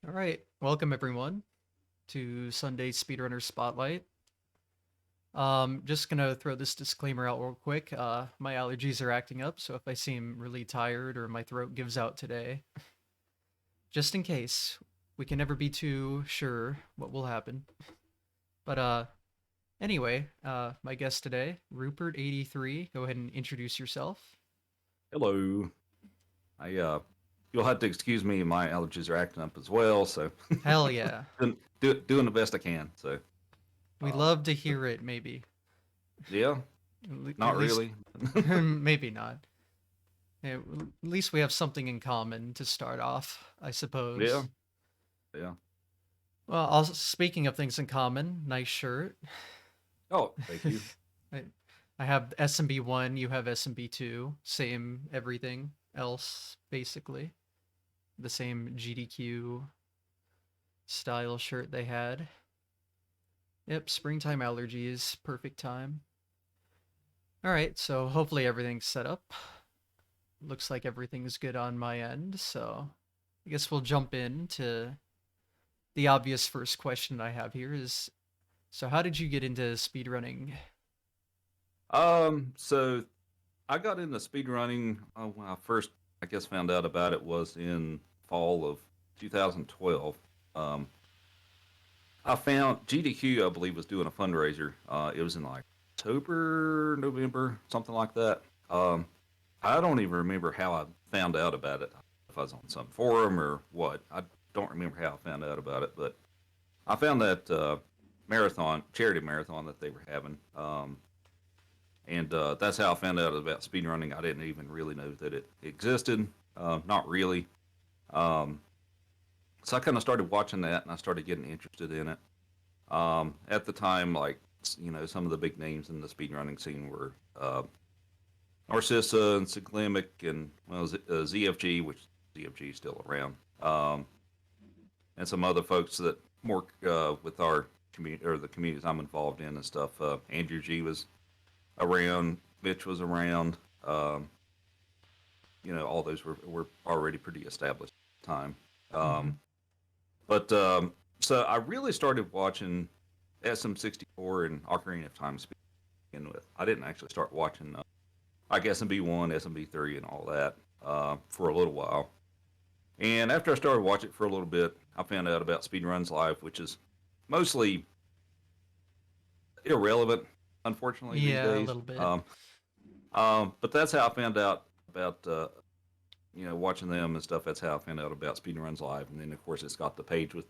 All right, welcome everyone to Sunday Speedrunner Spotlight. Just gonna throw this disclaimer out real quick. My allergies are acting up, so if I seem really tired or my throat gives out today, just in case, we can never be too sure what will happen. But anyway, my guest today, Roopert83. Go ahead and introduce yourself. Hello. You'll have to excuse me. My allergies are acting up as well, so Hell yeah, doing the best I can. So, we um, love to hear it. Maybe, yeah, at not least, really. maybe not. Yeah, at least we have something in common to start off, I Yeah, suppose. yeah. Well, also, speaking of things in common, nice shirt. Oh, thank you. I, I have SMB1, you have SMB2, same everything else, basically. The same GDQ style shirt they had. Yep, springtime allergies, perfect time. All right, so hopefully everything's set up. Looks like everything's good on my end, so I guess we'll jump into the obvious first question I have here is, so how did you get into speedrunning? So I got into speedrunning when I first, I guess, found out about it was in fall of 2012. Um, I found GDQ, I believe, was doing a fundraiser. It was in like October, November, something like that. I don't even remember how I found out about it. If I was on some forum or what, I don't remember how I found out about it. But I found that marathon, charity marathon that they were having, and that's how I found out about speedrunning. I didn't even really know that it existed. Not really. Um, so I kind of started watching that, and I started getting interested in it. At the time, like some of the big names in the speedrunning scene were Narcissa and Cyclimic and ZFG, which ZFG is still around, and some other folks that work with our community or the communities I'm involved in and stuff. Andrew G was around, Mitch was around. Um, all those were already pretty established at the time. Mm-hmm. But so I really started watching SM64 and Ocarina of Time to begin with. I didn't actually start watching like SMB1, SMB3, and all that for a little while. And after I started watching it for a little bit, I found out about Speedruns Live, which is mostly irrelevant, unfortunately, these Yeah, a days. little bit. But that's how I found out about watching them and stuff. That's how I found out about Speedruns Live, and then of course it's got the page with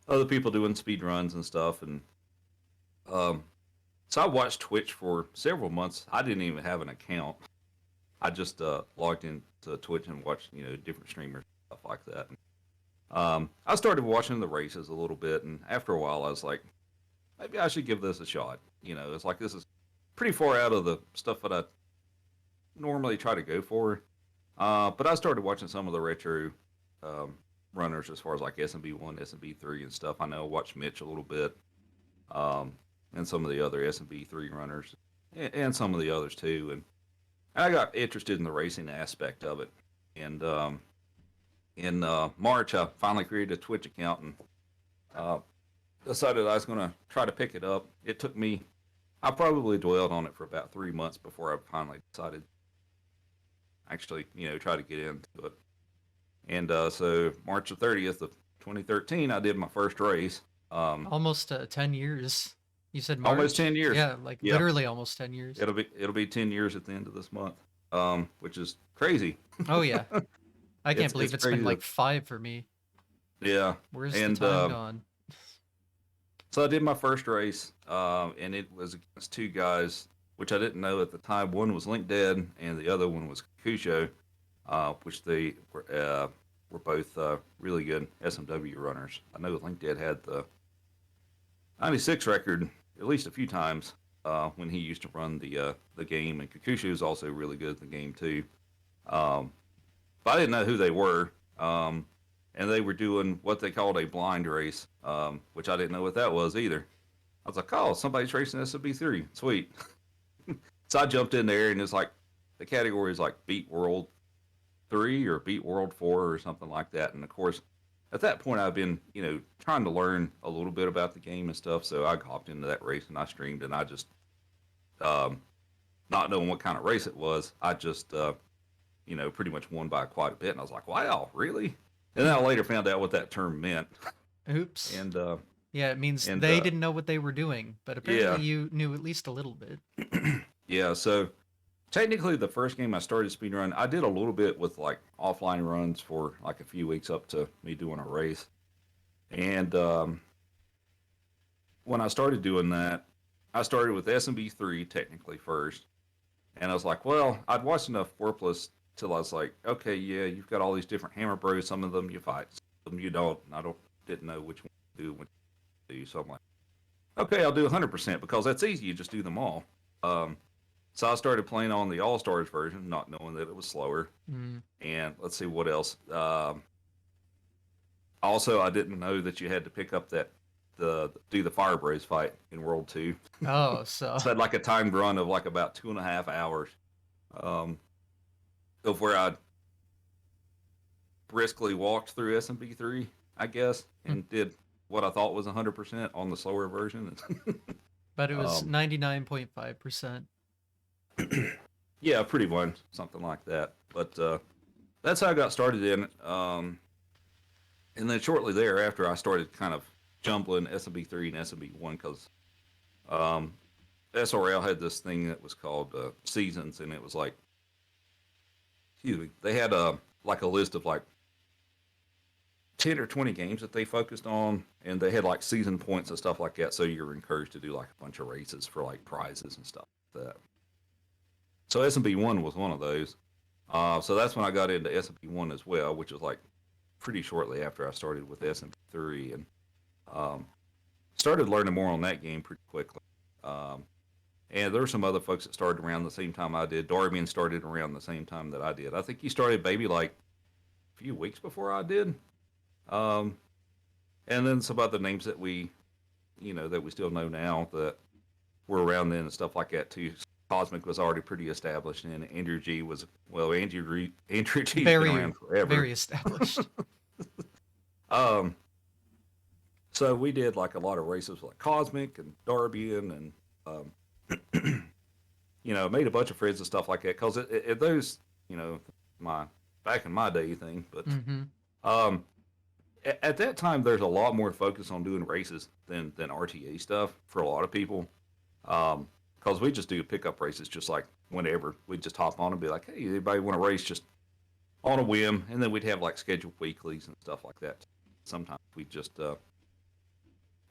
other people doing speedruns and stuff. And um, so I watched Twitch for several months. I didn't even have an account. I just logged into Twitch and watched different streamers stuff like that. I started watching the races a little bit, and after a while, I was like, maybe I should give this a shot. It's like this is pretty far out of the stuff that I normally try to go for. But I started watching some of the retro um, runners as far as like SMB1, SMB3, and stuff. I know I watched Mitch a little bit, um, and some of the other SMB3 runners, and some of the others too. And I got interested in the racing aspect of it. And in March, I finally created a Twitch account and uh, decided I was going to try to pick it up. It took me, I probably dwelled on it for about 3 months before I finally decided actually, try to get into it. And so March the 30th of 2013, I did my first race. Um, Almost 10 years. You said Almost March? 10 years. Yeah, like Yeah, literally almost 10 years. it'll be 10 years at the end of this month, which is crazy. Oh, yeah. I can't It's believe it's been crazy. like 5 for me. Yeah, Where's the and time gone? so I did my first race, and it was against two guys, which I didn't know at the time. One was Link Dead, and the other one was Kusho, which they were both really good SMW runners. I know Link Dead had the 96 record at least a few times when he used to run the game, and Kakushu is also really good at the game too. Um, but I didn't know who they were. And they were doing what they called a blind race, which I didn't know what that was either. I was like, oh, somebody's racing SMB3. Sweet. So I jumped in there, and it's like the category is like Beat World 3 or Beat World 4 or something like that. And of course, at that point I've been, trying to learn a little bit about the game and stuff. So I hopped into that race and I streamed, and I just, um, not knowing what kind of race it was, I just, pretty much won by quite a bit. And I was like, wow, really? And then I later found out what that term meant. Oops. And, Yeah, it means and they didn't know what they were doing, but apparently yeah, you knew at least a little bit. yeah. So technically, the first game I started speedrun, I did a little bit with like offline runs for like a few weeks up to me doing a race. And when I started doing that, I started with SMB3 technically first. And I was like, well, I'd watched enough Warpless till I was like, okay, yeah, you've got all these different hammer bros. Some of them you fight, some of them you don't. And didn't know which one to do, which one to do. So I'm like, okay, I'll do 100% because that's easy. You just do them all. So I started playing on the All Stars version, not knowing that it was slower. Mm. And let's see what else. Also, I didn't know that you had to pick up do the Fire Bros fight in World 2. Oh, so So I had like a timed run of like about 2.5 hours, of where I briskly walked through SMB3, I guess, and did what I thought was 100% on the slower version. but it was 99.5%. Yeah, pretty much something like that. But that's how I got started in it. And then shortly thereafter, I started kind of jumbling SMB3 and SMB1 because SRL had this thing that was called seasons, and it was like, excuse me, they had like a list of like 10 or 20 games that they focused on, and they had like season points and stuff like that. So you were encouraged to do like a bunch of races for like prizes and stuff like that. So SMB1 was one of those. So that's when I got into SMB1 as well, which was like pretty shortly after I started with SMB3, and started learning more on that game pretty quickly. And there were some other folks that started around the same time I did. Darbian started around the same time that I did. I think he started maybe like a few weeks before I did. And then some other names that we still know now that were around then and stuff like that too. Cosmic was already pretty established, and Andrew G's been around forever. Very established. So we did like a lot of races with like Cosmic and Darbian, and made a bunch of friends and stuff like that. Because those, my back in my day thing, but at that time there's a lot more focus on doing races than RTA stuff for a lot of people. Because we just do pickup races just like whenever. We'd just hop on and be like, hey, anybody want to race just on a whim? And then we'd have like scheduled weeklies and stuff like that. Sometimes we'd just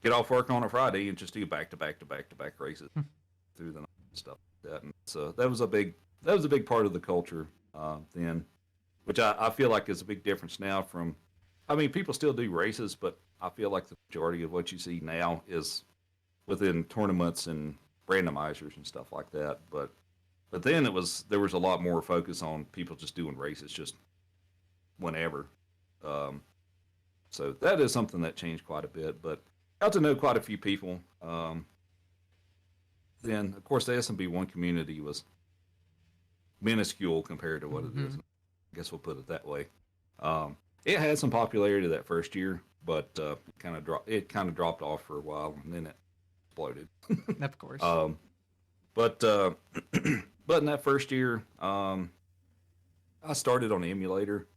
get off work on a Friday and just do back to back races through the night and stuff like that. And so that was a big part of the culture then, which I feel like is a big difference now from, I mean, people still do races, but I feel like the majority of what you see now is within tournaments and randomizers and stuff like that. But then there was a lot more focus on people just doing races just whenever. So that is something that changed quite a bit. But got to know quite a few people. Then of course the SMB1 community was minuscule compared to what it is. I guess we'll put it that way. It had some popularity that first year, but it kind of dropped off for a while, and then it exploded. Of course. But in that first year, I started on the emulator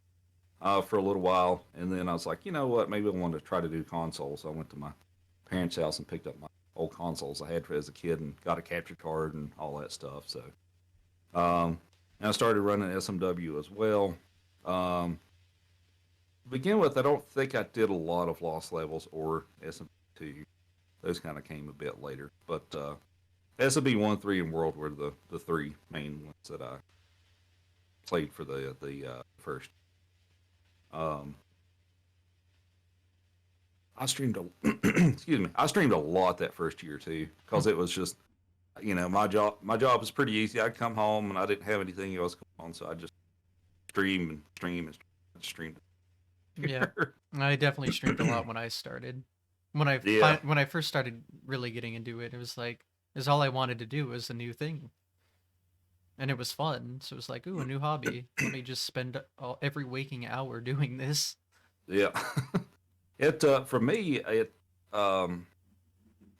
for a little while, and then I was like, you know what, maybe I want to try to do consoles. So I went to my parents' house and picked up my old consoles I had as a kid and got a capture card and all that stuff. So, and I started running SMW as well. To begin with, I don't think I did a lot of Lost Levels or SMB2. Those kind of came a bit later. But SMB1, 3, and World were the three main ones that I played for the first. I streamed excuse me. I streamed a lot that first year too, because it was just, my job was pretty easy. I'd come home and I didn't have anything else going on, so I just streamed. Yeah, I definitely streamed a lot when I started. When I Yeah. when I first started really getting into it, it was like, is all I wanted to do was a new thing, and it was fun. So it was like, ooh, a new hobby. Let me just spend every waking hour doing this. Yeah. It for me, um,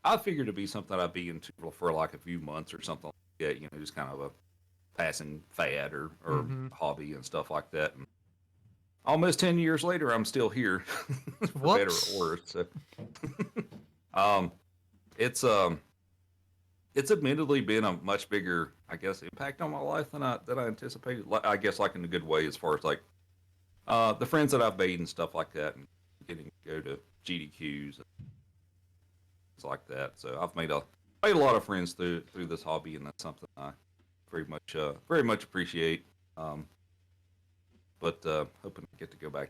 I figured it'd be something I'd be into for like a few months or something like that. Just kind of a passing fad or Mm-hmm. hobby and stuff like that. And almost 10 years later, I'm still here, for better or Whoops. worse. So, um, it's um, it's admittedly been a much bigger, I guess, impact on my life than I anticipated. I guess like in a good way, as far as like the friends that I've made and stuff like that, and getting to go to GDQs and things like that. So I've made a lot of friends through this hobby, and that's something I very much appreciate. Um, but hoping to get to go back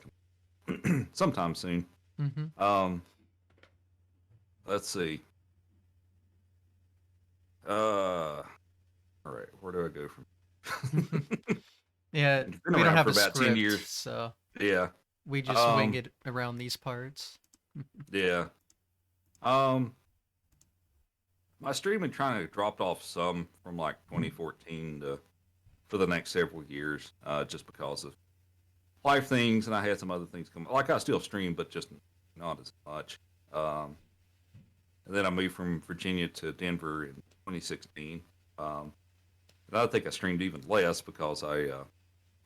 to sometime soon. Mm-hmm. Um, let's see. All right, where do I go from? Yeah, Been we don't around have for a about 10 years. script, so Yeah. we just wing Um. it around these parts. Yeah. Um. My streaming kind of dropped off some from like 2014 to for the next several years, just because of life things, and I had some other things come. Like I still stream, but just not as much. Um. And then I moved from Virginia to Denver in 2016. Um. And I think I streamed even less because I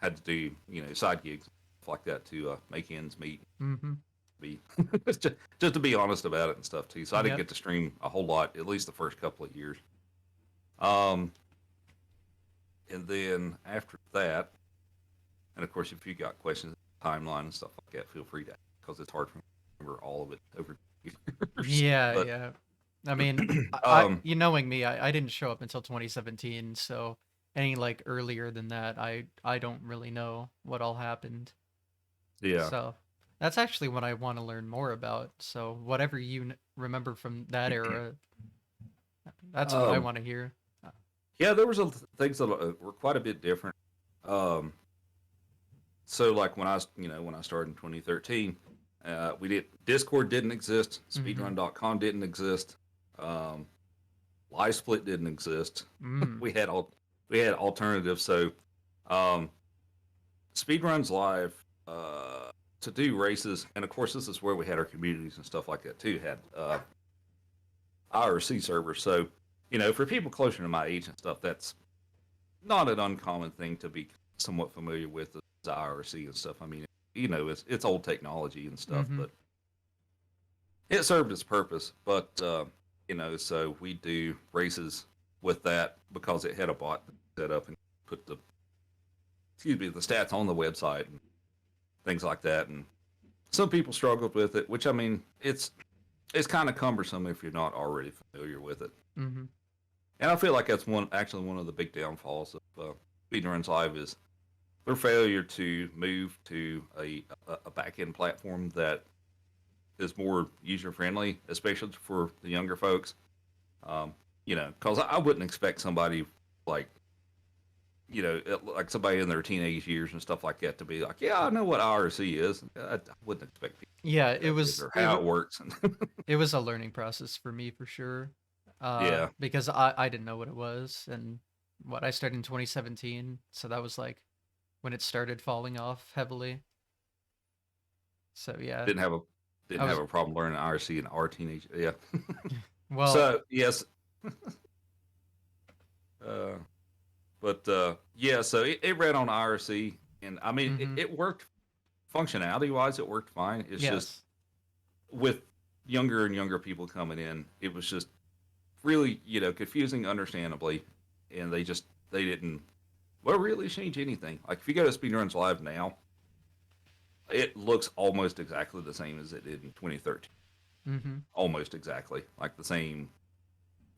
had to do side gigs stuff like that to make ends meet. Mm-hmm. Be just to be honest about it and stuff too. So I didn't Yep. get to stream a whole lot, at least the first couple of years. Um, and then after that, and of course, if you got questions, timeline and stuff like that, feel free to, because it's hard to remember all of it over years. Yeah, But yeah. I mean, um, you knowing me, I didn't show up until 2017, so any like earlier than that, I don't really know what all happened. yeah. So that's actually what I want to learn more about. So whatever you remember from that era, that's what I Um, want to hear. yeah, there was things that were quite a bit different. Um, so like when I started in 2013, we did Discord didn't exist, Mm-hmm. speedrun.com didn't exist, um, live split didn't exist. Mm. We had alternatives. So um, speedruns live, to do races, and of course this is where we had our communities and stuff like that too. Had IRC servers. So for people closer to my age and stuff, that's not an uncommon thing to be somewhat familiar with, the IRC and stuff. I mean, it's old technology and stuff, Mm-hmm. but it served its purpose. But so we do races with that because it had a bot set up and put the stats on the website and things like that. And some people struggled with it, which I mean, it's kind of cumbersome if you're not already familiar with it. Mm-hmm. And I feel like that's one of the big downfalls of Speedruns Live is their failure to move to a back end platform that is more user friendly, especially for the younger folks. Because I wouldn't expect somebody like like somebody in their teenage years and stuff like that to be like, yeah, I know what IRC is. I wouldn't expect people Yeah, to do that with or it how was it works. it was a learning process for me for sure. Yeah, Because I didn't know what it was, and what I started in 2017, so that was like when it started falling off heavily. So yeah, didn't have a I didn't have was a problem learning IRC in our teenage. Yeah. well. So yes, uh, but yeah, so it ran on IRC, and I mean Mm-hmm. it worked functionality wise. It worked fine. It's just Yes. with younger and younger people coming in, it was just really confusing, understandably, and they didn't really change anything. Like if you go to Speedruns Live now, it looks almost exactly the same as it did in 2013. Mm-hmm. Almost exactly, like the same,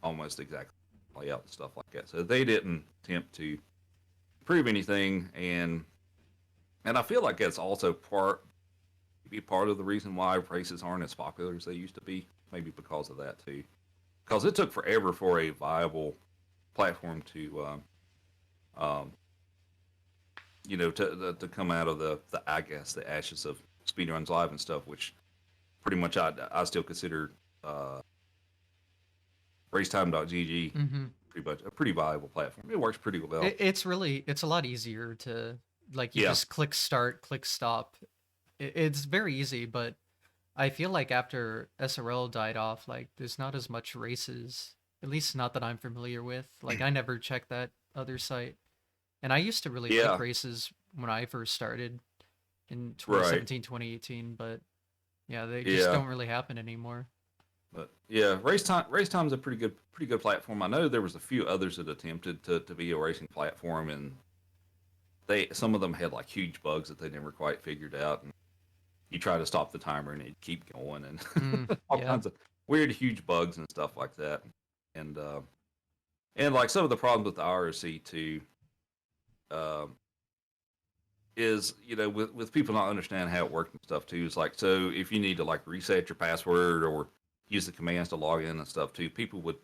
almost exactly layout and stuff like that. So they didn't attempt to prove anything, and I feel like that's also part of the reason why races aren't as popular as they used to be. Maybe because of that too. Because it took forever for a viable platform to um, to come out of the I guess the ashes of Speedruns Live and stuff, which pretty much I still consider racetime.gg Mm-hmm. pretty much a pretty viable platform. It works pretty well. It's a lot easier to, like, you Yeah. just click start, click stop. It's very easy, but I feel like after SRL died off, like there's not as much races, at least not that I'm familiar with. Like I never checked that other site. And I used to really like Yeah, races when I first started in right. 2017, 2018, but yeah, they just Yeah, don't really happen anymore. but yeah, race time's a pretty good platform. I know there was a few others that attempted to be a racing platform, and they some of them had like huge bugs that they never quite figured out. And you try to stop the timer and it keep going, and all Yeah. kinds of weird huge bugs and stuff like that. And and like some of the problems with the IRC too, um, is with people not understanding how it works and stuff too. Is like, so if you need to like reset your password or use the commands to log in and stuff too, people would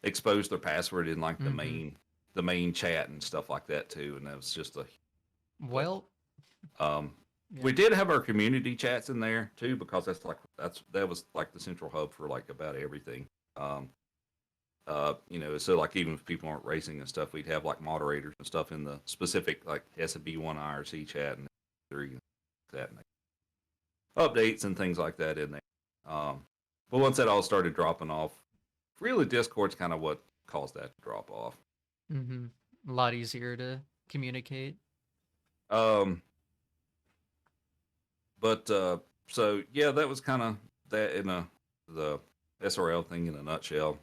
expose their password in like Hmm. the main chat and stuff like that too, and that was just a but Well, um yeah. we did have our community chats in there too, because that was like the central hub for like about everything. um so like even if people aren't racing and stuff, we'd have like moderators and stuff in the specific like SB1 IRC chat and three that and updates and things like that in there. But once that all started dropping off, really Discord's kind of what caused that to drop off. Hmm. A lot easier to communicate. Um, but so yeah, that was kind of that in the SRL thing in a nutshell.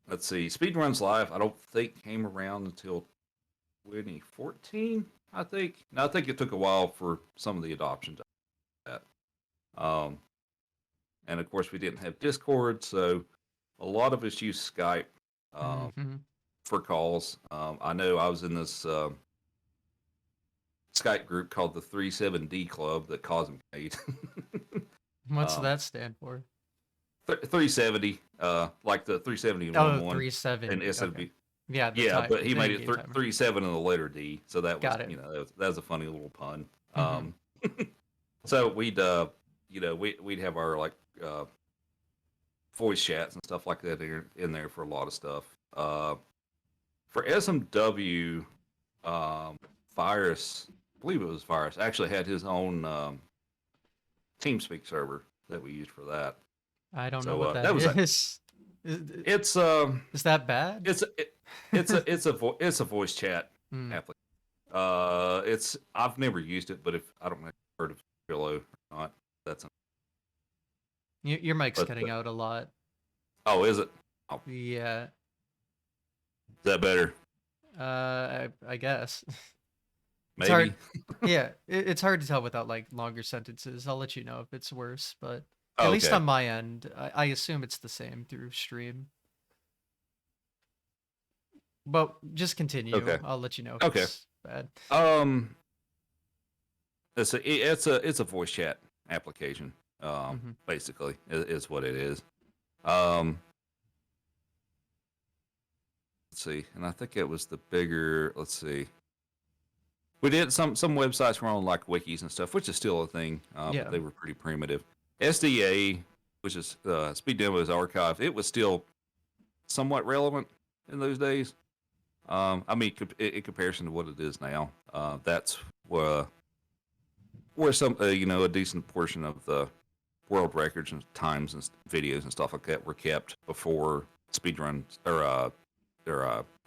Let's see, Speedruns Live. I don't think came around until 2014. I think. Now I think it took a while for some of the adoption to that. Um, and of course we didn't have Discord, so a lot of us use Skype um, Hmm. for calls. I know I was in this Skype group called the 37D Club that Cosm made. What's um, that stand for? 370, like the 370 and Oh, 1 and 370. Okay. SMB. Yeah, the Yeah, time, but he the made it in-game timer. 37 and the letter D, so that was Got it. that was a funny little pun. Hmm. So we'd have our like uh, voice chats and stuff like that in there for a lot of stuff. For SMW, Virus, I believe it was Virus, actually had his own TeamSpeak server that we used for that. I don't know So what that that was a, is. it's Is that bad? it's it's a voice chat Hmm. application. It's I've never used it, but if I don't know if you've heard of Trello or not, that's Your mic's but cutting out a lot. oh, is it? Oh, is Yeah. that better? I guess. It's hard. Maybe. Yeah, it's hard to tell without like longer sentences. I'll let you know if it's worse, but at Oh, least okay. on my end, I assume it's the same through stream. But just continue. Okay. I'll let you know if Okay. it's bad. Um, it's a voice chat application. Hmm. Basically, is what it is. Um, let's see, and I think it was the bigger. Let's see, we did some websites were on like wikis and stuff, which is still a thing, but Yeah. they were pretty primitive. SDA, which is Speed Demos Archive, it was still somewhat relevant in those days. I mean, in comparison to what it is now, that's where some a decent portion of the world records and times and videos and stuff like that were kept before speedrun or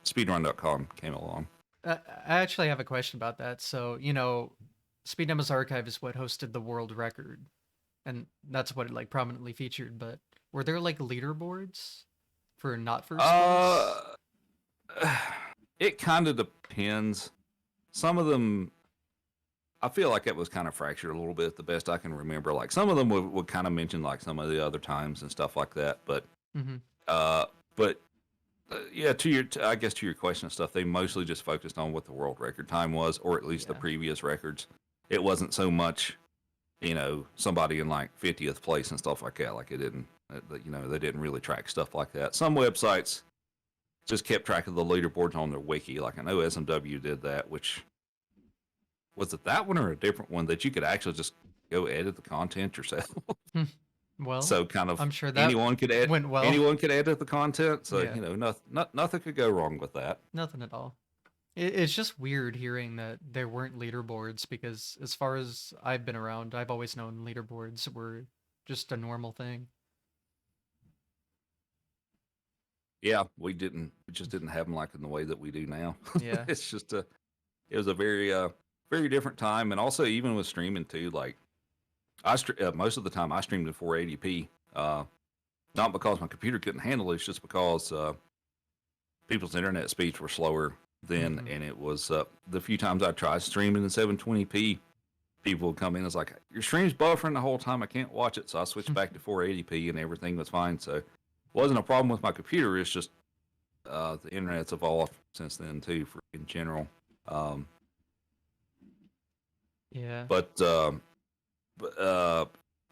speedrun.com came along. I actually have a question about that. So, Speed Demo's Archive is what hosted the world record, and that's what it like prominently featured. But were there like leaderboards for not first place? Uh, it kind of depends. Some of them, I feel like it was kind of fractured a little bit. The best I can remember, like some of them would kind of mention like some of the other times and stuff like that. Hmm. Uh, but yeah, I guess to your question and stuff, they mostly just focused on what the world record time was, or at least the Yeah. previous records. It wasn't so much, somebody in like 50th place and stuff like that. Like it didn't, they didn't really track stuff like that. Some websites just kept track of the leaderboards on their wiki. Like I know SMW did that, which was it that one or a different one that you could actually just go edit the content yourself. Hmm. Well, So kind of I'm sure that went well. anyone could edit the content. So Yeah. nothing could go wrong with that. Nothing at all. It's just weird hearing that there weren't leaderboards because, as far as I've been around, I've always known leaderboards were just a normal thing. Yeah, we just didn't have them like in the way that we do now. Yeah. It's just a, it was a very, very different time. And also, even with streaming too, like most of the time I streamed in 480p. Not because my computer couldn't handle it, it's just because people's internet speeds were slower then, Hmm. and it was the few times I tried streaming in 720p, people would come in and it's like, your stream's buffering the whole time, I can't watch it. So I switched back to 480p and everything was fine. So it wasn't a problem with my computer. It's just the internet's evolved since then too, for in general. Um, Yeah. but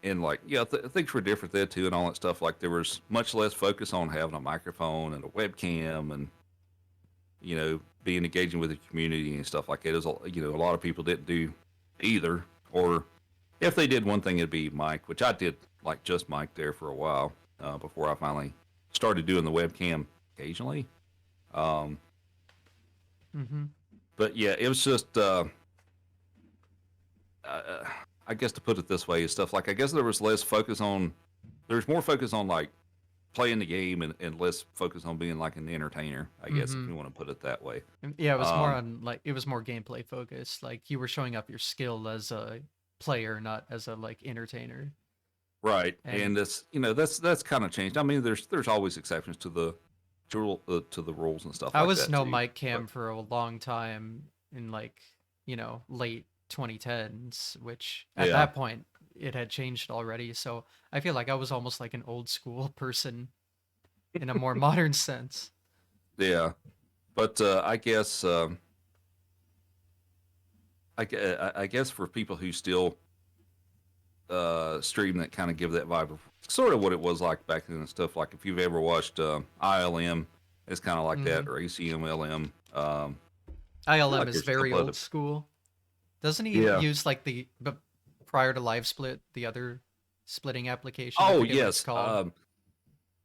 and like yeah, things were different then too, and all that stuff. Like there was much less focus on having a microphone and a webcam, and being engaging with the community and stuff like that. Is a lot of people didn't do either, or if they did one thing, it'd be mic, which I did like just mic there for a while before I finally started doing the webcam occasionally. Um, Hmm. but yeah, it was just. I guess to put it this way, is stuff like I guess there was less focus on, there's more focus on like playing the game and less focus on being like an entertainer. I guess if Hmm. you want to put it that way. Yeah, it was more Um, on like it was more gameplay focused. Like you were showing up your skill as a player, not as a like entertainer. right, And and that's kind of changed. I mean, there's always exceptions to the to the rules and stuff I like was that no too. mic But cam for a long time in like, late 2010s, which at yeah, that point it had changed already. So I feel like I was almost like an old school person in a more modern sense. yeah, but I guess I guess for people who still stream that kind of give that vibe of sort of what it was like back then and stuff. Like if you've ever watched ILM, it's kind of like Hmm. that, or ACMLM. I feel ILM like is there's a very couple old other. school. Doesn't he Yeah. use like but prior to live split, the other splitting application? I Oh forget what it's yes. called.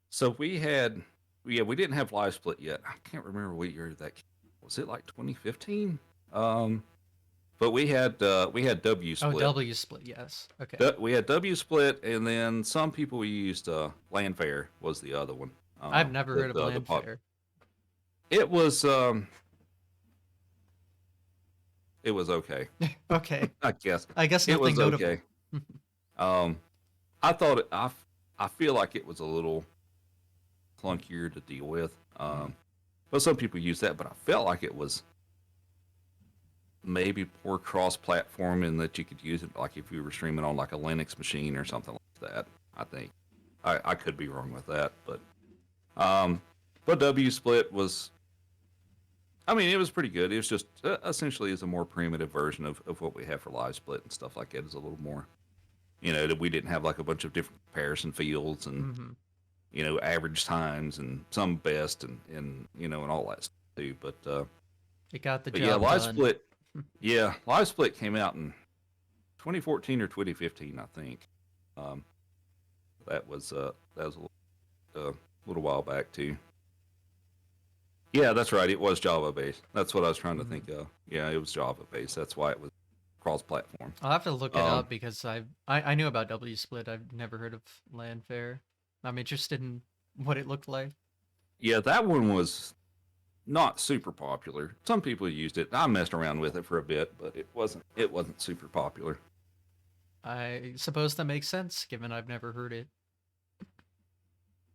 So we had, yeah, we didn't have live split yet. I can't remember what year that was. It like 2015. Um, but we had W Oh, split. W split, yes. Okay. We had W split, and then some people used Landfair was the other one. I've never heard of The pop. Landfair. It was it was okay. Okay. I guess I guess it nothing was notable. okay. Um, I thought I feel like it was a little clunkier to deal with. But some people use that. But I felt like it was maybe poor cross-platform in that you could use it like if you were streaming on like a Linux machine or something like that. I think I could be wrong with that, um, but W split was. I mean, it was pretty good. It was just essentially is a more primitive version of what we have for live split and stuff like that. Is a little more, that we didn't have like a bunch of different comparison fields and Hmm. average times and some best and all that stuff too. It got the But yeah, job live done. split. Yeah, live split came out in 2014 or 2015, I think. Um, that was a little while back too. Yeah, that's right. It was Java based. That's what I was trying to Hmm. think of. Yeah, it was Java based. That's why it was cross platform. I'll have to look it Um, up because I knew about W split. I've never heard of Landfair. I'm interested in what it looked like. yeah, that one was not super popular. Some people used it. I messed around with it for a bit, but it wasn't super popular. I suppose that makes sense given I've never heard it.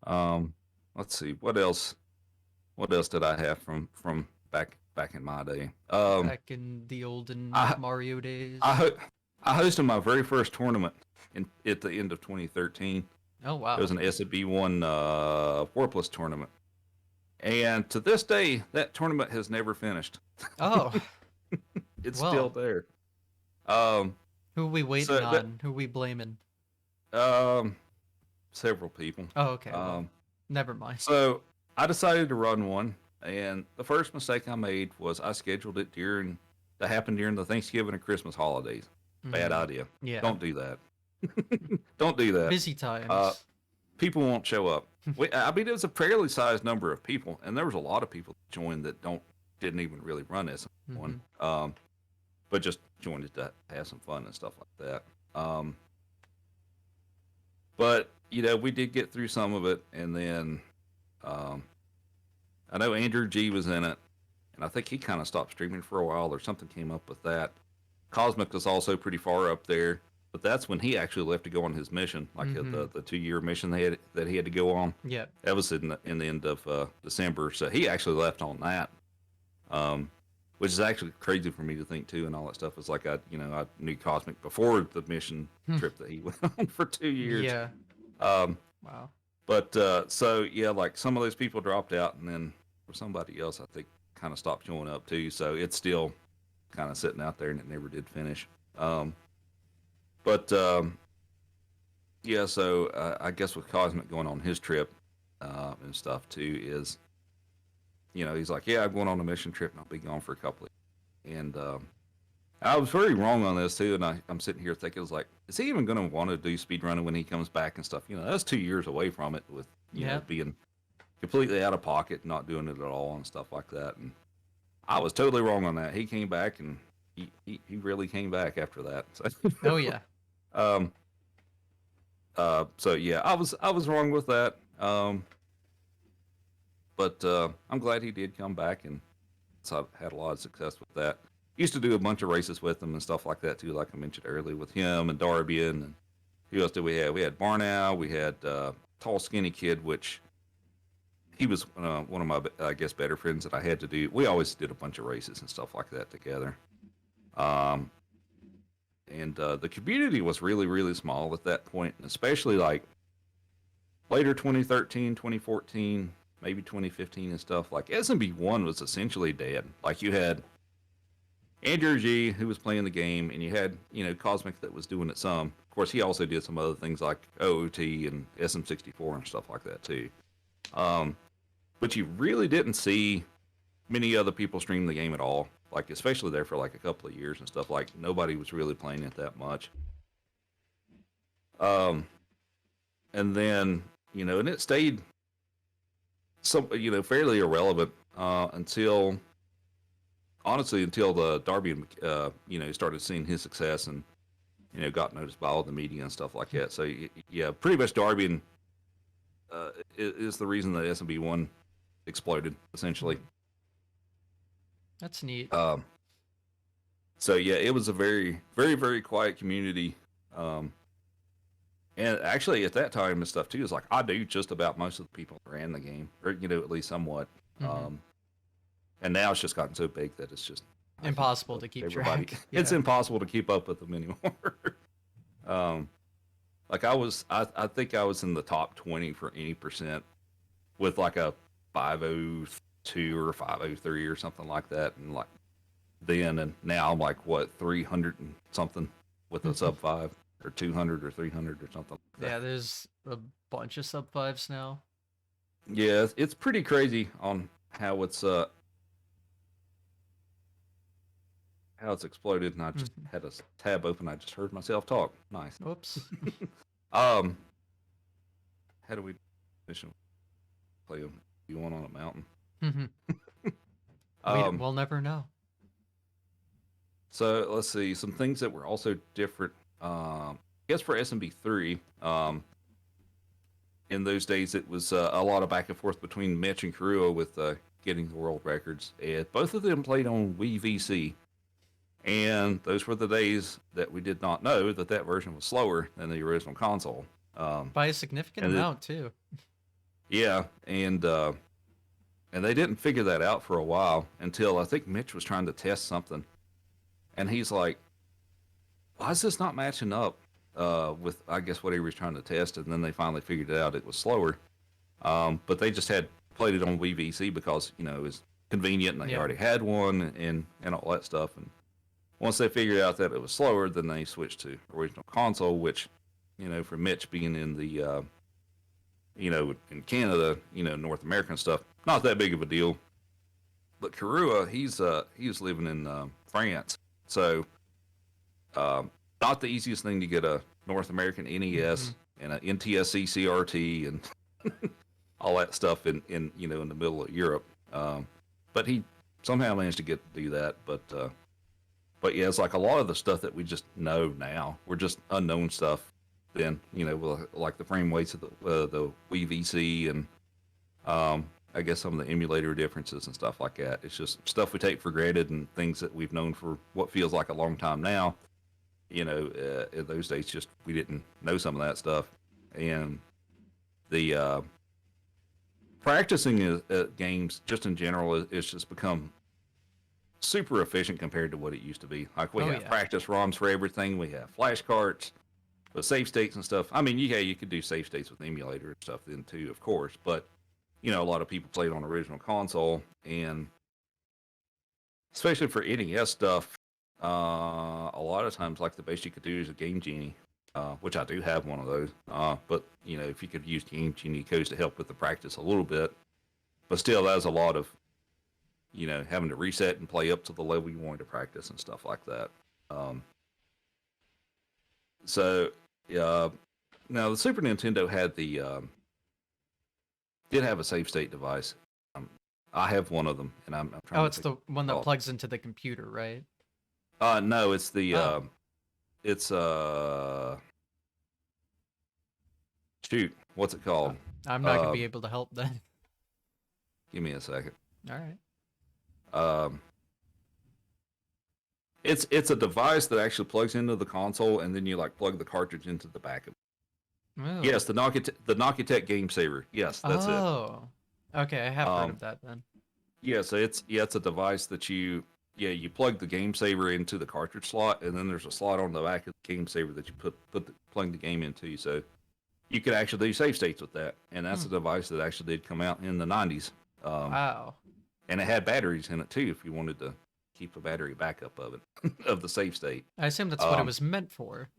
Um, let's see what else. What else did I have from back in my day? Back in the olden I Mario days. I ho- I hosted my very first tournament at the end of 2013. Oh It was wow. an SB1 four plus tournament, and to this day, that tournament has never finished. Oh, It's still well. there. Um, Who we waiting so that on? Who we blaming? um, several people. Oh, okay. Well, Um, never mind. so I decided to run one, and the first mistake I made was I scheduled it that happened during the Thanksgiving and Christmas holidays. Bad Hmm. idea. Yeah. Don't do that. Don't do that. Busy Uh, times. People won't show up. I mean, it was a fairly sized number of people, and there was a lot of people that joined that didn't even really run SMB1, Mm-hmm. but just joined it to have some fun and stuff like that. But we did get through some of it, and then I know Andrew G was in it, and I think he kind of stopped streaming for a while, or something came up with that. Cosmic was also pretty far up there, but that's when he actually left to go on his mission, like Mm-hmm. the 2 year mission that he had to go on. Yep. That was in the end of December, so he actually left on that, which is actually crazy for me to think too, and all that stuff. It's like I knew Cosmic before the mission trip that he went on for 2 years. Yeah. Um, Wow. but so yeah, like some of those people dropped out, and then for somebody else, I think kind of stopped showing up too. So it's still kind of sitting out there, and it never did finish. But yeah, so I guess with Cosmic going on his trip and stuff too is, he's like, yeah, I'm going on a mission trip, and I'll be gone for a couple of years. And I was very wrong on this too, and I'm sitting here thinking, is he even going to want to do speedrunning when he comes back and stuff? That's 2 years away from it, with being completely out of pocket, not doing it at all, and stuff like that. And I was totally wrong on that. He came back, and he really came back after that. So, Oh yeah. so yeah, I was wrong with that. But I'm glad he did come back, and so I've had a lot of success with that. Used to do a bunch of races with him and stuff like that too, like I mentioned earlier, with him and Darby, and who else did we have? We had Barnow, we had Tall Skinny Kid, which he was one of my, I guess, better friends that I had to do. We always did a bunch of races and stuff like that together. And the community was really, really small at that point, and especially like later 2013, 2014, maybe 2015 and stuff. Like SMB1 was essentially dead. Like you had Andrew G, who was playing the game, and you had, Cosmic that was doing it some. Of course, he also did some other things like OOT and SM64 and stuff like that too. But you really didn't see many other people stream the game at all. Like, especially there for like a couple of years and stuff. Like, nobody was really playing it that much. And then, and it stayed fairly irrelevant until the Darby, started seeing his success and, got noticed by all the media and stuff like that. So, yeah, pretty much Darby is the reason that SMB1 exploded, essentially. That's neat. So yeah, it was a very, very, very quiet community. And actually at that time and stuff too, is like I knew just about most of the people that ran the game, or at least somewhat. And now it's just gotten so big that it's just Impossible to keep track. Yeah. It's impossible to keep up with them anymore. Like I think I was in the top 20 for any percent with like a 502 or 503 or something like that, and like then and now I'm like 300 and something with a sub 5 or 200 or 300 or something like that. Yeah, there's a bunch of sub 5s now. Yeah, it's pretty crazy on how it's exploded, and I just had a tab open. I just heard myself talk. Nice. Oops. How do we mission play you one on a mountain? We'll never know. So let's see some things that were also different. I guess for SMB3, in those days it was a lot of back and forth between Mitch and Karua with getting the world records, and both of them played on Wii VC. And those were the days that we did not know that version was slower than the original console. By a significant amount, too. Yeah, and they didn't figure that out for a while until I think Mitch was trying to test something. And he's like, why is this not matching up with, I guess, what he was trying to test? And then they finally figured out it was slower. But they just had played it on Wii VC because, it was convenient and they already had one and all that stuff. And once they figured out that it was slower, then they switched to original console, which, for Mitch being in the, in Canada, North American stuff, not that big of a deal. But Karua, he was living in France, so not the easiest thing to get a North American NES and an NTSC CRT and all that stuff in the middle of Europe. But he somehow managed to get to do that. But yeah, it's like a lot of the stuff that we just know now, we're just unknown stuff. Then like the frame weights of the Wii VC and I guess some of the emulator differences and stuff like that. It's just stuff we take for granted and things that we've known for what feels like a long time now. In those days, just we didn't know some of that stuff, and the practicing games just in general is just become super efficient compared to what it used to be. Like we have practice ROMs for everything. We have flashcards with save states and stuff. I mean, yeah, you could do save states with emulator and stuff then too, of course. But a lot of people played on original console, and especially for NES stuff, a lot of times like the best you could do is a Game Genie, which I do have one of those. But if you could use Game Genie codes to help with the practice a little bit, but still, that was a lot of having to reset and play up to the level you wanted to practice and stuff like that. Now the Super Nintendo had did have a save state device. I have one of them, and I'm trying. Oh, it's the one that plugs into the computer, right? No, it's the it's shoot, what's it called? I'm not gonna be able to help then. Give me a second. All right. It's a device that actually plugs into the console, and then you like plug the cartridge into the back of it. Oh. Yes, the Nokia Game Saver. Yes, that's it. Oh, okay, I have heard of that then. Yeah, so it's a device that you plug the Game Saver into the cartridge slot, and then there's a slot on the back of the Game Saver that you plug the game into. So you could actually do save states with that, and that's a device that actually did come out in the 90s. Wow. And it had batteries in it too, if you wanted to keep a battery backup of it, of the save state. I assume that's what it was meant for.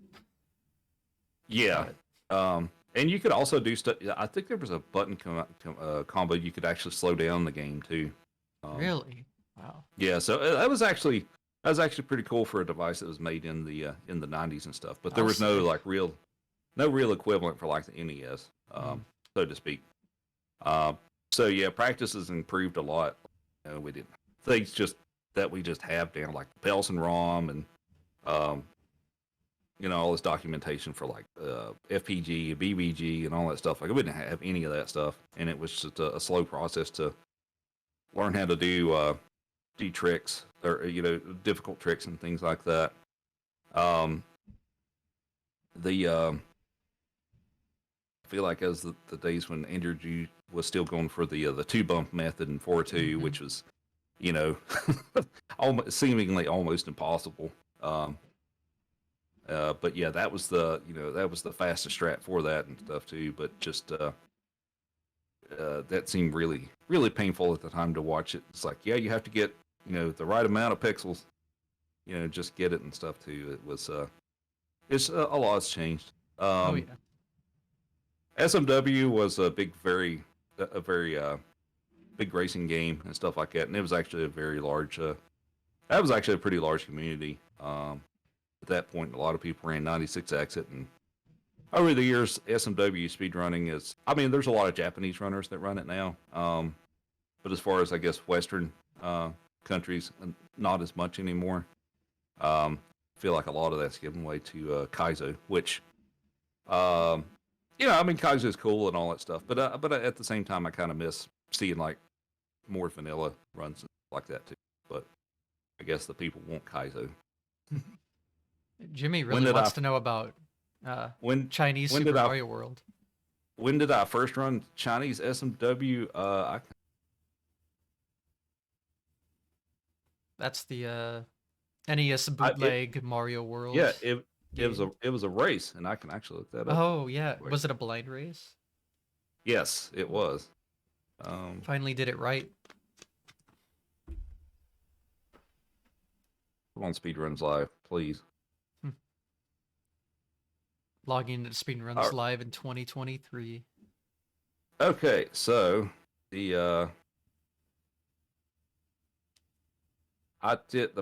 Yeah. And you could also do stuff. I think there was a button combo you could actually slow down the game too. Really? Wow. Yeah. So that was actually pretty cool for a device that was made in the 90s and stuff. But there was no real equivalent for like the NES, so to speak. So yeah, practice has improved a lot. We did things that we just have down, like the Pelson ROM and all this documentation for like FPG, BBG, and all that stuff. Like we didn't have any of that stuff, and it was just a slow process to learn how to do tricks or difficult tricks and things like that. I feel like as the days when Andrew G was still going for the two bump method in 4.2, which was seemingly almost impossible. But yeah, that was the fastest strat for that and stuff too. But just that seemed really, really painful at the time to watch it. It's like, yeah, you have to get the right amount of pixels, just get it and stuff too. It was it's a lot's changed. Oh yeah. SMW was a very big racing game and stuff like that, and it was actually a very large. That was actually a pretty large community. At that point, a lot of people ran 96 exit, and over the years, SMW speedrunning is. I mean, there's a lot of Japanese runners that run it now, but as far as I guess Western countries, not as much anymore. I feel like a lot of that's given way to Kaizo, which. I mean, Kaizo is cool and all that stuff, but at the same time, I kind of miss seeing like more vanilla runs like that too. But I guess the people want Kaizo. Jimmy really wants to know about Chinese Super Mario World. When did I first run Chinese SMW? That's the NES bootleg Mario World. Yeah, it was a race, and I can actually look that up. Oh yeah, was it a blind race? Yes, it was. Finally did it right. Come on, Speedruns Live, please. Logging into Speedruns Live in 2023. Okay, so the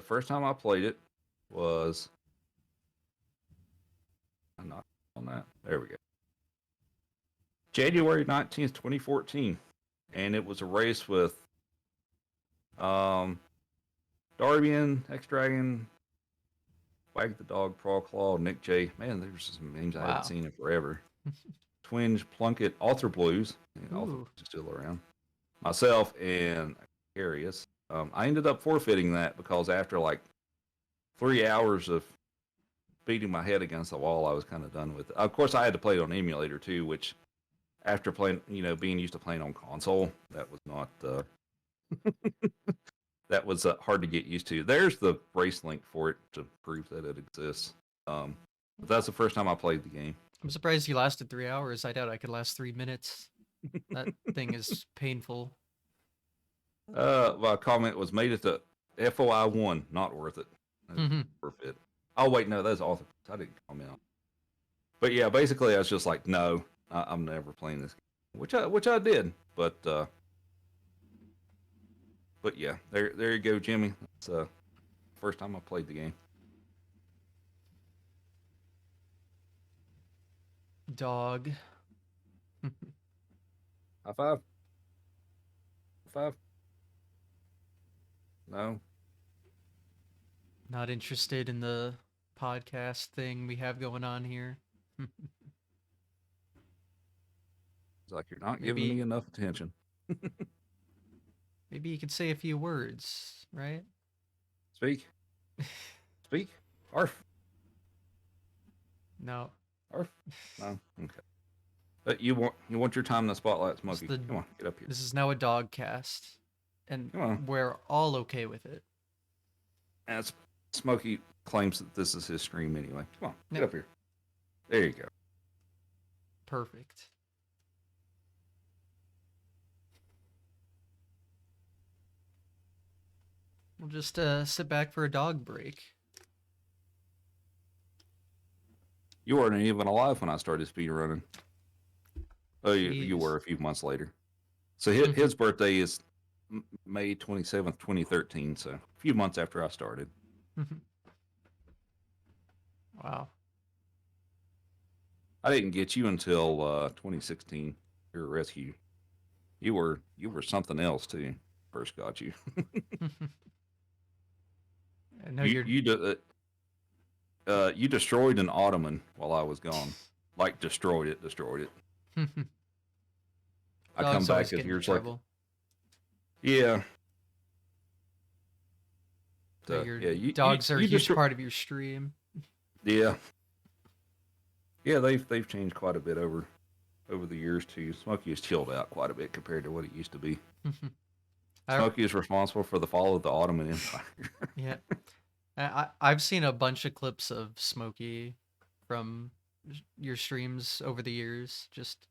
first time I played it was. I'm not on that. There we go. January 19th, 2014. And it was a race with Darbian, X Dragon, Wag the Dog, Praw Claw, Nick J. Man, there's some names I haven't Wow. seen in forever. Twinge, Plunkett, Alter Blues. Yeah, Alter Ooh. Blues is still around. Myself and Carius. I ended up forfeiting that because after like 3 hours of beating my head against the wall, I was kind of done with it. Of course, I had to play it on emulator too, which after playing, being used to playing on console, that was not that was hard to get used to. There's the race link for it to prove that it exists. But that's the first time I played the game. I'm surprised you lasted 3 hours. I doubt I could last 3 minutes. That thing is painful. My comment was made it to FOI 1, not worth it. Mhm. Worth it. Oh wait, no, that's awesome. I didn't comment. But yeah, basically, I was just like, no, I'm never playing this game, which I did. But yeah, there you go, Jimmy. It's first time I played the game. Dog. High five. High five. No. Not interested in the podcast thing we have going on here. It's like you're not giving Maybe me enough attention. maybe you could say a few words, right? Speak. Speak. Arf. No. Arf. No. Okay. But you want your time in the spotlight, Smokey. the- Come on, get up here. This is now a dog cast, and Come on. we're all okay with it. And Smokey claims that this is his stream anyway. Come on, get Yep. up here. There you go. Perfect. We'll just sit back for a dog break. You weren't even alive when I started speedrunning. Oh, you Jeez. were a few months later. So his birthday is May 27th, 2013. So a few months after I started. Wow. I didn't get you until 2016. Your rescue. You were something else too. First got you. I know you're. You destroyed an ottoman while I was gone. Like destroyed it. I come Dogs always back get and into you're just like, trouble. yeah. Your yeah, dogs are a huge destroy- part of your stream. Yeah. Yeah, they've changed quite a bit over the years too. Smokey has chilled out quite a bit compared to what it used to be. Smokey is responsible for the fall of the Ottoman Empire. Yeah. I've seen a bunch of clips of Smokey from your streams over the years, just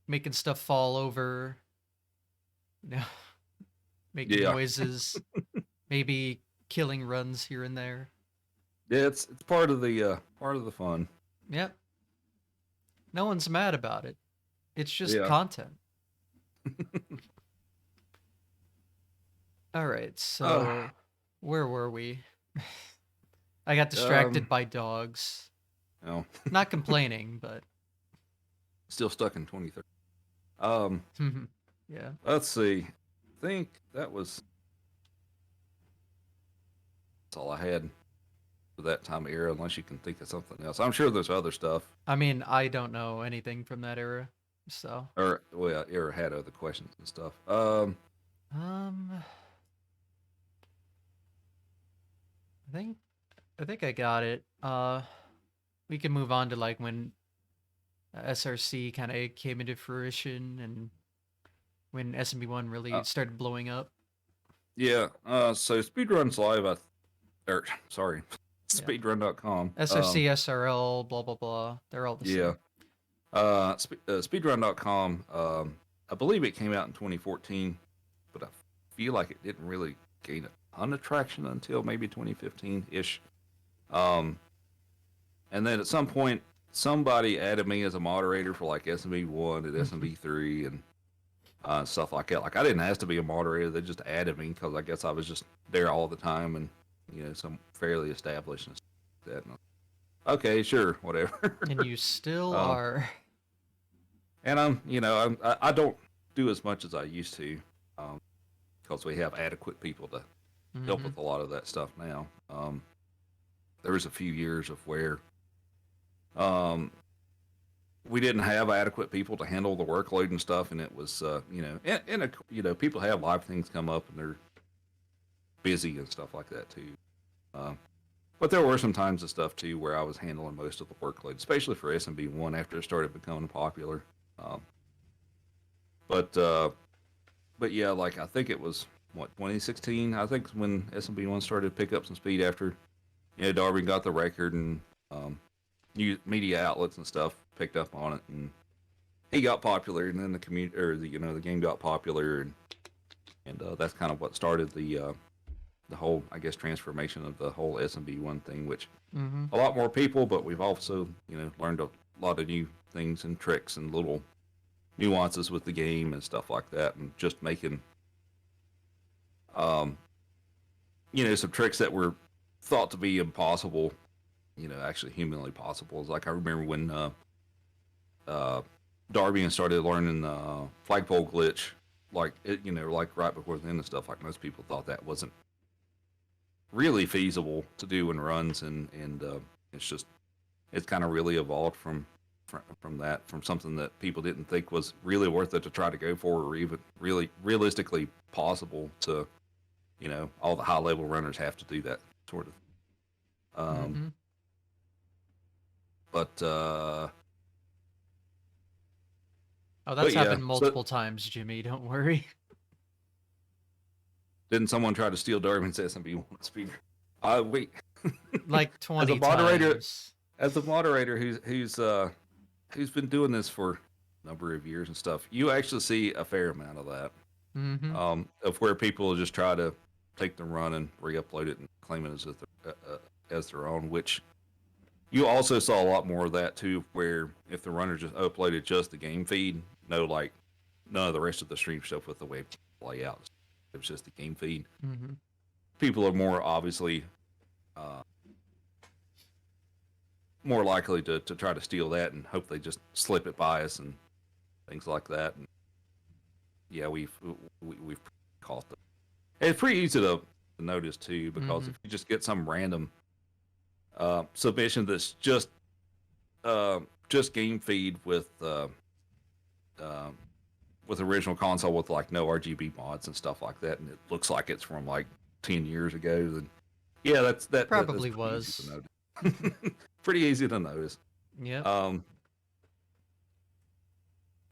making stuff fall over, making Yeah. noises, maybe killing runs here and there. Yeah, it's part of the fun. Yep. No one's mad about it. It's just Yeah. content. All right, so where were we? I got distracted by dogs. No, Not complaining, but still stuck in 2030. yeah. Let's see. I think that's all I had for that time of era, unless you can think of something else. I'm sure there's other stuff. I mean, I don't know anything from that era, so. Or well, era had other questions and stuff. I think I got it. We can move on to like when SRC kind of came into fruition and when SMB1 really started blowing up. Yeah. So Speedruns Live, sorry, Speedrun.com. SRC, SRL, blah blah blah. They're all the same. Yeah. Speedrun.com. I believe it came out in 2014, but I feel like it didn't really gain a ton of traction until maybe 2015 ish. And then at some point, somebody added me as a moderator for like SMB1 and SMB3 and stuff like that. Like I didn't ask to be a moderator; they just added me because I guess I was just there all the time and some fairly established and stuff like that. Okay, sure, whatever. And you still are. And I don't do as much as I used to, because we have adequate people to help Mm-hmm. with a lot of that stuff now. There was a few years of where um, we didn't have adequate people to handle the workload and stuff, and it was people have live things come up and they're busy and stuff like that too. Uh, but there were some times of stuff too where I was handling most of the workload, especially for SMB1 after it started becoming popular. Um, but uh, but yeah, like I think it was what 2016. I think when SMB1 started to pick up some speed after Darby got the record and new media outlets and stuff picked up on it and he got popular and then the community or the game got popular and that's kind of what started the whole I guess transformation of the whole SMB1 thing, which Mm-hmm. a lot more people, but we've also learned a lot of new things and tricks and little nuances with the game and stuff like that, and just making um some tricks that were thought to be impossible, actually humanly possible. It's like I remember when uh Darby started learning the flagpole glitch, like like right before the end of stuff. Like most people thought that wasn't really feasible to do in runs, and it's kind of really evolved from something that people didn't think was really worth it to try to go for, or even really realistically possible to all the high level runners have to do that sort of. Mm-hmm. But Oh, but that's yeah, happened so multiple times, Jimmy. Don't worry. didn't someone try to steal Darwin's SMB1 speed? Wait, Like as a 20 moderator, times. who's been doing this for a number of years and stuff, you actually see a fair amount of that, Mm-hmm. of where people just try to take the run and re-upload it and claim it as their own, which you also saw a lot more of that too, where if the runner just uploaded just the game feed, none of the rest of the stream stuff with the web layout, it was just the game feed. Mm-hmm. People are more obviously uh, more likely to try to steal that and hope they just slip it by us and things like that. And yeah, we've caught them. And it's pretty easy to notice too, because Mm-hmm. if you just get some random submission that's just game feed uh, with original console with like no RGB mods and stuff like that, and it looks like it's from like 10 years ago, then yeah, that's Probably pretty easy to was. notice. Pretty easy to notice. Yep. Um,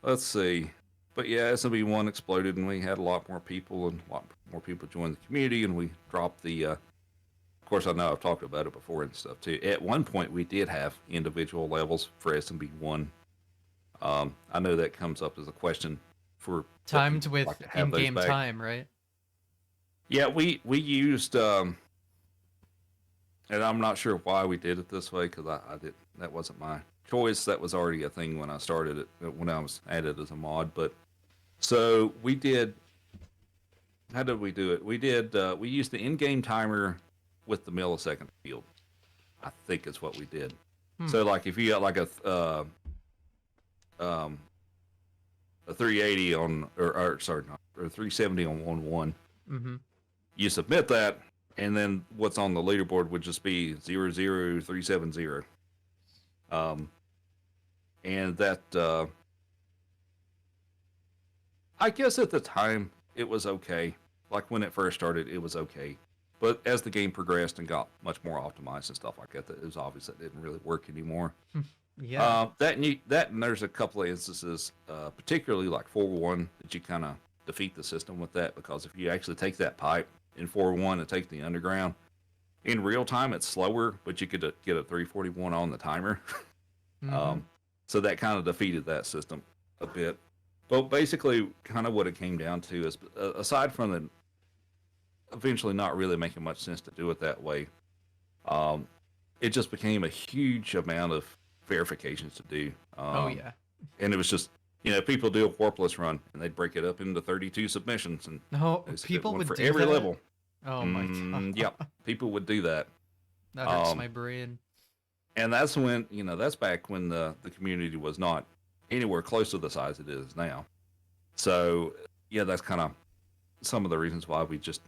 let's see. But yeah, SMB1 exploded, and we had a lot more people, and a lot more people joined the community, and we dropped the. Of course, I know I've talked about it before and stuff too. At one point, we did have individual levels for SMB1. I know that comes up as a question for what Timed people would with like to have those in-game back. time, right? Yeah, we used, and I'm not sure why we did it this way, because I did that wasn't my choice. That was already a thing when I started it, when I was added as a mod. But so we did. How did we do it? We used the in-game timer with the millisecond field. I think is what we did. Hmm. So like if you got like um, a 380 on or sorry, not, or 370 on 1-1, Mm-hmm. you submit that, and then what's on the leaderboard would just be 00370. And that I guess at the time it was okay. Like when it first started, it was okay. But as the game progressed and got much more optimized and stuff like that, it was obvious that it didn't really work anymore. Yeah. That and there's a couple of instances, particularly like 4-1, that you kind of defeat the system with that, because if you actually take that pipe in 4-1 and take the underground in real time, it's slower, but you could get a 341 on the timer. Mm-hmm. So that kind of defeated that system a bit. But basically, kind of what it came down to is, aside from the eventually not really making much sense to do it that way, it just became a huge amount of verifications to do. Oh yeah. And it was just, people do a warpless run, and they'd break it up into 32 submissions, and No, they submit people one would for do every that. level. Oh my god. Yeah, people would do that. That hurts Um, my brain. and that's when, that's back when the community was not anywhere close to the size it is now. So, yeah, that's kind of some of the reasons why we just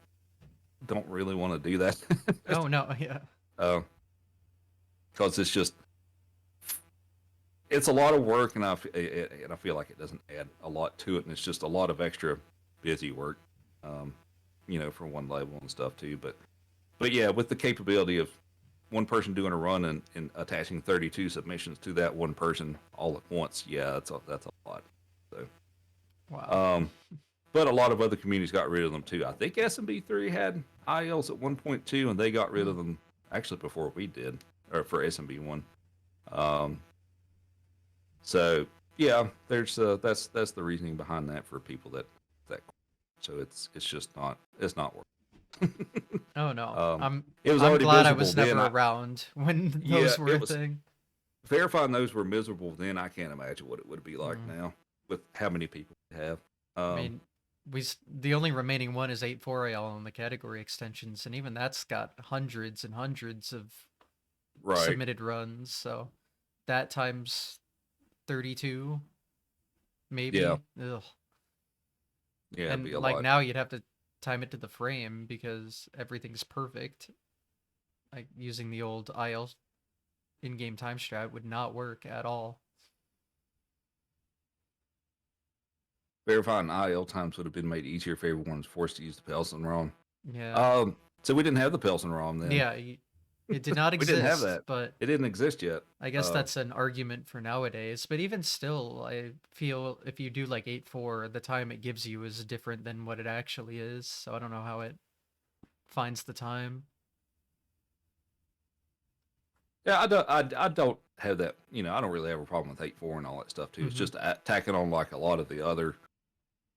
don't really want to do that. Oh no, yeah. Because it's a lot of work, and I feel like it doesn't add a lot to it, and it's just a lot of extra busy work, um, for one level and stuff too. But yeah, with the capability of one person doing a run and attaching 32 submissions to that one person all at once, yeah, that's a lot. So, Wow. um, but a lot of other communities got rid of them too. I think SMB3 had ILs at 1.2, and they got rid of them actually before we did, or for SMB1. Um, so yeah, there's that's the reasoning behind that for people that. So it's just not working. Oh no. um, I'm it was I'm already glad I miserable was then. never around when Yeah, those were it a was thing. verifying those were miserable then. I can't imagine what it would be like Mm. now with how many people we have. I mean, the only remaining one is 8.4AL on the category extensions, and even that's got hundreds and hundreds of Right. submitted runs. So that times 32, Yeah. maybe. Ugh. Yeah, it'd be And a like lot. now you'd have to time it to the frame because everything's perfect. Like using the old IL in-game time strat would not work at all. Verifying IL times would have been made easier if everyone was forced to use the Pelson ROM. Yeah. So we didn't have the Pelson ROM then. Yeah, it did not We didn't have exist, that. but It didn't exist yet. I guess that's an argument for nowadays. But even still, I feel if you do like 8.4, the time it gives you is different than what it actually is. So I don't know how it finds the time. Yeah, I don't have that. I don't really have a problem with 8.4 and all that stuff too. It's just tacking on like a lot of the other,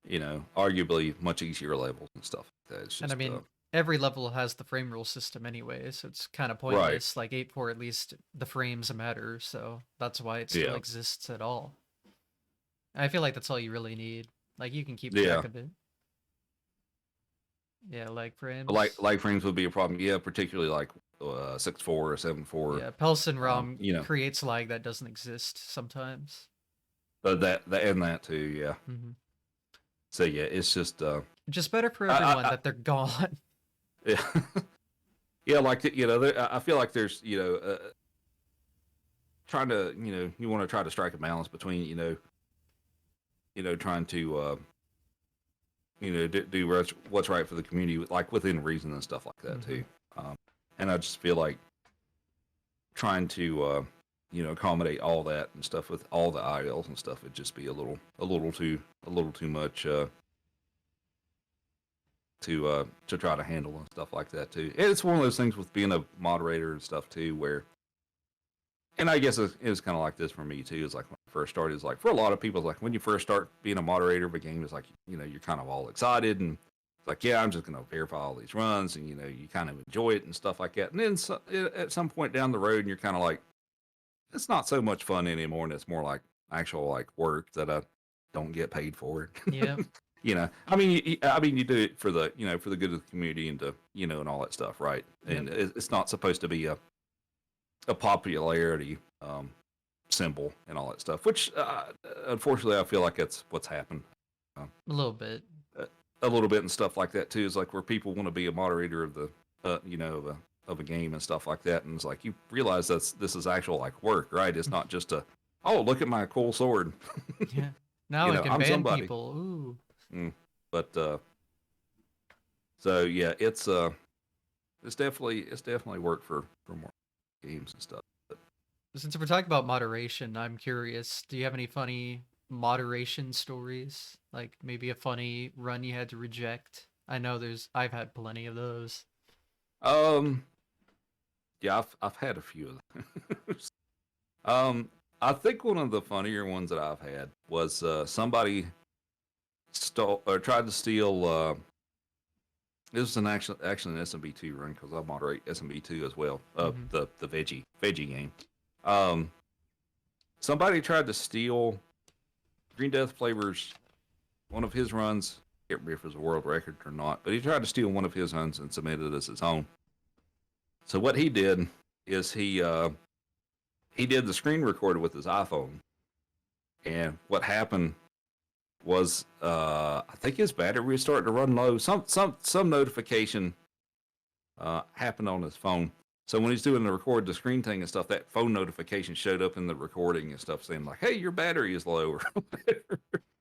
arguably much easier levels and stuff like that. It's And I just mean, every level has the frame rule system anyway, so it's kind of right. pointless. Like 8.4, at least the frames matter, so that's why it still Yeah, exists at all. I feel like that's all you really need. Like you can keep yeah. track of it. Yeah, like Like frames. like frames would be a problem. Yeah, particularly like 6.4 or 7.4. Yeah, Pelson ROM You know, creates lag that doesn't exist sometimes. but that and that too. Yeah. Hmm. So yeah, it's just Just better for everyone I that they're gone. yeah. Yeah, like I feel like there's trying to you want to try to strike a balance between trying to do what's right for the community, like within reason and stuff like that Hmm. too. Um, and I just feel like trying to accommodate all that and stuff with all the ILs and stuff would just be a little too much to try to handle and stuff like that too. And it's one of those things with being a moderator and stuff too, where and I guess it was kind of like this for me too. It's like when I first started, it's like for a lot of people, it's like when you first start being a moderator of a game, it's like you're kind of all excited and it's like yeah, I'm just gonna verify all these runs and you kind of enjoy it and stuff like that. And then at some point down the road, and you're kind of like it's not so much fun anymore, and it's more like actual like work that I don't get paid for. Yep. I mean, you do it for the for the good of the community and to and all that stuff, right? Yep. And it's not supposed to be a popularity symbol and all that stuff, which unfortunately I feel like that's what's happened A little bit. a little bit and stuff like that too. Is like where people want to be a moderator of the of a game and stuff like that, and it's like you realize this is actual like work, right? It's not just a oh look at my cool sword, Yeah. Now I can I'm ban somebody. people. Ooh. Mm. But so yeah, it's definitely work for more games and stuff. But, Since we're talking about moderation, I'm curious. Do you have any funny moderation stories? Like maybe a funny run you had to reject? I know I've had plenty of those. um, yeah, I've had a few of those. I think one of the funnier ones that I've had was somebody stole or tried to steal. This was actually an SMB2 run because I moderate SMB2 as well. Hmm. The veggie game. Um, somebody tried to steal Green Death Flavors one of his runs. I can't remember if it was a world record or not, but he tried to steal one of his runs and submit it as his own. So what he did is he did the screen recorder with his iPhone, and what happened was I think his battery was starting to run low. Some notification happened on his phone. So when he's doing the record the screen thing and stuff, that phone notification showed up in the recording and stuff, saying like, "Hey, your battery is low," or whatever.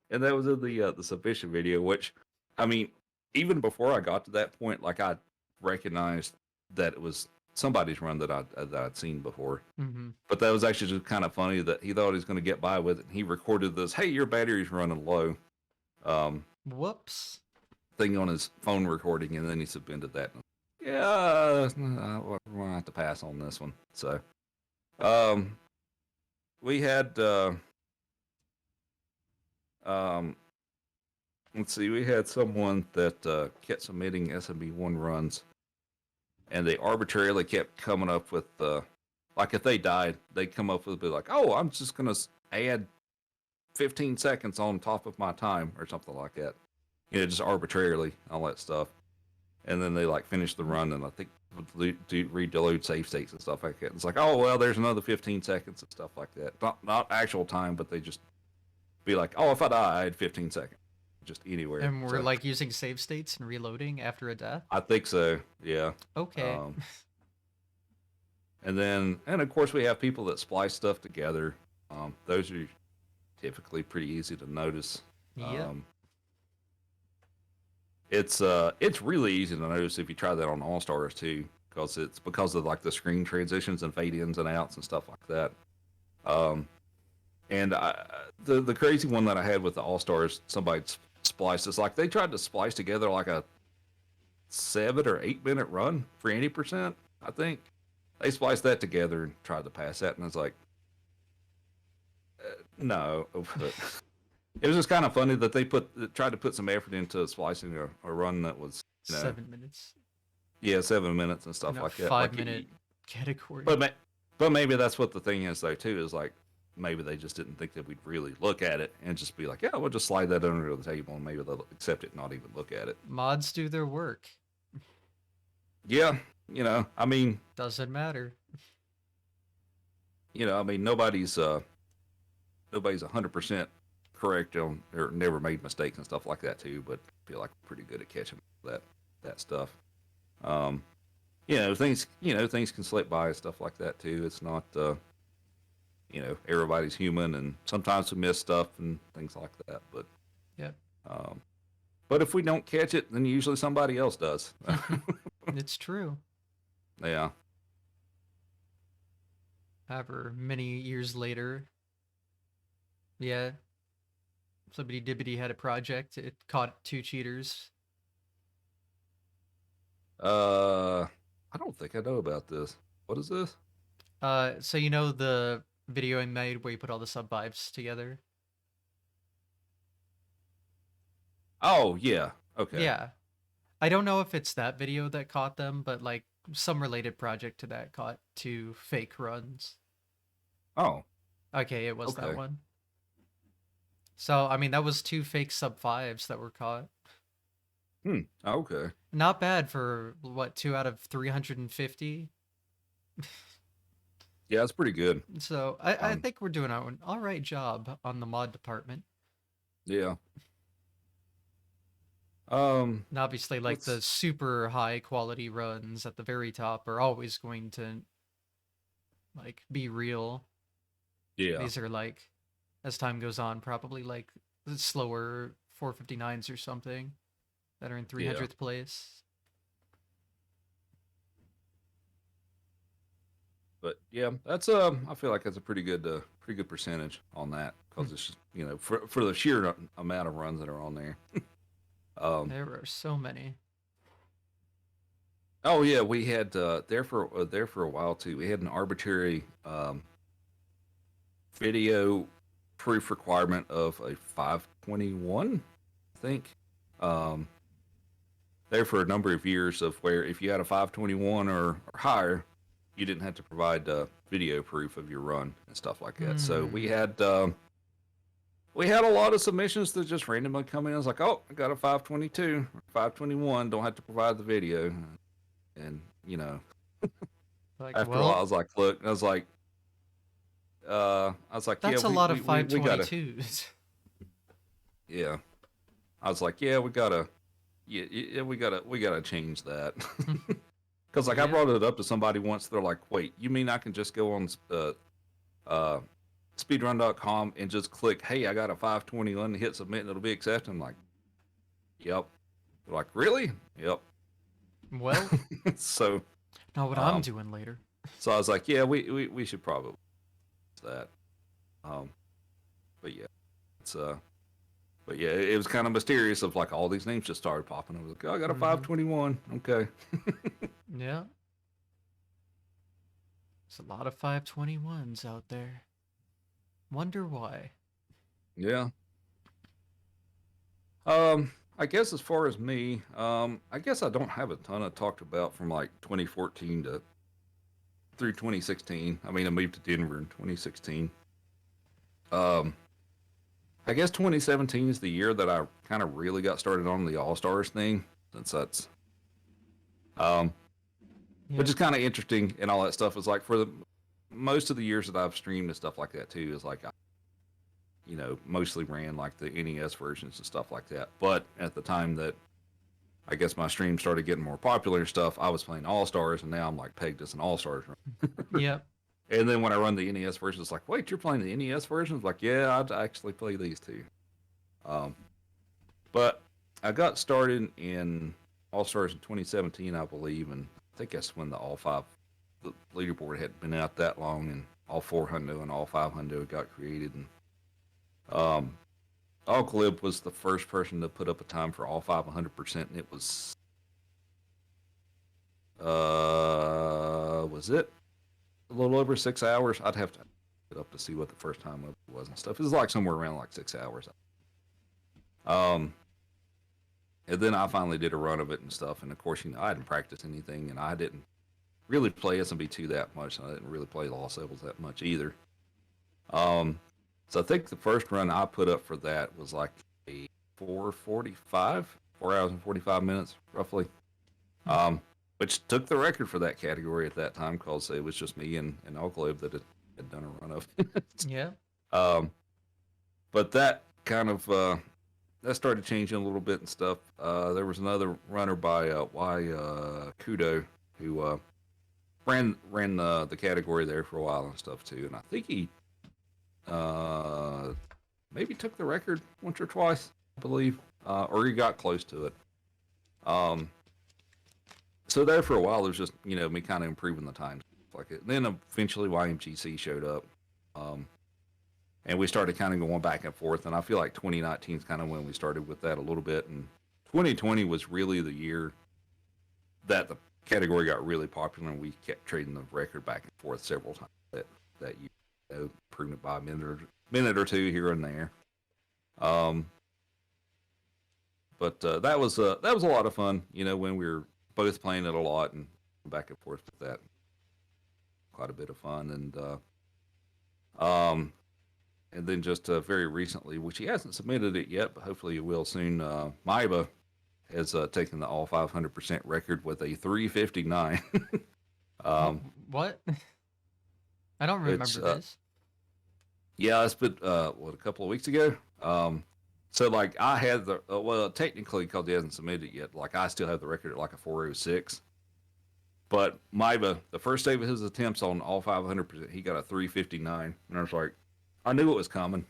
And that was in the submission video. Which, I mean, even before I got to that point, like I recognized that it was somebody's run that I'd seen before. Mm-hmm. But that was actually just kind of funny that he thought he was going to get by with it. And he recorded this, "Hey, your battery's running low," Whoops. thing on his phone recording, and then he submitted that. Yeah, we're gonna have to pass on this one. So, we had, let's see, we had someone that kept submitting SMB1 runs, and they arbitrarily kept coming up with, like if they died, they'd come up with, be like, "Oh, I'm just gonna add 15 seconds on top of my time," or something like that. You know, just arbitrarily, all that stuff. And then they like finish the run, and I think reload save states and stuff like that. It's like, "Oh well, there's another 15 seconds and stuff like that." Not actual time, but they just be like, "Oh, if I die, I had 15 seconds, just anywhere." And we're So, like using save states and reloading after a death? I think so. Yeah. Okay. And of course we have people that splice stuff together. Those are typically pretty easy to notice. Yeah. It's really easy to notice if you try that on All Stars too, because of like the screen transitions and fade ins and outs and stuff like that. And the crazy one that I had with the All Stars, somebody spliced. It's like they tried to splice together like a 7 or 8 minute run for 80%. I think they spliced that together and tried to pass that, and I was like, no. But it was just kind of funny that they tried to put some effort into splicing a run that was 7 minutes. Yeah, 7 minutes and stuff In a like that. 5-minute category. But maybe that's what the thing is though too, is like maybe they just didn't think that we'd really look at it and just be like, "Yeah, we'll just slide that under the table," and maybe they'll accept it and not even look at it. Mods do their work. Yeah, I mean, Doesn't matter. I mean, nobody's 100% correct on or never made mistakes and stuff like that too, but I feel like we're pretty good at catching that stuff. Things can slip by and stuff like that too. It's not everybody's human, and sometimes we miss stuff and things like that, but Yep. But if we don't catch it, then usually somebody else does. It's true. Yeah. However, many years later, yeah, Flippity Dibbity had a project. It caught 2 cheaters. I don't think I know about this. What is this? So you know the video I made where you put all the sub 5s together? Oh, yeah. Okay. Yeah. I don't know if it's that video that caught them, but like some related project to that caught 2 fake runs. Oh. Okay, it was Okay. that one. So, I mean, that was 2 fake sub 5s that were caught. Okay. Not bad for, what, 2 out of 350? Yeah, that's pretty good. So, I think we're doing an all right job on the mod department. Yeah. And obviously, like, the super high quality runs at the very top are always going to, like, be real. Yeah. These are, like, as time goes on, probably, like, slower 459s or something that are in 300th place. But yeah, that's I feel like that's a pretty good percentage on that, because it's just, for the sheer amount of runs that are on there. There are so many. Oh yeah, we had there for a while too. We had an arbitrary video proof requirement of a 521, I think. There for a number of years, of where if you had a 521 or higher, you didn't have to provide video proof of your run and stuff like that. So we had a lot of submissions that just randomly come in. I was like, "Oh, I got a 522 or 521. Don't have to provide the video." And Like, after a while, I was like, "Look," I was like, that's "Yeah, a lot of we gotta." 522s. Yeah, I was like, "Yeah, we gotta change that," Because like I Yeah. brought it up to somebody once, they're like, "Wait, you mean I can just go on uh, speedrun.com and just click, hey, I got a 521 and hit submit and it'll be accepted?" I'm like, "Yep." They're like, "Really?" "Yep." Well, so not what I'm um, doing later. so I was like, "Yeah, we should probably do that." Um, but yeah, it's but yeah, it was kind of mysterious of like all these names just started popping. I was like, oh, I got a Mm-hmm. 521. Okay. Yeah. There's a lot of 521s out there. Wonder why. Yeah. I guess as far as me, I guess I don't have a ton of talked about from like 2014 to through 2016. I mean, I moved to Denver in 2016. Um, I guess 2017 is the year that I kind of really got started on the All Stars thing, since that's um, which Yeah. is kind of interesting and all that stuff. Is like for the most of the years that I've streamed and stuff like that too, is like I, mostly ran like the NES versions and stuff like that. But at the time that I guess my stream started getting more popular and stuff, I was playing All Stars, and now I'm like pegged as an All Stars. Yep. And then when I run the NES version, it's like, wait, you're playing the NES version? It's like, yeah, I'd actually play these too. Um, but I got started in All Stars in 2017, I believe, and I think that's when the leaderboard had been out that long, and all 400 and all 500 got created. And um, Alclib was the first person to put up a time for all 500%, and it was it a little over 6 hours? I'd have to get up to see what the first time was and stuff. It was like somewhere around like 6 hours. Um, and then I finally did a run of it and stuff. And of course, I hadn't practiced anything, and I didn't really play SMB2 that much. And I didn't really play Lost Levels that much either. Um, so I think the first run I put up for that was like a 4 hours and 45 minutes, roughly. Um, which took the record for that category at that time because it was just me and Alclave that had done a run of it. Yeah. um, but that kind of that started changing a little bit and stuff. There was another runner by Kudo who ran the category there for a while and stuff too, and I think he maybe took the record once or twice, I believe, or he got close to it. So there for a while, it was just me kind of improving the times like it. And then eventually YMGC showed up, and we started kind of going back and forth. And I feel like 2019 is kind of when we started with that a little bit. And 2020 was really the year that the category got really popular, and we kept trading the record back and forth several times that year, improving it by a minute or two here and there. But that was a lot of fun, when we were both playing it a lot and back and forth with that. Quite a bit of fun, and then just very recently, which he hasn't submitted it yet, but hopefully he will soon. Maiba has taken the all 500% record with a 359. What? I don't remember It's this. yeah, it's been a couple of weeks ago. So like I had the well, technically because he hasn't submitted it yet, like I still have the record at like a 406. But Maiba, the first day of his attempts on all 500%, he got a 359, and I was like, I knew it was coming.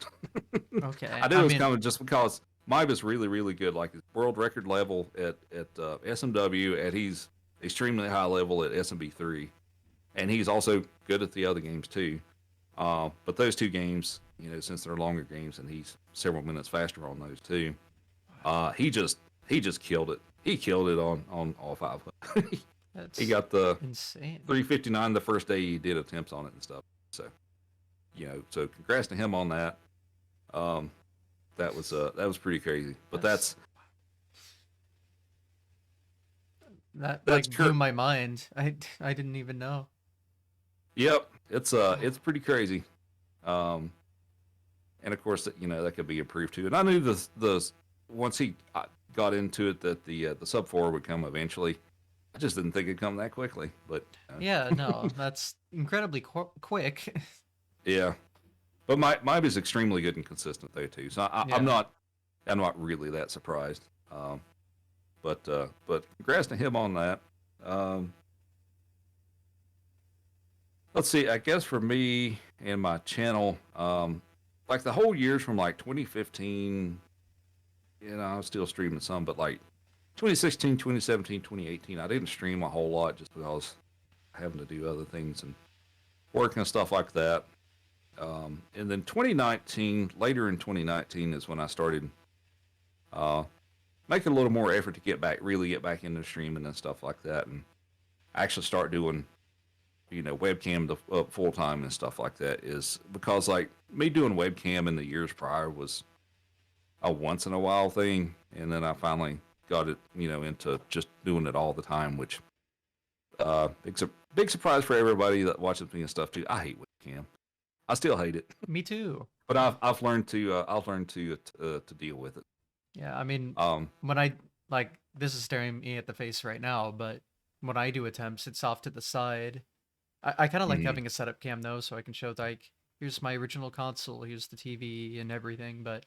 Okay. I knew it was coming just because Maiba's really, really good. Like his world record level at SMW, and he's extremely high level at SMB3, and he's also good at the other games too. But those two games, since they're longer games, and he's several minutes faster on those too, he just killed it. He killed it on all 500. That's He got the insane. 359 the first day he did attempts on it and stuff. So, so congrats to him on that. That was pretty crazy. But that's that that's like blew my mind. I didn't even know. Yep, it's pretty crazy. And of course, that could be improved too. And I knew the once he got into it that the sub 4 would come eventually. I just didn't think it'd come that quickly, but Yeah, no, that's incredibly quick. yeah. But Maiba is extremely good and consistent though too. So Yeah. I'm not really that surprised. But congrats to him on that. let's see. I guess for me and my channel, like the whole years from like 2015, I was still streaming some, but like 2016, 2017, 2018, I didn't stream a whole lot just because having to do other things and work and stuff like that. And then 2019, later in 2019 is when I started uh, making a little more effort to really get back into streaming and stuff like that, and actually start doing, webcam full time and stuff like that. Is because like me doing webcam in the years prior was a once in a while thing, and then I finally got it, into just doing it all the time, which it's a big surprise for everybody that watches me and stuff too. I hate webcam. I still hate it, Me too. but I've learned to deal with it. Yeah, I mean, Um, when I like this is staring me at the face right now, but when I do attempts, it's off to the side. I kind of like mhm. having a setup cam though, so I can show like here's my original console, here's the TV and everything. But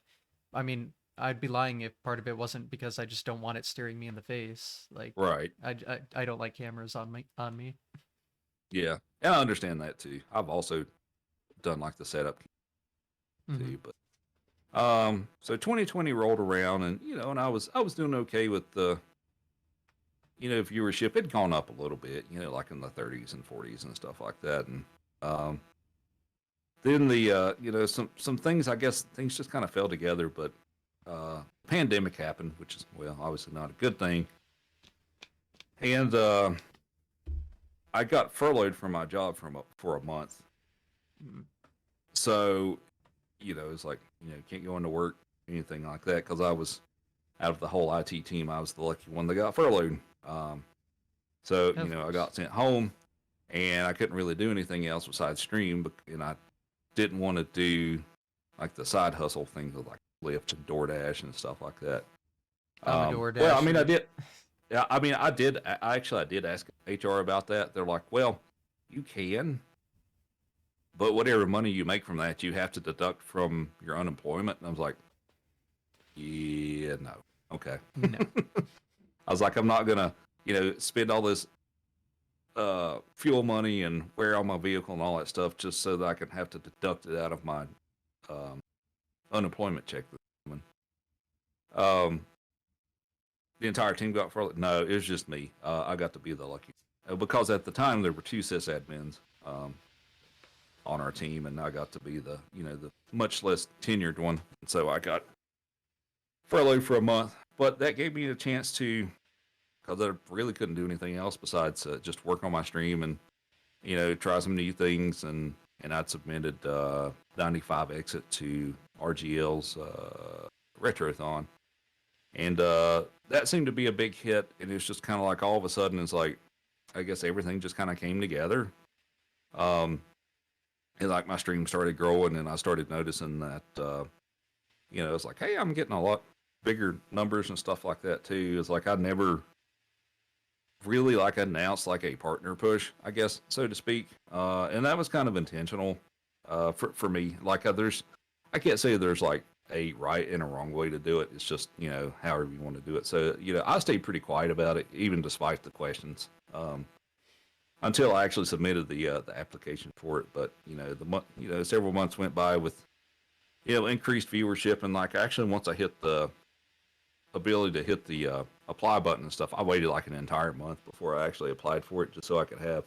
I mean, I'd be lying if part of it wasn't because I just don't want it staring me in the face. Like Right. I don't like cameras on me. Yeah, and I understand that too. I've also done like the setup Hmm. too, but so 2020 rolled around, and and I was doing okay with the viewership. It'd gone up a little bit, like in the 30s and 40s and stuff like that, and um, then the some things, I guess things just kind of fell together, but pandemic happened, which is, well, obviously not a good thing, and I got furloughed from my job for a month. Mm. So, it's like, can't go into work, anything like that, because I was out of the whole IT team. I was the lucky one that got furloughed. So, Of I course. got sent home, and I couldn't really do anything else besides stream, and I didn't want to do like the side hustle things with like Lyft and DoorDash and stuff like that. I'm a Well, I mean, I DoorDasher. did. Yeah, I mean, I did ask HR about that. They're like, well, you can, but whatever money you make from that, you have to deduct from your unemployment. And I was like, yeah, no. Okay. No. I was like, I'm not gonna, spend all this fuel money and wear on my vehicle and all that stuff just so that I can have to deduct it out of my um, unemployment check. Um, the entire team got furloughed. No, it was just me. I got to be the lucky because at the time there were two sysadmins on our team, and I got to be the much less tenured one. And so I got furloughed for a month, but that gave me a chance to, because I really couldn't do anything else besides just work on my stream and try some new things. And I'd submitted 95 exit to RGL's Retrothon, and that seemed to be a big hit. And it's just kind of like all of a sudden it's like, I guess everything just kind of came together. Um, and like my stream started growing, and I started noticing that it's like, hey, I'm getting a lot bigger numbers and stuff like that too. It's like I never really like announced like a partner push, I guess, so to speak, and that was kind of intentional for me. Like I can't say there's like a right and a wrong way to do it. It's just however you want to do it. So I stayed pretty quiet about it, even despite the questions. Until I actually submitted the application for it. But several months went by with increased viewership, and like actually once I hit the ability to hit the apply button and stuff, I waited like an entire month before I actually applied for it, just so I could have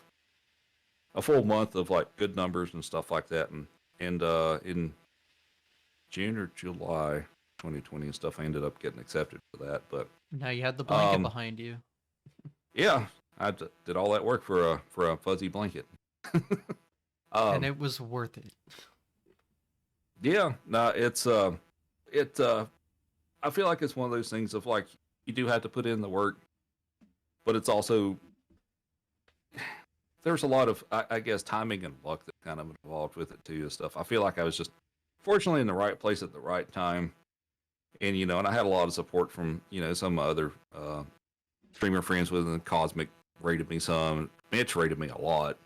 a full month of like good numbers and stuff like that. And in June or July 2020 and stuff, I ended up getting accepted for that. But Now you had the blanket um, behind you. yeah, did all that work for a fuzzy blanket. And um, it was worth it. yeah, no, it I feel like it's one of those things of like you do have to put in the work, but it's also there's a lot of I guess timing and luck that kind of involved with it too and stuff. I feel like I was just fortunately in the right place at the right time, and and I had a lot of support from some other streamer friends within Cosmic rated me some. Mitch rated me a lot.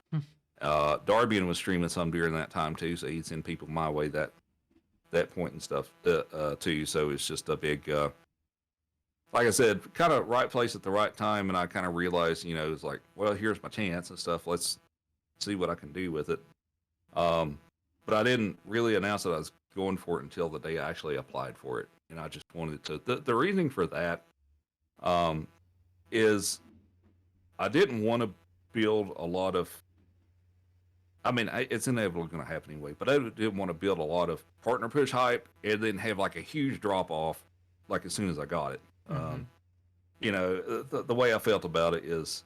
Darbian was streaming some during that time too, so he'd send people my way that point and stuff too. So it's just a big, like I said, kind of right place at the right time. And I kind of realized, it's like, well, here's my chance and stuff. see what I can do with it. But I didn't really announce that I was going for it until the day I actually applied for it, and I just wanted to. The reasoning for that is I didn't want to build a lot of. I mean, it's inevitably going to happen anyway, but I didn't want to build a lot of partner push hype and then have like a huge drop off, like as soon as I got it. Mm-hmm. You know, the way I felt about it is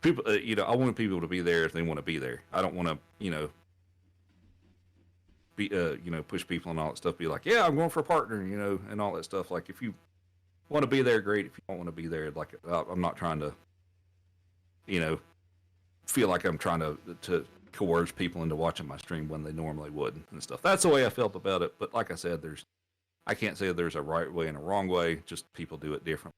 people. You know, I want people to be there if they want to be there. I don't want to, push people and all that stuff. Be like, yeah, I'm going for a partner, and all that stuff. Like, if you want to be there, great. If you don't want to be there, like, I'm not trying to, feel like I'm trying to coerce people into watching my stream when they normally wouldn't and stuff. That's the way I felt about it. But like I said, I can't say there's a right way and a wrong way. Just people do it different.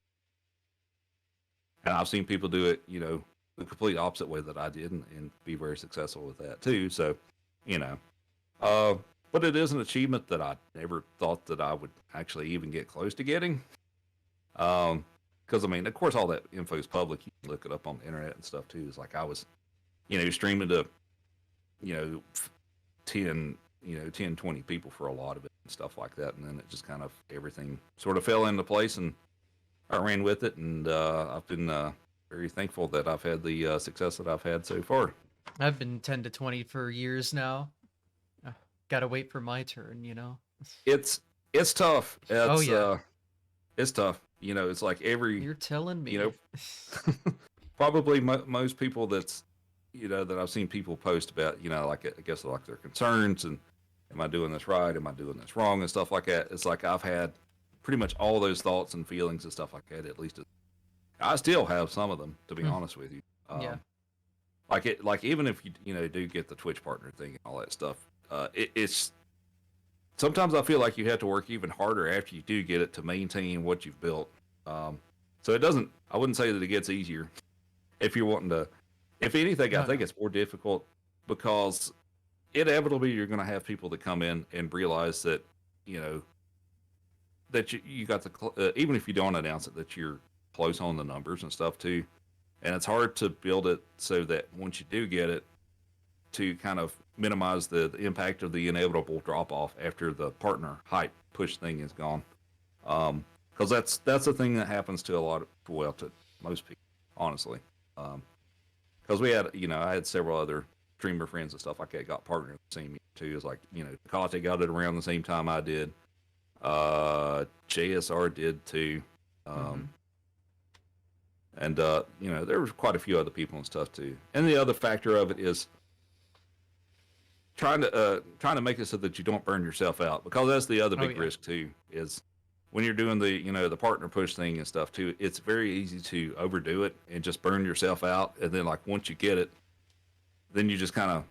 And I've seen people do it, the complete opposite way that I did, and be very successful with that too. So, but it is an achievement that I never thought that I would actually even get close to getting. Because I mean, of course, all that info is public. You can look it up on the internet and stuff too. It's like I was, streaming to, 10, 10, 20 people for a lot of it and stuff like that. And then it just kind of, everything sort of fell into place, and I ran with it. And I've been very thankful that I've had the success that I've had so far. I've been 10 to 20 for years now. Gotta wait for my turn, It's tough. Oh, yeah. It's tough. It's like You're telling me. Probably most people that I've seen people post about, like, I guess like their concerns and am I doing this right? Am I doing this wrong? And stuff like that. It's like I've had pretty much all those thoughts and feelings and stuff like that. At least I still have some of them, to be honest with you. Yeah. Like even if you do get the Twitch partner thing and all that stuff, it's sometimes I feel like you have to work even harder after you do get it to maintain what you've built. So it doesn't. I wouldn't say that it gets easier if you're wanting to. If anything, I think it's more difficult because inevitably you're going to have people that come in and realize that that you got the even if you don't announce it, that you're close on the numbers and stuff too, and it's hard to build it so that once you do get it, to kind of minimize the impact of the inevitable drop off after the partner hype push thing is gone. Because that's the thing that happens to to most people, honestly. Because we had, I had several other streamer friends and stuff like that got partnered the same year too. It's like, Kate got it around the same time I did. JSR did too. And there was quite a few other people and stuff too. And the other factor of it is trying to make it so that you don't burn yourself out, because that's the other big risk too, is when you're doing the the partner push thing and stuff too, it's very easy to overdo it and just burn yourself out, and then like once you get it, then you just kind of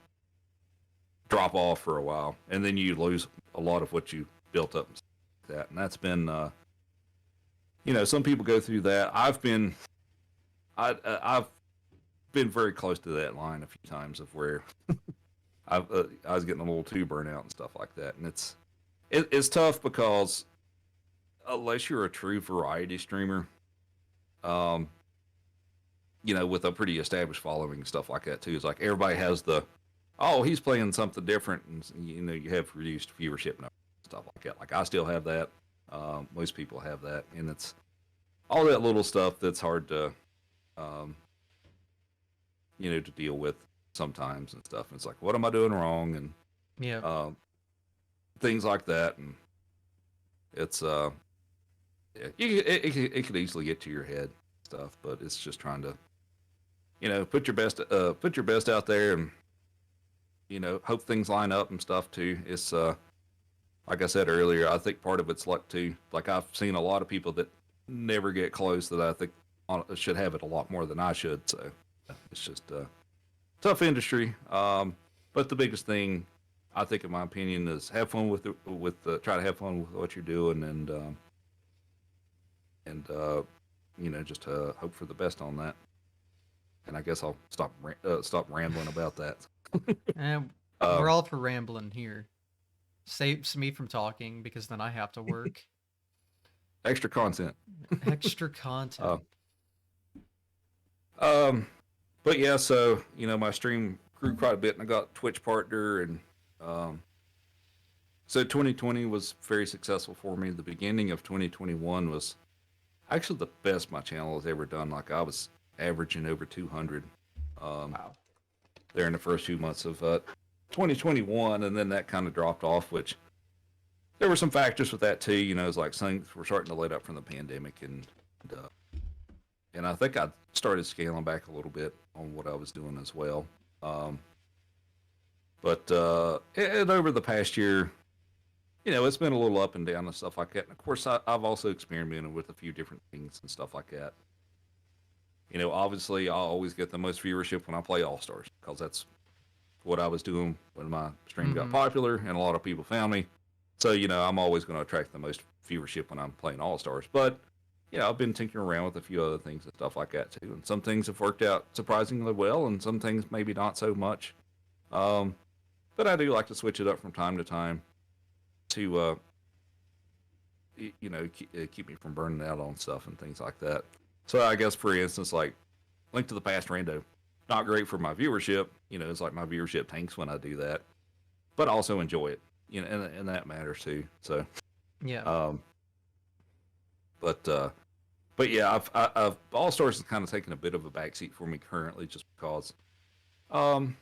drop off for a while, and then you lose a lot of what you built up and like that. And that's been some people go through that. I've been very close to that line a few times of where I was getting a little too burnt out and stuff like that. And it's tough because unless you're a true variety streamer, with a pretty established following and stuff like that too, it's like everybody has he's playing something different, and you have reduced viewership numbers and stuff like that. Like I still have that. Most people have that, and it's all that little stuff that's hard to to deal with sometimes and stuff. And it's like, what am I doing wrong? And things like that. And it's it could easily get to your head and stuff, but it's just trying to put your best out there, and hope things line up and stuff too. It's like I said earlier, I think part of it's luck too. Like I've seen a lot of people that never get close that I think should have it a lot more than I should. So it's just tough industry. But the biggest thing, I think, in my opinion, is have fun try to have fun with what you're doing, and just hope for the best on that. And I guess I'll stop rambling about that. And we're all for rambling here. Saves me from talking because then I have to work. Extra content. Extra content. But yeah, so my stream grew quite a bit, and I got Twitch partner, and um, so 2020 was very successful for me. The beginning of 2021 was actually the best my channel has ever done. Like I was averaging over 200 Wow. there in the first few months of 2021, and then that kind of dropped off, which there were some factors with that too. You know, it's like things were starting to let up from the pandemic, and I think I started scaling back a little bit on what I was doing as well. Um, but over the past year, you know, it's been a little up and down and stuff like that. And of course, I've also experimented with a few different things and stuff like that. You know, obviously, I always get the most viewership when I play All Stars because that's what I was doing when my stream got popular and a lot of people found me. So, you know, I'm always going to attract the most viewership when I'm playing All Stars. But, you know, I've been tinkering around with a few other things and stuff like that too. And some things have worked out surprisingly well, and some things maybe not so much. Um, but I do like to switch it up from time to time to, you know, keep me from burning out on stuff and things like that. So I guess, for instance, like Link to the Past Rando, not great for my viewership. You know, it's like my viewership tanks when I do that, but I also enjoy it. You know, and that matters too. So, Yeah. um, but uh, but yeah, I've All Stars has kind of taken a bit of a backseat for me currently, just because um,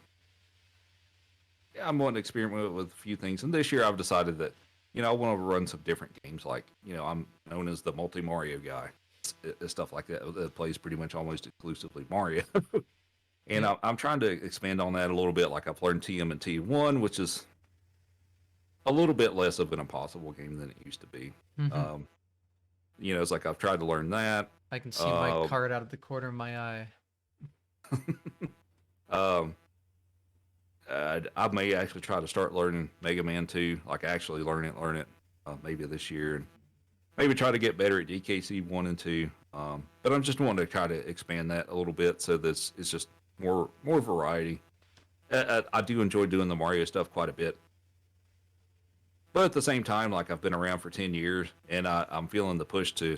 yeah, I'm wanting to experiment with a few things. And this year, I've decided that you know I want to run some different games. Like you know, I'm known as the multi Mario guy, stuff like that. That plays pretty much almost exclusively Mario. And Yeah. I'm trying to expand on that a little bit. Like I've learned TM&T1, which is a little bit less of an impossible game than it used to be. Hmm. Um, you know, it's like I've tried to learn that. I can see my Uh, card out of the corner of my eye. um, I may actually try to start learning Mega Man 2, like actually learn it maybe this year, and maybe try to get better at DKC 1 and 2. But I'm just wanting to try to expand that a little bit so this is just more variety. I do enjoy doing the Mario stuff quite a bit. But at the same time, like I've been around for 10 years, and I'm feeling the push to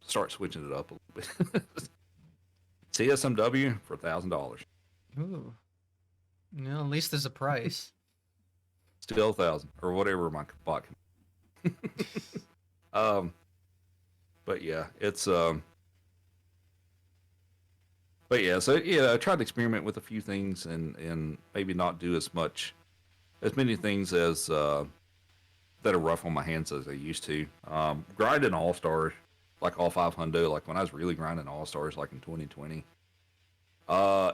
start switching it up a little bit. CSMW for $1,000, Ooh. No, at least there's a price. still 1,000 or whatever my bot can. um, but yeah, it's but yeah, so yeah, I tried to experiment with a few things and maybe not do as many things as that are rough on my hands as I used to. Grinding All Stars, like all 500, like when I was really grinding All Stars, like in 2020,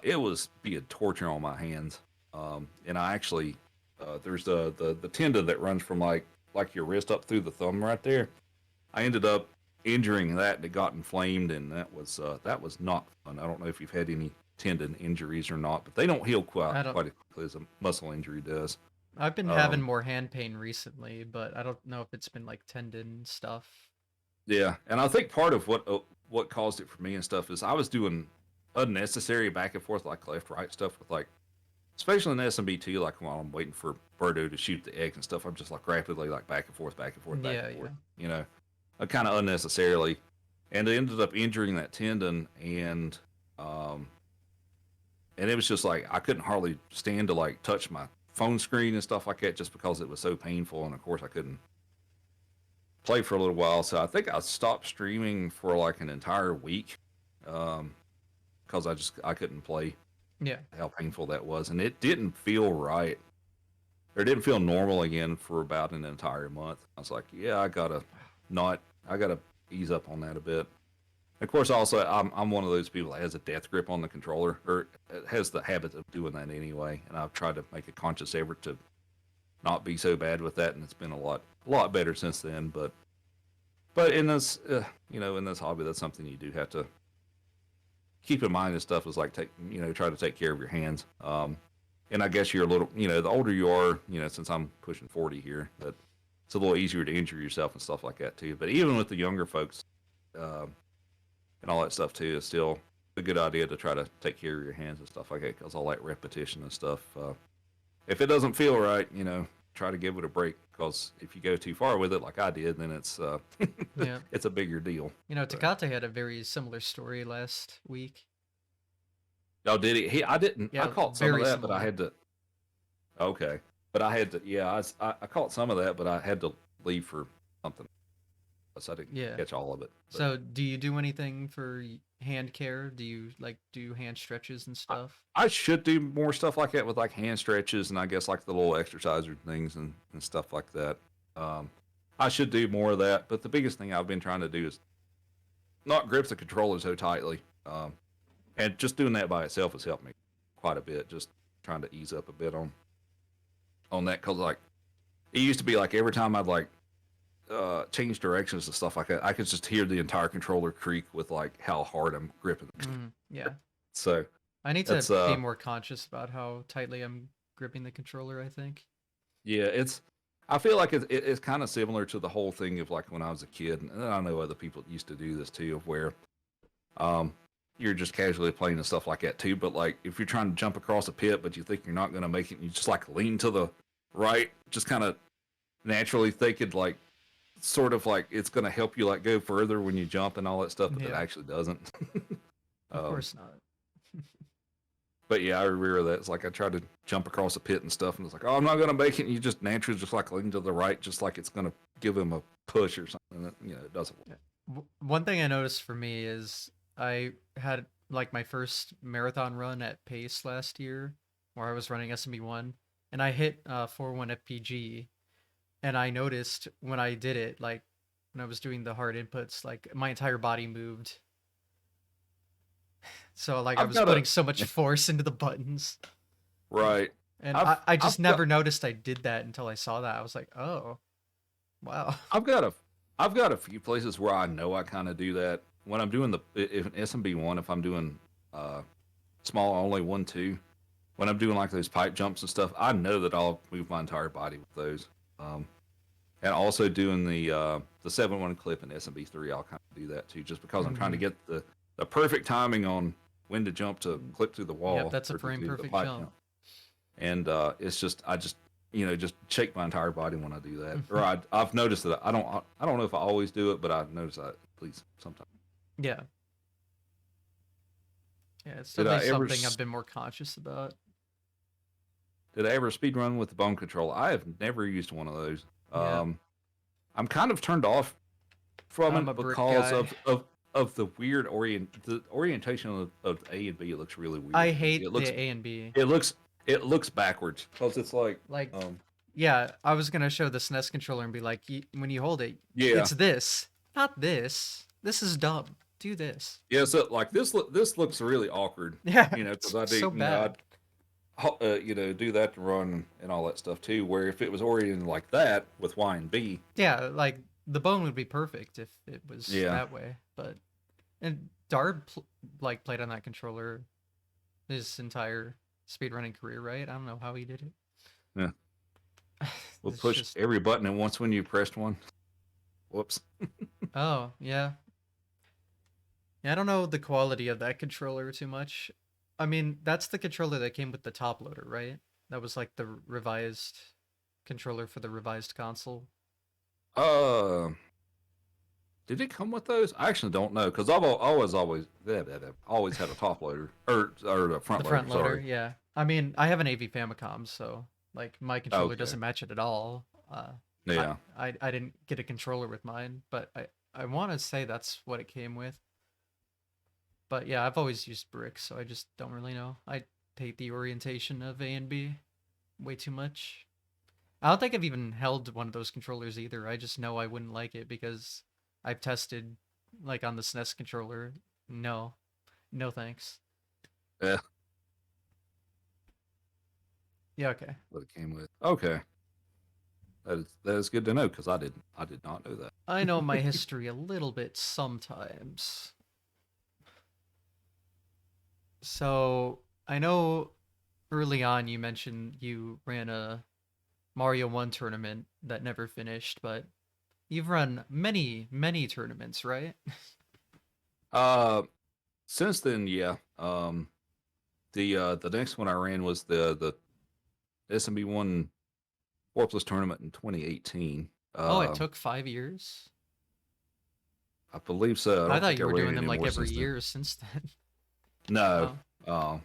it was being torture on my hands. And I actually, there's the tendon that runs from like your wrist up through the thumb right there. I ended up injuring that, and it got inflamed, and that was not fun. I don't know if you've had any tendon injuries or not, but they don't heal I don't. quite as quickly as a muscle injury does. I've been having Um, more hand pain recently, but I don't know if it's been like tendon stuff. Yeah, and I think part of what caused it for me and stuff is I was doing unnecessary back and forth like left right stuff with like especially in SMB2 like while I'm waiting for Birdo to shoot the eggs and stuff I'm just like rapidly like back and forth back and forth back Yeah, and yeah. forth you know kind of unnecessarily and it ended up injuring that tendon um and it was just like I couldn't hardly stand to like touch my phone screen and stuff like that just because it was so painful and of course I couldn't play for a little while. So I think I stopped streaming for like an entire week because I couldn't play. Yeah. How painful that was, and it didn't feel right. Or it didn't feel normal again for about an entire month. I was like, yeah, I gotta ease up on that a bit. Of course, also I'm one of those people that has a death grip on the controller, or has the habit of doing that anyway. And I've tried to make a conscious effort to not be so bad with that, and it's been a lot better since then. But in this, in this hobby, that's something you do have to keep in mind. And stuff is like try to take care of your hands. And I guess you're a little, the older you are, since I'm pushing 40 here, that it's a little easier to injure yourself and stuff like that too. But even with the younger folks, and all that stuff too, it's still a good idea to try to take care of your hands and stuff like that because all that repetition and stuff. If it doesn't feel right, try to give it a break because if you go too far with it, like I did, then it's Yeah. it's a bigger deal. Takate had a very similar story last week. Oh, did he? I didn't. I Yeah, caught some of very that, but I similar. had to. Okay, but I had to. Yeah, I caught some of that, but I had to leave for something, so I didn't Yeah. catch all of it. But So, do you do anything for hand care? Do you like do hand stretches and I, stuff? I should do more stuff like that with like hand stretches and I guess like the little exerciser things and stuff like that. Um, I should do more of that, but the biggest thing I've been trying to do is not grip the controller so tightly. And just doing that by itself has helped me quite a bit. Just trying to ease up a bit on that because like it used to be like every time I'd like change directions and stuff like that, I could just hear the entire controller creak with like how hard I'm gripping. Yeah. So I need to that's be more conscious about how tightly I'm gripping the controller, I think. yeah, it's. I feel like it's kind of similar to the whole thing of like when I was a kid, and I know other people used to do this too, of where um, you're just casually playing and stuff like that too. But like if you're trying to jump across a pit, but you think you're not going to make it, you just like lean to the right, just kind of naturally thinking like sort of like it's going to help you like go further when you jump and all that stuff, but that Yeah. actually doesn't. Of um, course not. but yeah, I remember that. It's like I tried to jump across a pit and stuff, and it's like, oh, I'm not going to make it. And you just naturally just like lean to the right, just like it's going to give him a push or something. It doesn't work. Yeah. One thing I noticed for me is I had like my first marathon run at pace last year where I was running SMB1 and I hit 4-1 FPG, and I noticed when I did it, like when I was doing the hard inputs, like my entire body moved. So like I I've was got a putting so much force into the buttons. right. And I just I've never got noticed I did that until I saw that. I was like, oh, wow. I've got a I've got a few places where I know I kind of do that when I'm doing the if SMB1, if I'm doing uh small only 1 2, when I'm doing like those pipe jumps and stuff, I know that I'll move my entire body with those. Um, and also doing the 7-1 clip in SMB3, I'll kind of do that too, just because I'm trying to Hmm. get the perfect timing on when to jump to clip through the Yep, wall that's a or to frame do the perfect pipe jump. jump. And it's just I just just shake my entire body when I do that. Or I've noticed that I don't know if I always do it, but I notice that at least sometimes. Yeah. Yeah, it's Did definitely I ever something I've been more conscious about. did I ever speed run with the bone controller? I have never used one of those. Yeah. I'm kind of turned off from I'm a it brick because guy. of the weird the orientation of A and B. It looks really weird I to me. hate the A and B. It looks it looks backwards because it's like Like, um yeah, I was gonna show the SNES controller and be like, when you hold it, yeah it's this, not this. This is dumb. Do this. yeah. So like this looks really awkward. Yeah, Because it's I do so bad. do that to run and all that stuff too. Where if it was oriented like that with Y and B, Yeah, like the bone would be perfect if it was yeah, that way. But and Dard like played on that controller his entire speedrunning career, right? I don't know how he did yeah, it. we'll It's push just every button at once when you pressed one. Whoops. oh yeah. Yeah, I don't know the quality of that controller too much. I mean, that's the controller that came with the top loader, right? That was like the revised controller for the revised console. Uh, did it come with those? I actually don't know because always always had a top loader or a The front front loader. loader, Sorry. yeah. I mean, I have an AV Famicom, so like my controller Okay. doesn't match it at all. I, Yeah. I didn't get a controller with mine, but I want to say that's what it came with. But yeah, I've always used bricks, so I just don't really know. I hate the orientation of A and B way too much. I don't think I've even held one of those controllers either. I just know I wouldn't like it because I've tested like on the SNES controller. No. No thanks. Yeah. Yeah, okay. What it came with. Okay. That is good to know because I did not know that. I know my history a little bit sometimes. So, I know early on you mentioned you ran a Mario 1 tournament that never finished, but you've run many, many tournaments, right? Uh, since then, yeah. The next one I ran was the SMB1 Four Plus tournament in 2018. Oh, it took 5 years? I believe so. I I don't thought think I you were ran doing it them like anymore every since then. year since then. No. Oh.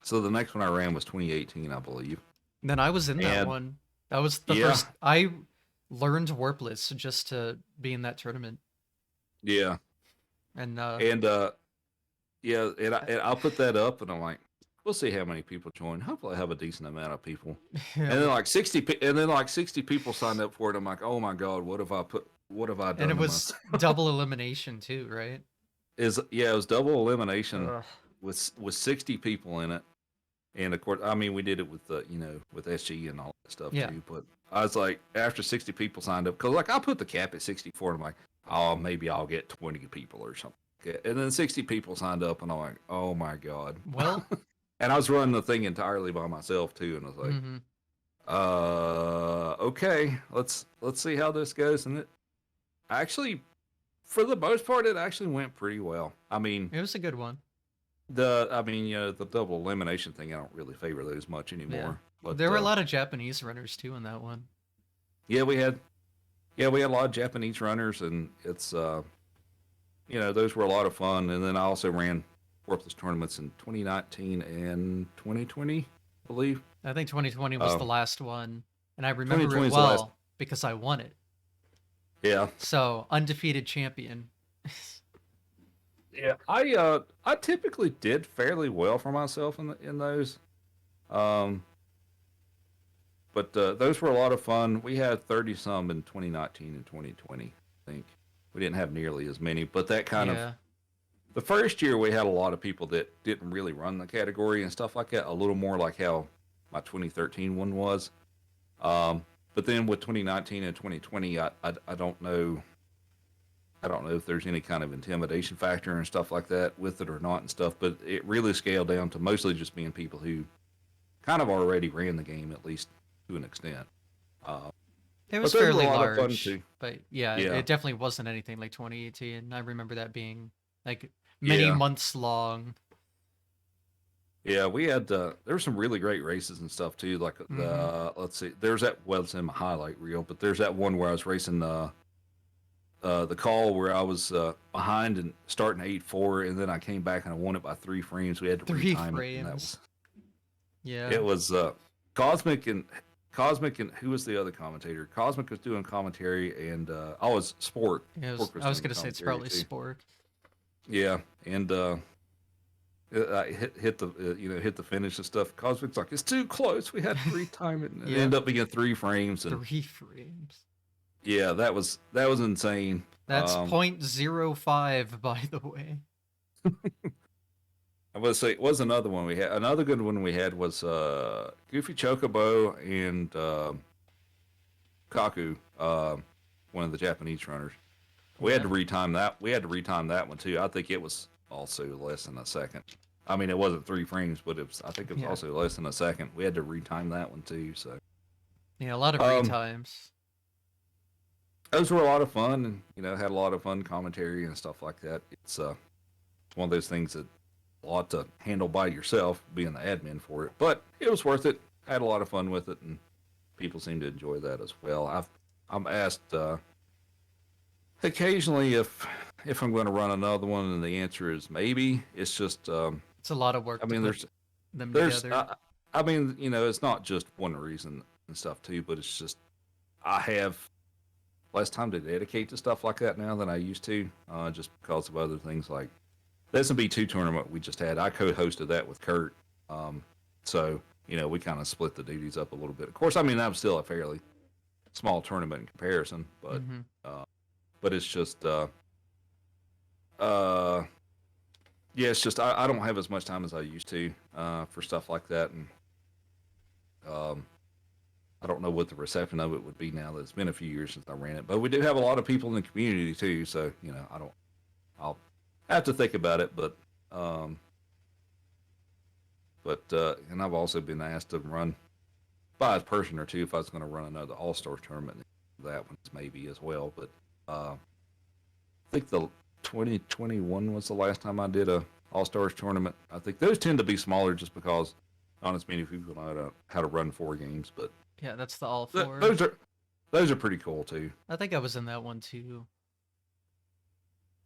So the next one I ran was 2018, I believe. And then I was in that And one. That was the yeah, first I learned Warpless just to be in that tournament. yeah, And and yeah, and I'll put that up, and I'm like, we'll see how many people join. Hopefully, I have a decent amount of people. yeah, And then like 60 people signed up for it. I'm like, oh my god, what have I put? What have I and done it to was myself? double elimination too, right? It was double elimination Ugh. with 60 people in it. And of course, I mean, we did it with with SG and all that stuff Yeah. too. But I was like, after 60 people signed up, because like I put the cap at 64, and I'm like, oh, maybe I'll get 20 people or something. And then 60 people signed up, and I'm like, oh my god. Well, And I was running the thing entirely by myself too, and I was like, hmm okay, let's see how this goes. And it actually, for the most part, it actually went pretty well. I mean, it was a good one. the double elimination thing, I don't really favor those much Yeah. anymore. But There were a lot of Japanese runners too in that one. yeah, we had a lot of Japanese runners, and it's those were a lot of fun. And then I also ran worthless tournaments in 2019 and 2020, I believe. I think 2020 was the Um, last one, and I remember it 2020 is the last. well because I won it. Yeah, So, undefeated champion. yeah. I typically did fairly well for myself in those. Um, but those were a lot of fun. We had 30 some in 2019 and 2020. I think we didn't have nearly as many, but that kind of Yeah. the first year we had a lot of people that didn't really run the category and stuff like that. A little more like how my 2013 one was. But then with 2019 and 2020, I don't know. I don't know if there's any kind of intimidation factor and stuff like that with it or not and stuff. But it really scaled down to mostly just being people who kind of already ran the game, at least to an extent. Uh, It but was those were a fairly lot of fun large, too. but yeah, Yeah, it definitely wasn't anything like 2018. I remember that being like many yeah, months long. yeah. We had there were some really great races and stuff too. Like Hmm let's see, there's that. Well, it's in my highlight reel, but there's that one where I was racing the call where I was behind and starting 8-4, and then I came back and I won it by 3 frames. We had to Three retime it, and frames. Yeah. it was Cosmic and Cosmic and who was the other commentator? Cosmic was doing commentary, and I was Sport. Sport was I was doing the gonna say it's commentary probably too. Sport. Yeah, and I hit the hit the finish and stuff. Cosmic's like, it's too close. We had to retime it, and it Yeah. ended up being 3 frames. And 3 frames. yeah, that was insane. That's .05, by the way. I would say it was another one we had. Another good one we had was Goofy Chocobo and Kaku, one of the Japanese runners. We had Yeah. to retime that. We had to retime that one too. I think it was also less than a second. I mean, it wasn't 3 frames, but it was. I think it was Yeah. also less than a second. We had to retime that one too. So Yeah, a lot of um, retimes. those were a lot of fun, and had a lot of fun commentary and stuff like that. It's one of those things that a lot to handle by yourself, being the admin for it. But it was worth it. I had a lot of fun with it, and people seem to enjoy that as well. I'm asked occasionally if I'm going to run another one, and the answer is maybe. It's just It's a lot of work I to mean put them there's together. I mean it's not just one reason and stuff too, but it's just I have less time to dedicate to stuff like that now than I used to, just because of other things like the S&B2 tournament we just had. I co-hosted that with Kurt, so we kind of split the duties up a little bit. Of course, I mean that was still a fairly small tournament in comparison, but Hmm it's just uh, yeah, it's just I don't have as much time as I used to for stuff like that, and um, I don't know what the reception of it would be now that it's been a few years since I ran it. But we do have a lot of people in the community too, so I'll have to think about it. Um, and I've also been asked to run by a person or two if I was going to run another All Star tournament. That one's maybe as well, but I think the 2021 was the last time I did a All Stars tournament. I think those tend to be smaller just because not as many people know how to run 4 games, but Yeah, that's the all th- four. those are those are pretty cool too. I think I was in that one too.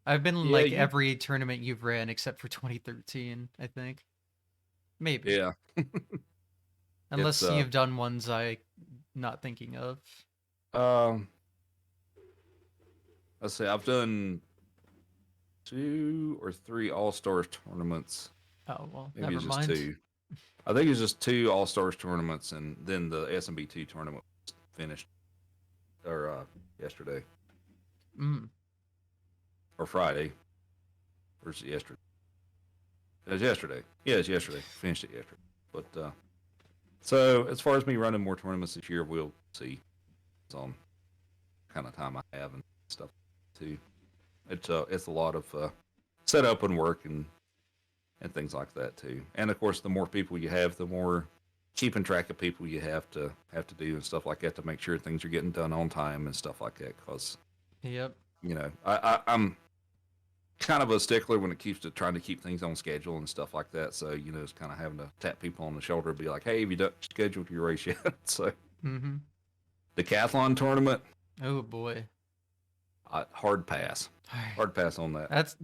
I've been in Yeah, like you every tournament you've ran except for 2013, I think. Maybe. Yeah, it's Unless you've done ones I not thinking of. um let's see, I've done 2 or 3 All Stars tournaments, Oh, well, maybe never it's just mind. 2. I think it's just 2 All Stars tournaments, and then the SMB2 tournament was finished or yesterday Mm. or Friday, or is it yesterday? It was yesterday. Yeah, it's yesterday. Finished it yesterday. But so as far as me running more tournaments this year, we'll see. It's on kind of time I have and stuff too. It's a lot of setup and work and things like that too. And of course, the more people you have, the more keeping track of people you have to do and stuff like that to make sure things are getting done on time and stuff like that. Because Yep. I'm kind of a stickler when it keeps to trying to keep things on schedule and stuff like that. So it's kind of having to tap people on the shoulder and be like, "Hey, have you done scheduled your race yet?" So Mm-hmm. decathlon tournament, Oh boy. hard pass, hard pass on that.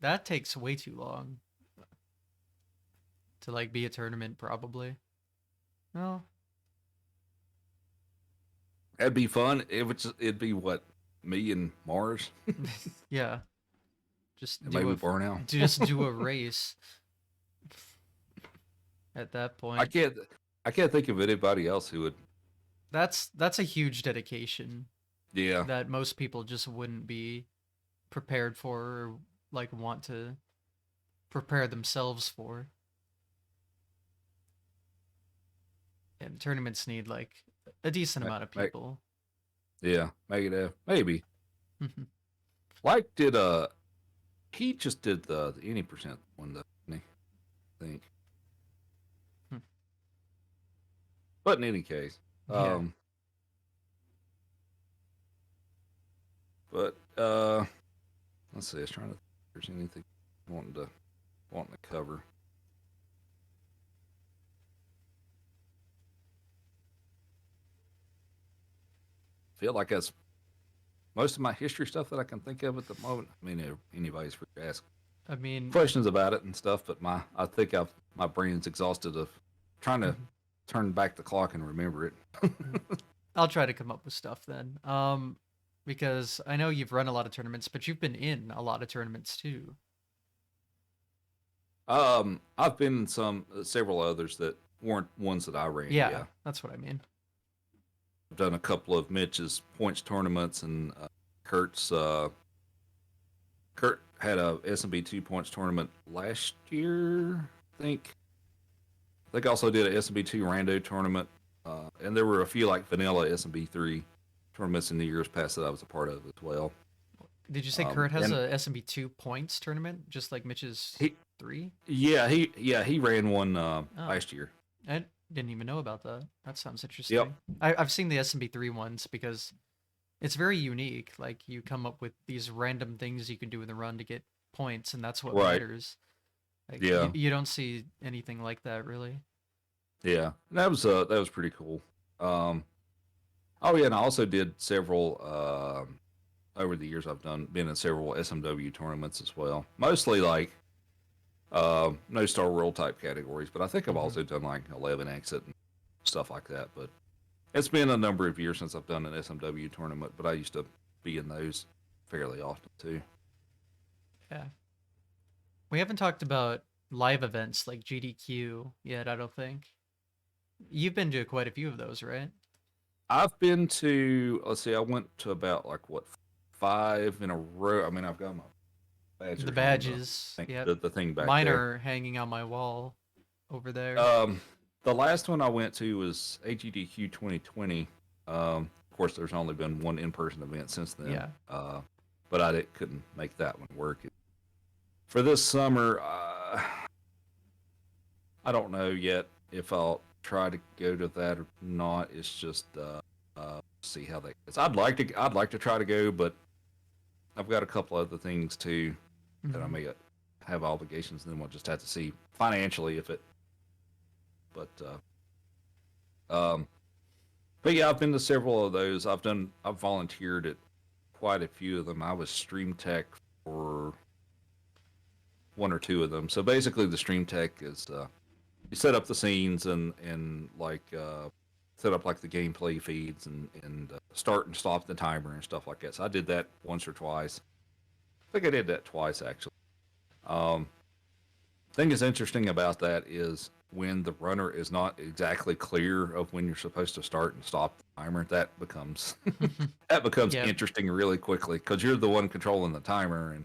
That takes way too long to like be a tournament probably. No. That'd be fun. It'd be what, me and Mars Yeah. Just and do maybe a Burnout. just do a race at that I point. can't I can't think of anybody else who would. That's a huge dedication Yeah, that most people just wouldn't be prepared for or like want to prepare themselves for. And tournaments need like a decent amount of make people. yeah, make it maybe. Like did he just did the any percent one though, didn't he? I think. But in any case, Yeah. um, but let's see. I was trying to think if there's anything wanting to cover. Feel like that's most of my history stuff that I can think of at the moment. I mean, anybody's free to ask I mean, questions about it and stuff, but I think my brain's exhausted of trying to mhm, turn back the clock and remember it. mhm. I'll try to come up with stuff then. Because I know you've run a lot of tournaments, but you've been in a lot of tournaments too. I've been in several others that weren't ones that I ran. Yeah, Yeah, that's what I mean. I've done a couple of Mitch's points tournaments and Kurt's. Kurt had a SMB2 points tournament last year, I think. I think I also did a SMB2 rando tournament, and there were a few like vanilla SMB3 tournaments in the years past that I was a part of as well. Did you say Kurt has And a SMB2 points tournament, just like Mitch's he, 3? he ran one Oh, last year. I didn't even know about that. That sounds Yep. interesting. I've seen the SMB3 ones because it's very unique. Like you come up with these random things you can do in the run to get points, and that's what Right. matters. Like Yeah. you don't see anything like that really. Yeah. That was pretty cool. Um, oh yeah, and I also did several over the years. I've been in several SMW tournaments as well. Mostly like no Star World type categories, but I think I've Hmm. also done like 11 exit and stuff like that. But it's been a number of years since I've done an SMW tournament, but I used to be in those fairly often too. Yeah. We haven't talked about live events like GDQ yet, I don't think. You've been to quite a few of those, right? I've been to, let's see, I went to about like what, 5 in a row. I mean, I've got my The badges on badges. Yep. the thing back Mine there. are hanging on my wall over there. Um, the last one I went to was AGDQ 2020. Of course, there's only been one in-person event since then. Yeah. But couldn't make that one work. For this summer, I don't know yet if I'll try to go to that or not. It's just see how that goes. I'd like to try to go, but I've got a couple other things too that I Hmm. may have obligations. And then we'll just have to see financially if it. But um, but yeah, I've been to several of those. I've volunteered at quite a few of them. I was stream tech for one or two of them. So basically, the stream tech you set up the scenes and like set up like the gameplay feeds and start and stop the timer and stuff like that. So I did that once or twice. I think I did that twice actually. Um, thing is interesting about that is when the runner is not exactly clear of when you're supposed to start and stop the timer, that becomes that becomes Yep. interesting really quickly because you're the one controlling the timer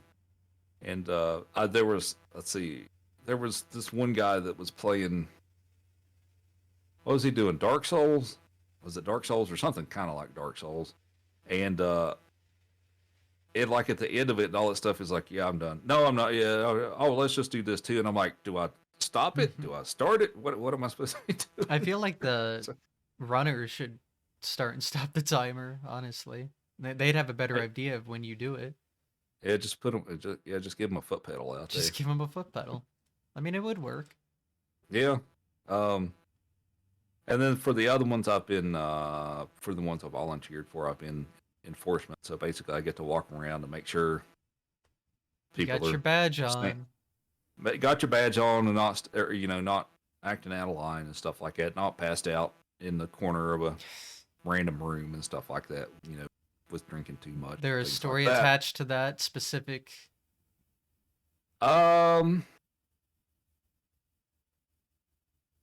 and there was, let's see, there was this one guy that was playing. What was he doing? Dark Souls? Was it Dark Souls or something kind of like Dark Souls? And it like at the end of it and all that stuff is like, yeah, I'm done. No, I'm not. Yeah. Oh, let's just do this too. And I'm like, do I stop it? Do I start it? What am I supposed to be doing? I feel like the So, runner should start and stop the timer, honestly. They'd have a better hey, idea of when you do it. yeah, just put them. Just give them a foot pedal out there. Just give them a foot pedal. I mean, it would work. Yeah. Um, and then for the other ones, I've been for the ones I volunteered for, I've been enforcement. So basically, I get to walk around and make sure You got people your are badge staying, on. got your badge on and not, or, not acting out of line and stuff like that, not passed out in the corner of a random room and stuff like that, with drinking too much, There is things like story that. attached to that specific. Um,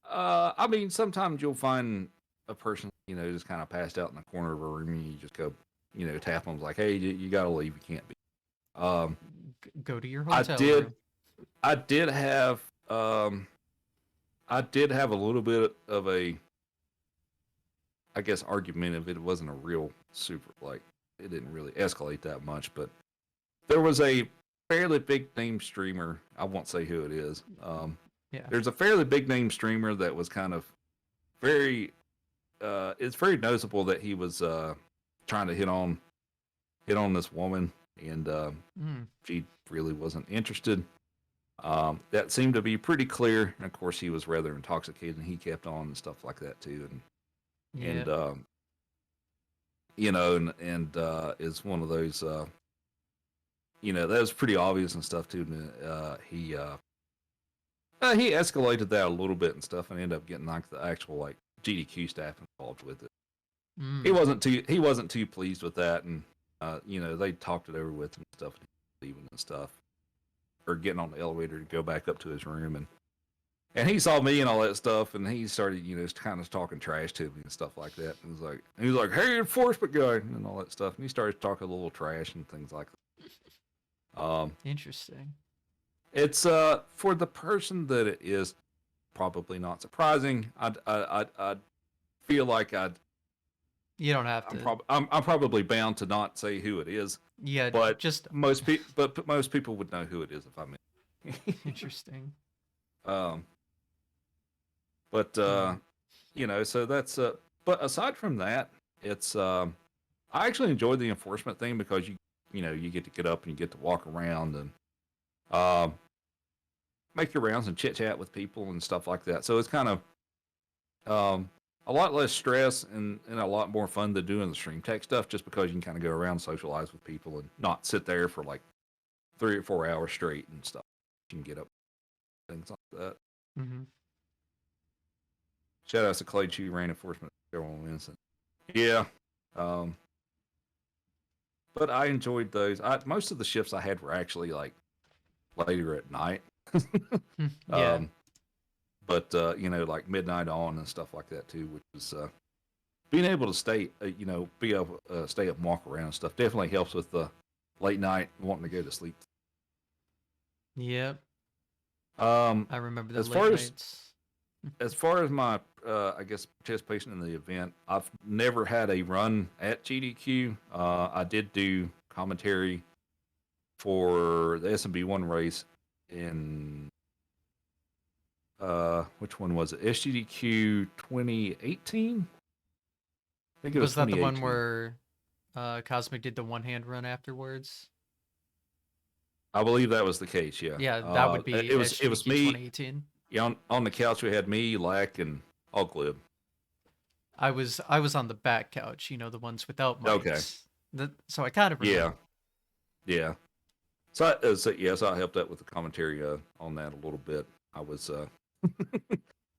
I mean, sometimes you'll find a person, just kind of passed out in the corner of a room, and you just go, tap them like, hey, you got to leave, you can't be. Um, Go to your I hotel did, room. I did have, I did have a little bit of a, I guess, argumentative. It wasn't a real super, like, it didn't really escalate that much, but there was a fairly big name streamer. I won't say who it is. Yeah. There's a fairly big name streamer that was kind of very, it's very noticeable that he was trying to hit on this woman, and Mm. she really wasn't interested. That seemed to be pretty clear. And of course, he was rather intoxicated, and he kept on and stuff like that too. And Yep. and is one of those. That was pretty obvious and stuff too. And, he escalated that a little bit and stuff, and ended up getting like the actual like GDQ staff involved with it. He Mm. wasn't too pleased with that, and they talked it over with him and stuff, leaving and stuff, or getting on the elevator to go back up to his room, and he saw me and all that stuff, and he started, kind of talking trash to me and stuff like that. And he was like, "Hey, enforcement guy," and all that stuff. And he started talking a little trash and things like that. Interesting. It's for the person that it is, probably not surprising. I'd feel like You don't have to. I'm probably bound to not say who it is, Yeah, but just most people would know who it is if I mean. interesting. um, but Mm. so that's but aside from that, it's I actually enjoy the enforcement thing because you get to get up and you get to walk around and um make your rounds and chit chat with people and stuff like that. So it's kind of a lot less stress and a lot more fun than doing the stream tech stuff, just because you can kind of go around and socialize with people and not sit there for like 3 or 4 hours straight and stuff. You can get up, things like that. Mm-hmm. Shout out to Clay Chu, rain enforcement, Carol Vincent. Yeah. Um, but I enjoyed those. Most of the shifts I had were actually like later at night. Yeah. um, but like midnight on and stuff like that too, which is being able to stay, be able to stay up and walk around and stuff definitely helps with the late night wanting to go to sleep. Yep. Um, I remember the as late far as nights. as far as my I guess participation in the event, I've never had a run at GDQ. I did do commentary for the SMB1 race in which one was it? SGDQ 2018. I think it was Was that the one 2018. where Cosmic did the one-hand run afterwards? I believe that was the case. Yeah. Yeah, that would be It was SGDQ me. 2018. Yeah, on the couch we had me, Lack, and Oglib. I was on the back couch, the ones without Okay. mics. So I kind of Yeah. remember. Yeah. So I helped out with the commentary on that a little bit. I was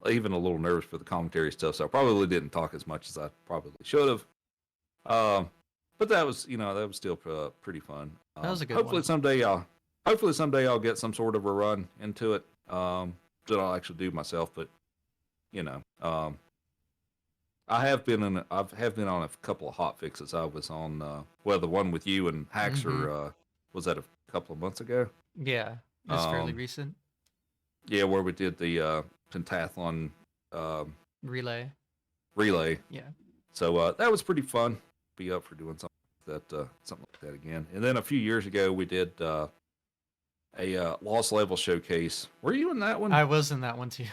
even a little nervous for the commentary stuff, so I probably didn't talk as much as I probably should have. But that was, that was still pretty fun. That was a good Hopefully one. someday I'll get some sort of a run into it. That I'll actually do myself. But you know, I've been on a couple of hot fixes. I was on the one with you and Haxer. Was that a couple of months ago? Yeah, it's fairly Um, recent. yeah, where we did the pentathlon Relay. relay. Yeah. So that was pretty fun. Be up for doing something like that again. And then a few years ago, we did a lost level showcase. Were you in that one? I was in that one too.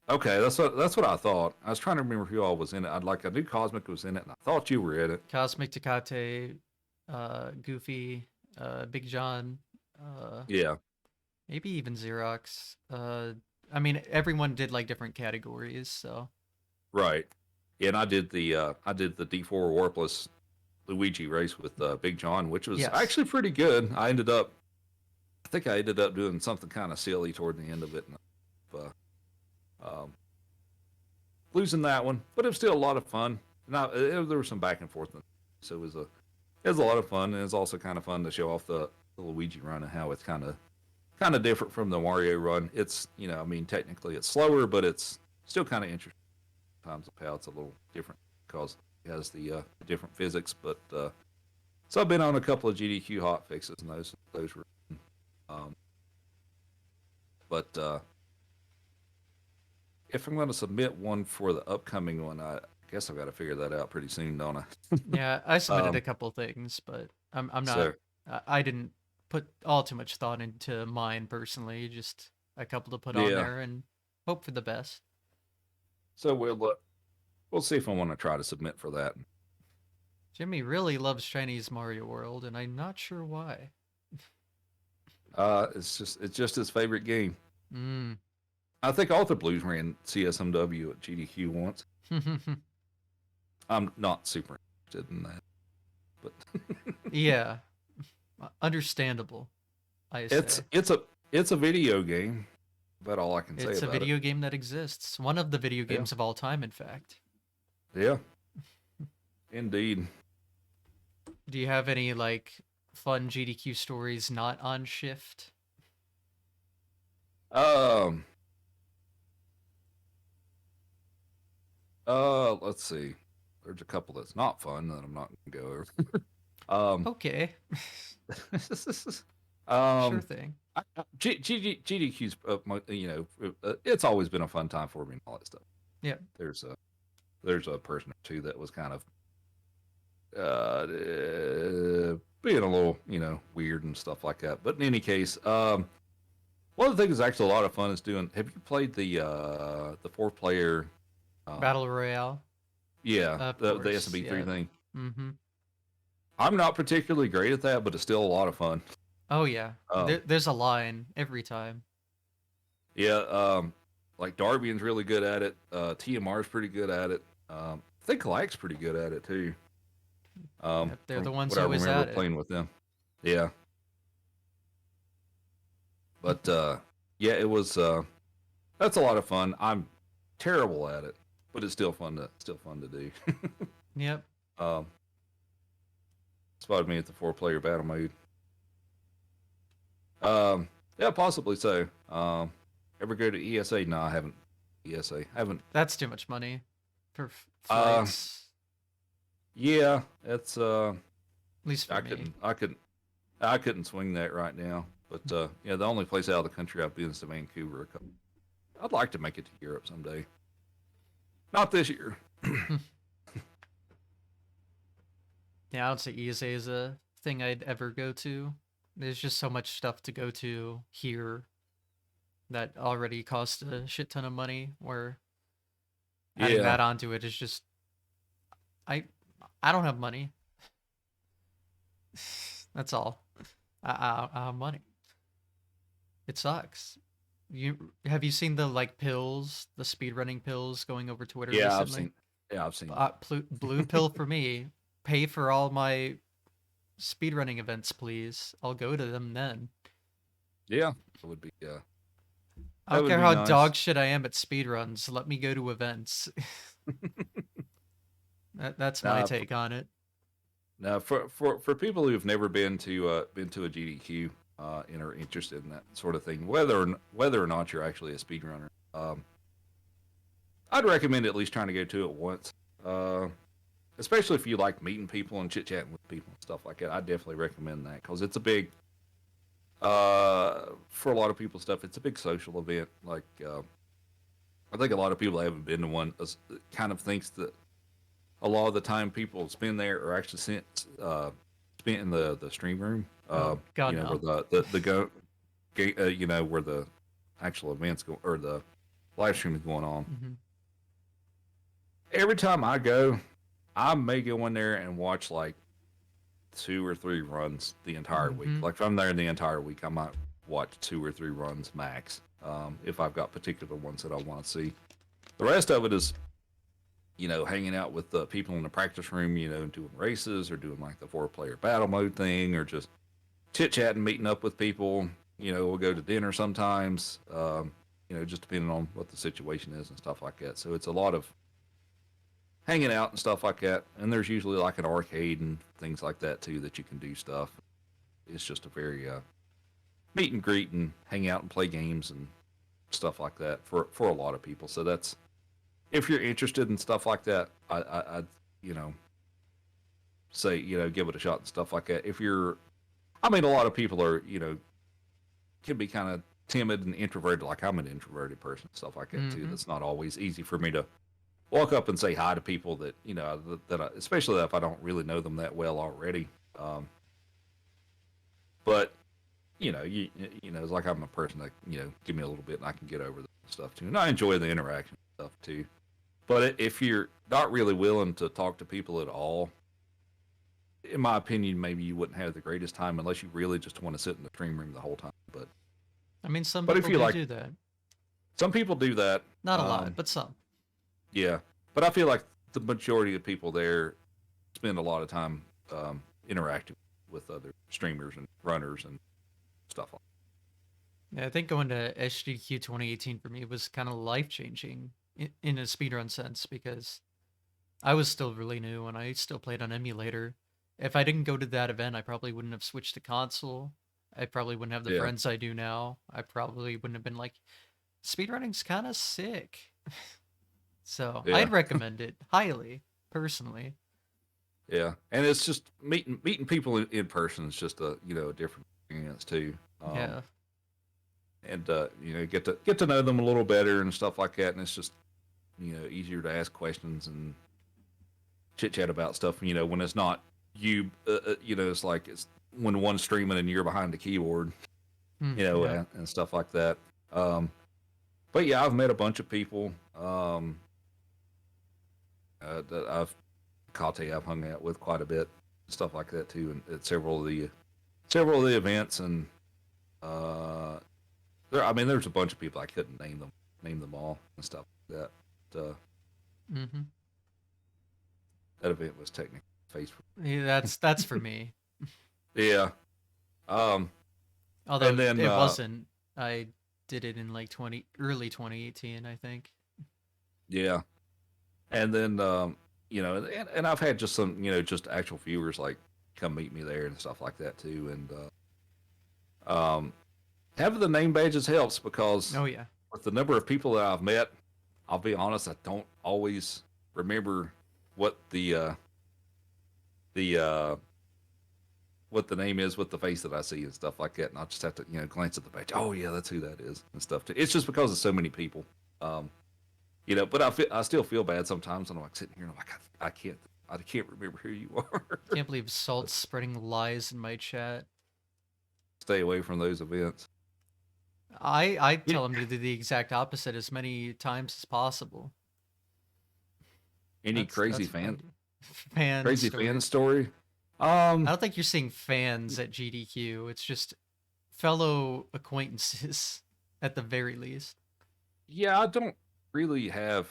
Okay, that's what I thought. I was trying to remember who all was in it. I knew Cosmic was in it, and I thought you were in it. Cosmic Tecate, Goofy, Big John, Yeah, maybe even Xerox. I mean, everyone did like different categories, so right. Yeah, and I did the D4 Warpless Luigi race with Big John, which was yes. actually pretty good. I think I ended up doing something kind of silly toward the end of it, and um, losing that one, but it was still a lot of fun. Now there was some back and forth, so it was a lot of fun, and it's also kind of fun to show off the Luigi run and how it's kind of different from the Mario run. It's I mean technically it's slower, but it's still kind of interesting. Times of how it's a little different because it has the different physics. But so I've been on a couple of GDQ hot fixes, and those were. Um, but if I'm going to submit one for the upcoming one, I guess I've got to figure that out pretty soon, don't I? Yeah, I submitted a Um, couple things, but I'm not. so I didn't put all too much thought into mine personally. Just a couple to put on yeah, there and hope for the best. so we'll see if I want to try to submit for that. Jimmy really loves Chinese Mario World, and I'm not sure why. It's just his favorite game. Mm. I think all the Blues ran CSMW at GDQ once. I'm not super interested in that, but Yeah, understandable. I it's say it's a it's a video game. About all I can say it's a about it. video game that exists. One of the video Yeah, games of all time, in fact. yeah, indeed. Do you have any like fun GDQ stories not on shift? Um. Let's see. There's a couple that's not fun that I'm not gonna go over. Um. Okay, sure um. thing. GDQ's, it's always been a fun time for me and all that stuff. Yeah. There's a person or two that was kind of being a little, weird and stuff like that. But in any case, one of the things that's actually a lot of fun is doing. Have you played the 4 player? Um, Battle Royale. yeah, Of the course. SB3 Yeah. thing. Mm-hmm. I'm not particularly great at that, but it's still a lot of fun. Oh yeah. Um, There's a line every time. yeah, like Darbian's really good at it. TMR's pretty good at it. I think Lack's pretty good at it too. Yep, they're the From ones what I always remember at it. playing with them. Yeah, but yeah, it was. That's a lot of fun. I'm terrible at it, but it's still fun to do. Yep. um, spotted me at the 4 player battle mode. Yeah, possibly so. Ever go to ESA? No, I haven't. ESA, I haven't. That's too much money for Uh, flights. yeah, it's At least for I me. couldn't, I couldn't, I couldn't swing that right now. But yeah, the only place out of the country I've been is to Vancouver. I'd like to make it to Europe someday. Not this year. Yeah, I would say ESA is a thing I'd ever go to. There's just so much stuff to go to here that already costs a shit ton of money. Where adding Yeah, that onto it is just I I don't have money. That's all. I have money. It sucks. You seen the like pills, the speedrunning pills going over Twitter yeah, I've recently? seen. Yeah, I've seen that. Blue pill for me. Pay for all my speedrunning events, please. I'll go to them then. Yeah, it would be. I That don't would care be how nice. dog shit I am at speedruns. Let me go to events. That's my Now, take on it. now for people who've never been to a GDQ and are interested in that sort of thing, whether or not you're actually a speedrunner, I'd recommend at least trying to go to it once. Uh, Especially if you like meeting people and chit chatting with people and stuff like that. I definitely recommend that because it's a big for a lot of people stuff. It's a big social event. Like I think a lot of people that haven't been to one kind of thinks that a lot of the time people spend there are actually spent in the stream room. Oh God, You know where no. the go, you know where the actual events go or the live stream is going on. Hmm. Every time I go, I may go in there and watch like 2 or 3 runs the entire week. Hmm. Like if I'm there the entire week, I might watch 2 or 3 runs max. If I've got particular ones that I want to see. The rest of it is, you know, hanging out with the people in the practice room, you know, doing races or doing like the 4-player battle mode thing or just chit chatting, meeting up with people. You know, we'll go to dinner sometimes, you know, just depending on what the situation is and stuff like that. So it's a lot of hanging out and stuff like that. And there's usually like an arcade and things like that too that you can do stuff. It's just a very meet and greet and hang out and play games and stuff like that for a lot of people. So that's if you're interested in stuff like that, I you know say you know give it a shot and stuff like that. If you're, I mean, a lot of people are you know can be kind of timid and introverted. Like I'm an introverted person, stuff like that too. Hmm. That's not always easy for me to walk up and say hi to people that you know that I, especially if I don't really know them that well already. But you know, you know, it's like I'm a person that you know give me a little bit and I can get over the stuff too, and I enjoy the interaction stuff too. But if you're not really willing to talk to people at all, in my opinion, maybe you wouldn't have the greatest time unless you really just want to sit in the stream room the whole time. I mean, some But if people you do like, do that. some people do that. Not a lot, but some. Yeah, but I feel like the majority of people there spend a lot of time interacting with other streamers and runners and stuff like. Yeah, I think going to SGQ 2018 for me was kind of life changing in a speedrun sense because I was still really new and I still played on emulator. If I didn't go to that event, I probably wouldn't have switched to console. I probably wouldn't have the That. Yeah, friends I do now. I probably wouldn't have been like, speedrunning's kind of sick. So yeah, I'd recommend it highly, personally. yeah, and it's just meeting people in person is just a you know a different experience too. Yeah. And you know get to know them a little better and stuff like that, and it's just you know easier to ask questions and chit chat about stuff. You know when it's not you, you know it's like it's when one's streaming and you're behind the keyboard, Hmm, you know, yeah. and stuff like that. Um, but yeah, I've met a bunch of people that I've hung out with quite a bit, stuff like that too, and at several of the events, and uh, I mean, there's a bunch of people I couldn't name them all and stuff like that. But, Hmm. that event was technically Facebook. Yeah, that's for me. Yeah. Um, and Although then it wasn't. I did it in like early 2018, I think. yeah, and then you know, and I've had just some you know just actual viewers like come meet me there and stuff like that too, and having the name badges helps because Oh yeah. with the number of people that I've met, I'll be honest, I don't always remember what the what the name is with the face that I see and stuff like that, and I'll just have to you know glance at the badge. Oh yeah, that's who that is and stuff too. It's just because of so many people, you know. But I still feel bad sometimes, and I'm like sitting here and I'm like I can't remember who you are. Can't believe Salt's spreading lies in my chat. Stay away from those events. I You- tell him to do the exact opposite as many times as possible. Any That's what I do. Fan crazy fan stories. story? I don't think you're seeing fans at GDQ. It's just fellow acquaintances at the very least. Yeah, I don't really have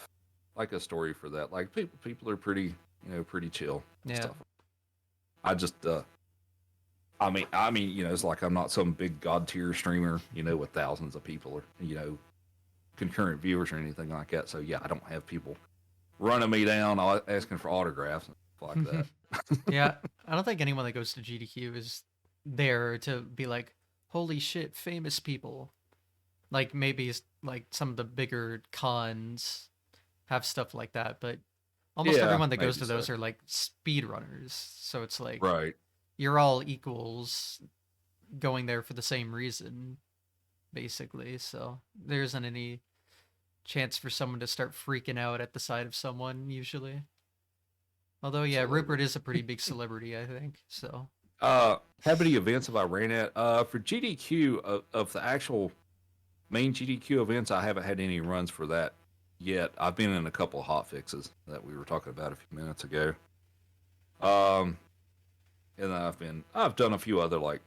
like a story for that. Like people are pretty you know pretty chill and Yeah. stuff. I just I mean, you know, it's like I'm not some big god tier streamer, you know, with thousands of people, or you know, concurrent viewers or anything like that. So yeah, I don't have people running me down asking for autographs and stuff like that. Yeah, I don't think anyone that goes to GDQ is there to be like, holy shit, famous people. Like maybe like some of the bigger cons have stuff like that, but almost Yeah, everyone that goes maybe to so. those are like speedrunners. So it's like Right. you're all equals going there for the same reason, basically. So there isn't any chance for someone to start freaking out at the sight of someone usually. Although yeah, Absolutely. Rupert is a pretty big celebrity, I think. So How many events have I ran at? For GDQ of the actual main GDQ events, I haven't had any runs for that yet. I've been in a couple of hot fixes that we were talking about a few minutes ago. Um, and then I've done a few other like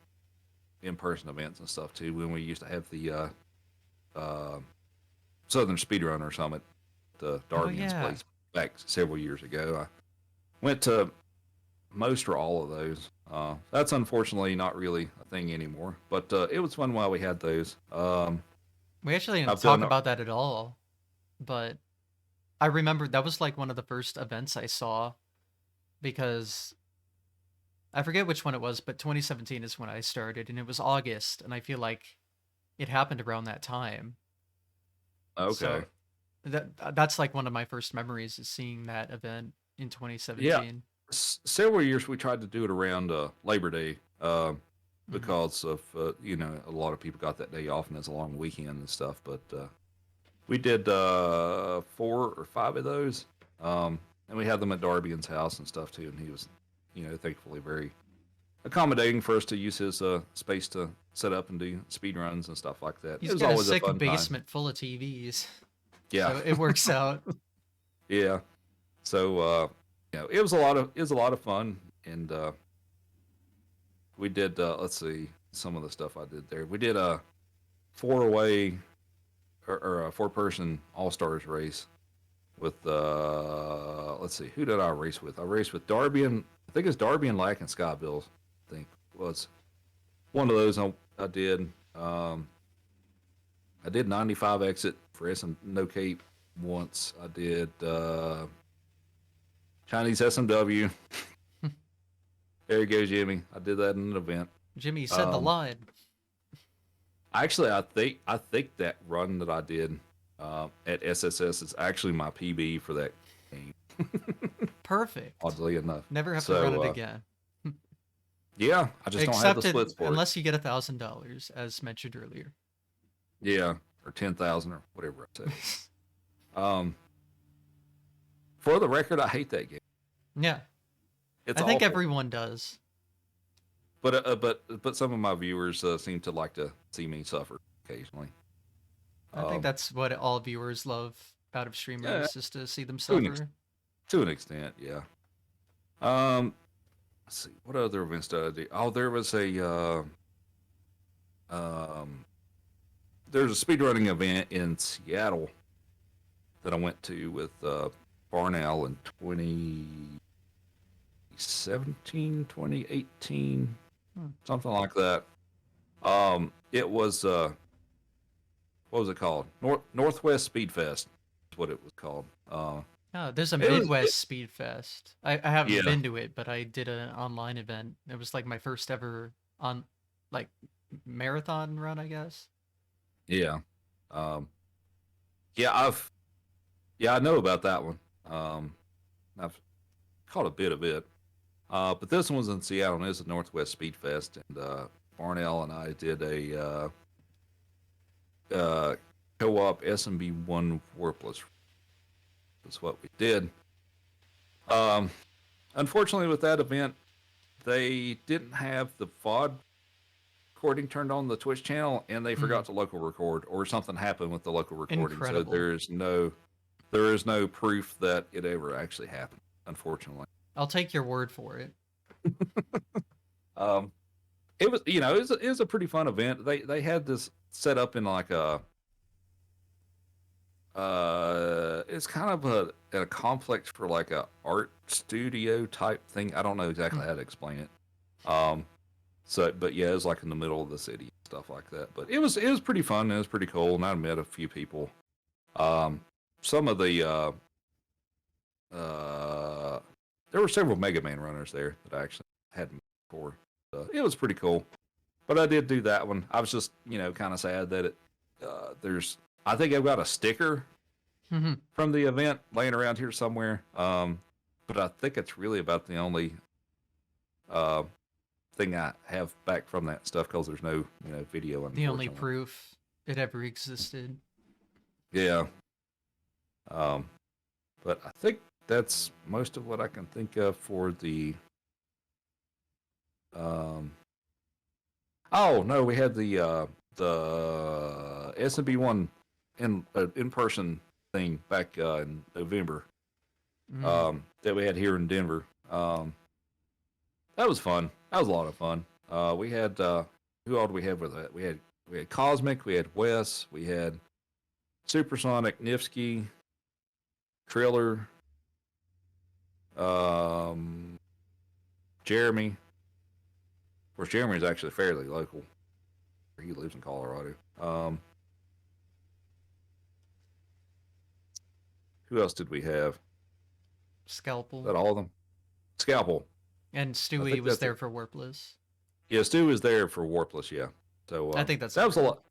in-person events and stuff too. When we used to have the uh, Southern Speedrunner Summit, the oh Darbians yeah. place back several years ago. I went to most or all of those. That's unfortunately not really a thing anymore, but it was fun while we had those. We actually didn't I've talk done. about that at all, but I remember that was like one of the first events I saw because I forget which one it was, but 2017 is when I started and it was August and I feel like it happened around that time. Okay. So that's like one of my first memories is seeing that event in Yeah, 2017. several years we tried to do it around Labor Day Hmm. because of a lot of people got that day off and it's a long weekend and stuff. But we did 4 or 5 of those, and we had them at Darbian's house and stuff too. And he was, thankfully very accommodating for us to use his space to set up and do speed runs and stuff like that. It He's was got a always a sick fun time. basement full of TVs, Yeah, so it works out. yeah. So it was a lot of fun, and we did. Let's see some of the stuff I did there. We did a 4-way or a 4-person all stars race with let's see, who did I race with? I raced with Darby and I think it's Darby and Lack and Sky Bills. I think was one of those I did. I did 95 exit for No Cape once. I did Chinese SMW. There you go, Jimmy. I did that in an event. Jimmy said the Um, line. Actually, I think that run that I did at SSS is actually my PB for that game. Perfect. Oddly enough. Never have to run So it again. yeah, I just don't have the Except splits for it. unless you get $1,000, as mentioned earlier. Yeah, or 10,000 or whatever I said. Um, for the record, I hate that game. Yeah, It's I think awful. everyone does. But some of my viewers seem to like to see me suffer occasionally. I think Um, that's what all viewers love out of yeah, streamers is to see them to an ex- suffer. to an extent, yeah. Um, let's see, what other events did I do? Oh, um, there's a speedrunning event in Seattle that I went to with Barnowl in 2017, 2018, Hmm. something like that. It was what was it called? Northwest Speed Fest is what it was called. Oh, there's a It was Midwest Speed Fest. I haven't yeah, been to it, but I did an online event. It was like my first ever on like marathon run, I guess. yeah, um, yeah. I know about that one. I've caught a bit of it. But this one was in Seattle, and it was a Northwest Speed Fest, and Barnell and I did a co-op SMB1 Warpless. That's what we did. Um, Unfortunately, with that event, they didn't have the VOD recording turned on the Twitch channel, and they Hmm. forgot to local record, or something happened with the local recording. So Incredible. there is no proof that it ever actually happened. Unfortunately, I'll take your word for it. um, it was it was a pretty fun event. They had this set up in like a it's kind of a complex for like a art studio type thing. I don't know exactly Hmm. how to explain it. Um, but yeah, it was like in the middle of the city and stuff like that. But it was pretty fun. It was pretty cool, and I met a few people Some of the uh, there were several Mega Man runners there that I actually had for. It was pretty cool, but I did do that one. I was just kind of sad that it there's. I think I've got a sticker from the event laying around here somewhere. But I think it's really about the only uh, thing I have back from that stuff because there's no video. The only Unfortunately, proof it ever existed. yeah. Um, but I think that's most of what I can think of for the. Oh no, we had the SMB one in person thing back in November. That we had here in Denver. That was fun. That was a lot of fun. We had who all did we have with that? We had Cosmic, we had Wes, we had Supersonic, Nifsky, Triller, Jeremy. Of course, Jeremy is actually fairly local. He lives in Colorado. Who else did we have? Scalpel. Is that all of them? Scalpel. And Stewie was there for Warpless. Yeah, Stu was there for Warpless, yeah. So I think that's that was a lot.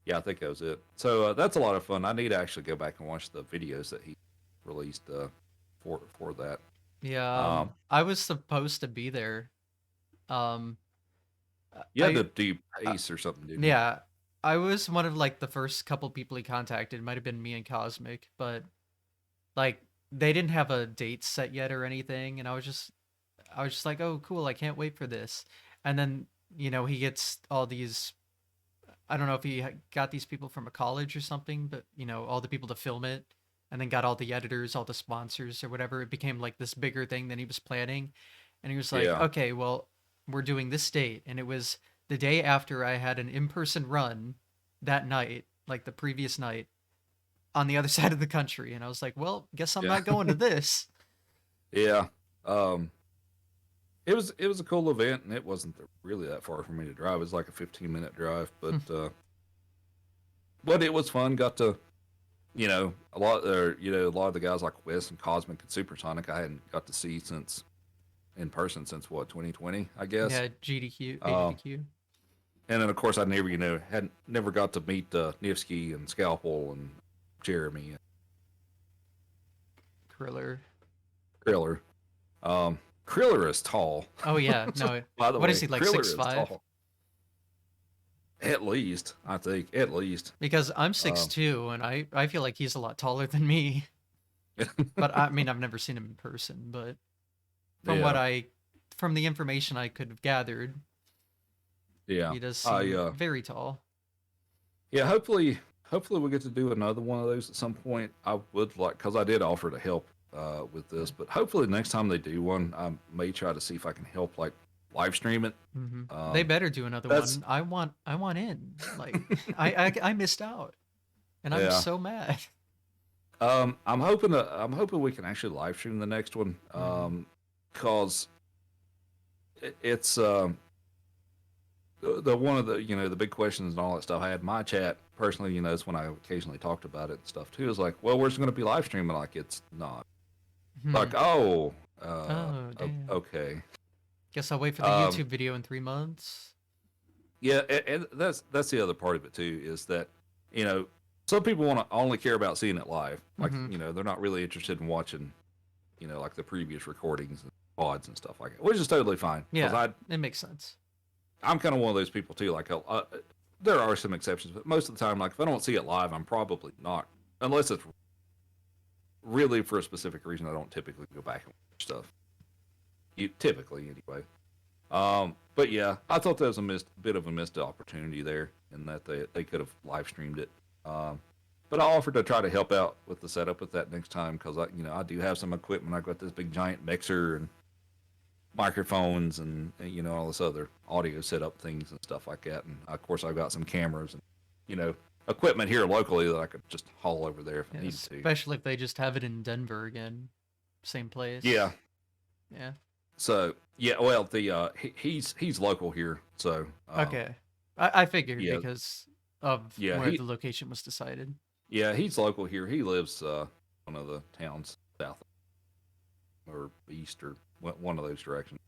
Yeah, I think that was it. So that's a lot of fun. I need to actually go back and watch the videos that he released for that. Yeah, I was supposed to be there. You had to do Ace or something, didn't you? Yeah, I was one of like the first couple people he contacted. It might have been me and Cosmic, but like they didn't have a date set yet or anything, and I was just like, oh, cool, I can't wait for this. And then he gets all these. I don't know if he got these people from a college or something, but all the people to film it, and then got all the editors, all the sponsors or whatever. It became like this bigger thing than he was planning, and he was like, okay, well, we're doing this date, and it was the day after I had an in-person run that night, like the previous night, on the other side of the country, and I was like, well, guess I'm not going to this. Yeah. It was a cool event, and it wasn't really that far for me to drive. It was like a 15-minute drive, but it was fun. Got to, a lot of the guys like Wes and Cosmic and Supersonic I hadn't got to see in person since what 2020, I guess. Yeah, GDQ. And then of course I never got to meet Nifsky and Scalpel and Jeremy and Kriller. Kriller is tall. Oh yeah, no. By the way, is he, like 6'5"? At least, I think, at least. Because I'm 6'2", and I feel like he's a lot taller than me. But I mean, I've never seen him in person, but from the information I could have gathered, yeah, he does seem very tall. Yeah, hopefully we'll get to do another one of those at some point. I would like, because I did offer to help with this, but hopefully next time they do one, I may try to see if I can help, like, live stream it. They better do another one. I want in. Like, I missed out, and I'm so mad. I'm hoping we can actually live stream the next one, because it's the one of the big questions and all that stuff. I had my chat personally, that's when I occasionally talked about it and stuff too. It's like, well, where's it going to be live streaming? Like, it's not. Like, okay. Guess I'll wait for the YouTube video in 3 months. Yeah, and that's the other part of it too, is that some people want to only care about seeing it live. Like, they're not really interested in watching, like the previous recordings and pods and stuff like that, which is totally fine. Yeah, it makes sense. I'm kind of one of those people too. Like, there are some exceptions, but most of the time, like, if I don't see it live, I'm probably not, unless it's really for a specific reason. I don't typically go back and watch stuff. Typically, anyway. But yeah, I thought that was a bit of a missed opportunity there, in that they could have live streamed it. But I offered to try to help out with the setup with that next time, because I do have some equipment. I've got this big giant mixer and microphones and all this other audio setup things and stuff like that. And of course I've got some cameras and equipment here locally that I could just haul over there if I needed to. Especially if they just have it in Denver again, same place. Yeah. So yeah, well, he's local here, so okay. I figured because of where the location was decided. Yeah, he's local here. He lives one of the towns south or east or one of those directions.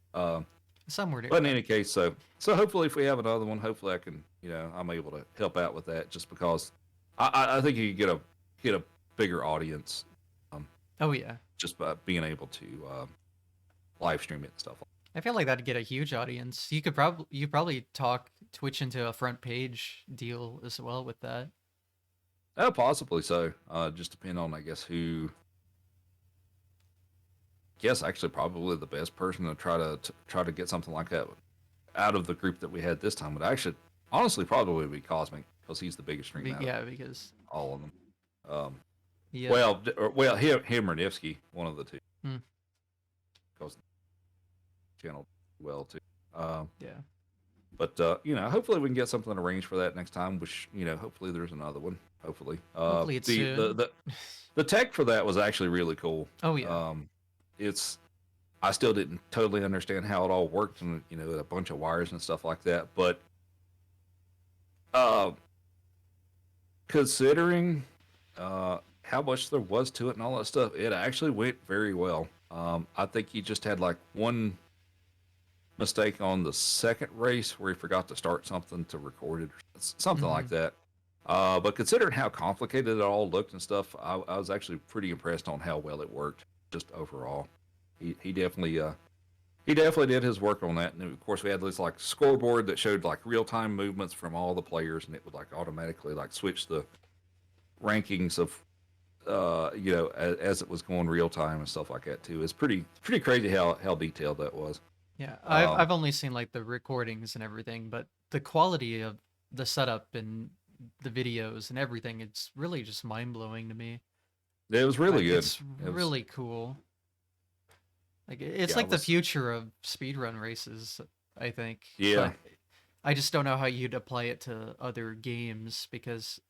Somewhere But in nearby. any case, so hopefully, if we have another one, hopefully I can, I'm able to help out with that. Just because I think you could get a bigger audience, um, Oh yeah. just by being able to live stream it and stuff. I feel like that'd get a huge audience. You probably talk Twitch into a front page deal as well with that. Possibly so. Just depend on, I guess, who. Guess actually probably the best person to try to get something like that out of the group that we had this time would actually honestly probably be Cosmic because he's the biggest stream out of Yeah, because all of them. Um, yeah. well, him or Nifsky, one of the two, Hmm. because channel well too. Um, Yeah. but hopefully we can get something arranged for that next time. Which hopefully there's another one. Hopefully, Hopefully it's soon. the tech for that was actually really cool. Oh yeah. It's I still didn't totally understand how it all worked, and a bunch of wires and stuff like that. But uh, considering how much there was to it and all that stuff, it actually went very well. I think he just had like one mistake on the second race where he forgot to start something to record it, or something like Mm-hmm. that. But considering how complicated it all looked and stuff, I was actually pretty impressed on how well it worked. Just overall, he definitely he definitely did his work on that. And of course, we had this like scoreboard that showed like real time movements from all the players, and it would like automatically like switch the rankings of as it was going real time and stuff like that too. It's pretty crazy how detailed that was. Yeah. I've Um, I've only seen like the recordings and everything, but the quality of the setup and the videos and everything, it's really just mind blowing to me. it was really good. It's It was really cool. Like it's yeah, it like the was future of speedrun races, I think. yeah, But I just don't know how you'd apply it to other games because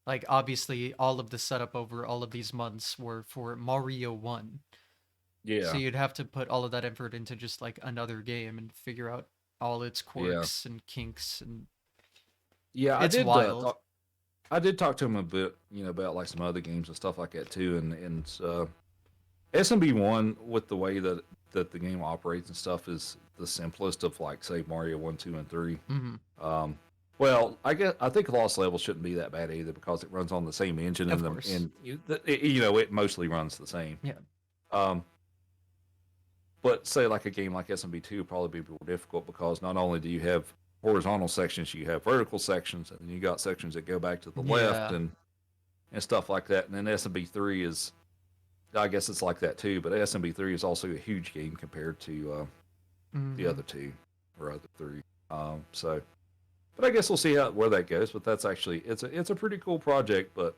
like obviously all of the setup over all of these months were for Mario 1. So yeah, you'd have to put all of that effort into just like another game and figure out all its yeah, quirks and kinks and yeah. it's wild. I did talk to him a bit, about like some other games and stuff like that too, and SMB1 with the way that the game operates and stuff is the simplest of like say Mario 1, 2, and 3. Hmm. Um, I think Lost Levels shouldn't be that bad either because it runs on the same engine Of and course. it mostly runs the same. Yeah. Um, but say like a game like SMB2 would probably be more difficult because not only do you have horizontal sections, you have vertical sections, and then you got sections that go back to the left Yeah. and stuff like that. And then SMB3 is, I guess it's like that too, but SMB3 is also a huge game compared to the Hmm. other two or other three. So, but I guess we'll see where that goes. But that's actually it's a pretty cool project. But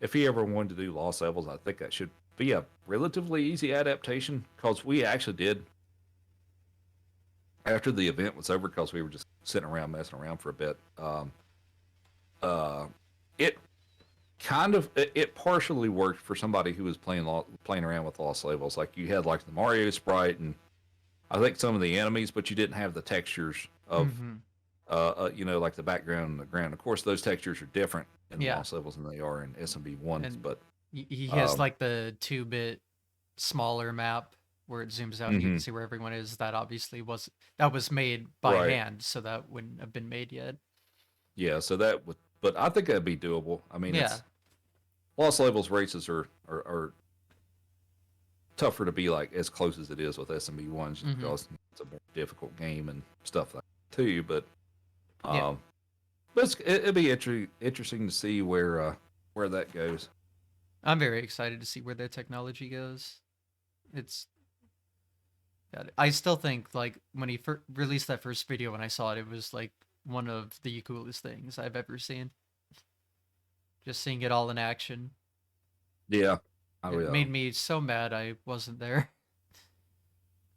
if he ever wanted to do Lost Levels, I think that should be a relatively easy adaptation because we actually did after the event was over because we were just sitting around messing around for a bit. Uh, it it partially worked for somebody who was playing around with Lost Levels. Like you had like the Mario sprite and I think some of the enemies, but you didn't have the textures of Hmm. like the background and the ground. Of course, those textures are different in Yeah. Lost Levels than they are in SMB ones. And But he has um, like the 2-bit smaller map where it zooms out and you can hmm see where everyone is. That was made by right, hand, so that wouldn't have been made yet. yeah. So that would, but I think that'd be doable. I mean, Yeah. it's Lost Levels races are tougher to be like as close as it is with SMB ones just Hmm. because it's a more difficult game and stuff like that too. Yeah. Um, but it'd be interesting to see where that goes. I'm very excited to see where their technology goes. It's God, I still think like when he released that first video when I saw it, it was like one of the coolest things I've ever seen. Just seeing it all in action. Yeah, I It made me so mad I wasn't there.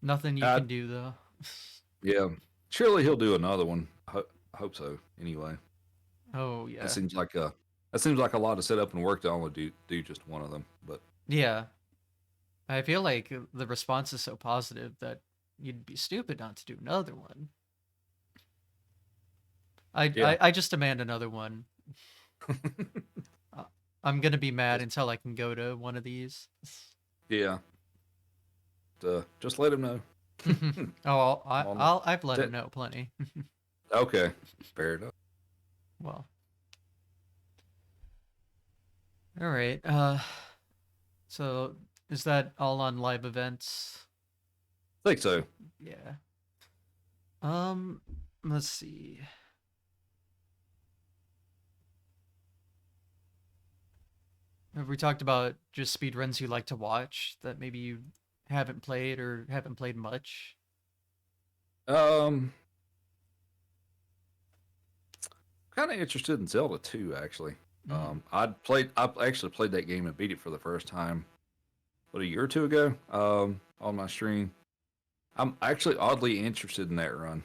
Nothing you I can do though. yeah. Surely he'll do another one. I hope so. Anyway, Oh that yeah. seems like a a lot of setup and work to only do just one of them. But Yeah. I feel like the response is so positive that you'd be stupid not to do another one. I yeah, I, I just demand another one. I'm gonna be mad until I can go to one of these. Yeah. Just let him know. Oh, On the I've let him te- know plenty. okay, fair enough. Well, all right. So is that all on live events? I think so. Yeah. Um, let's see. Have we talked about just speedruns you like to watch that maybe you haven't played or haven't played much? Um, kind of interested in Zelda 2, actually. Mm. I actually played that game and beat it for the first time, a year or two ago, on my stream. I'm actually oddly interested in that run.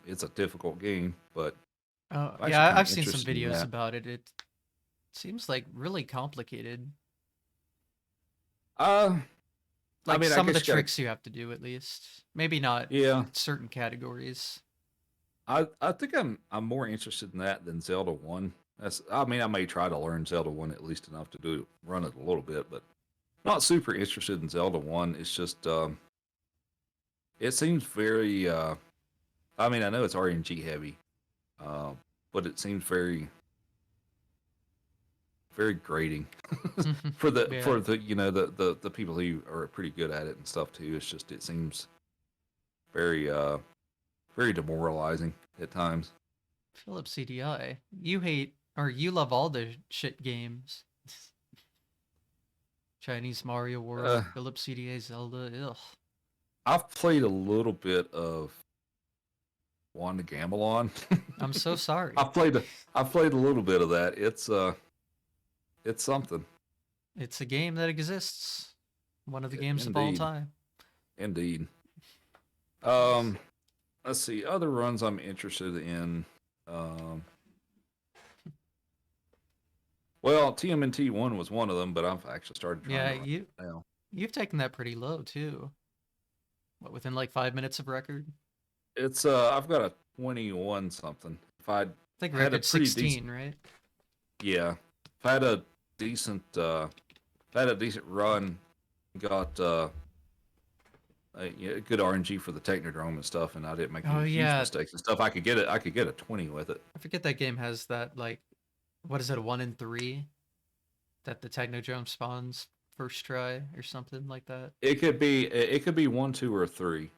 It's a difficult game, but Oh, I'm actually yeah, kind of I've seen some interested in videos that. about it. It seems like really complicated. Uh, I Like mean, I some of the guess you gotta, tricks you have to do at least. Maybe not yeah. certain categories. I think I'm more interested in that than Zelda 1. I mean, I may try to learn Zelda 1 at least enough to run it a little bit, but not super interested in Zelda 1. It's just it seems very I mean, I know it's RNG heavy, uh, but it seems very grating Yeah. for the the people who are pretty good at it and stuff too. It's just it seems very very demoralizing at times. Philip CDI. You hate or you love all the shit games. Chinese Mario Uh, World, Philip CDA Zelda. Ugh. I've played a little bit of Wanda Gamelon. I'm so sorry. I've played I've played a little bit of that. It's something. It's a game that exists. One of the games of all Indeed, time. indeed. Yes. Um, let's see other runs I'm interested in. Um, well, TMNT one was one of them, but I've actually started trying Yeah, to run it now. you've taken that pretty low too. What, within like 5 minutes of record? It's I've got a 21 something. If I I think had a record pretty decent 16, right? yeah, if I had a decent if I had a decent run, got yeah, good RNG for the Technodrome and stuff, and I didn't make Oh any huge yeah, mistakes and stuff. I could get it. I could get a 20 with it. I forget that game has that like, what is it, a 1 in 3 that the Technodrome spawns first try or something like that. It could be one, two, or three.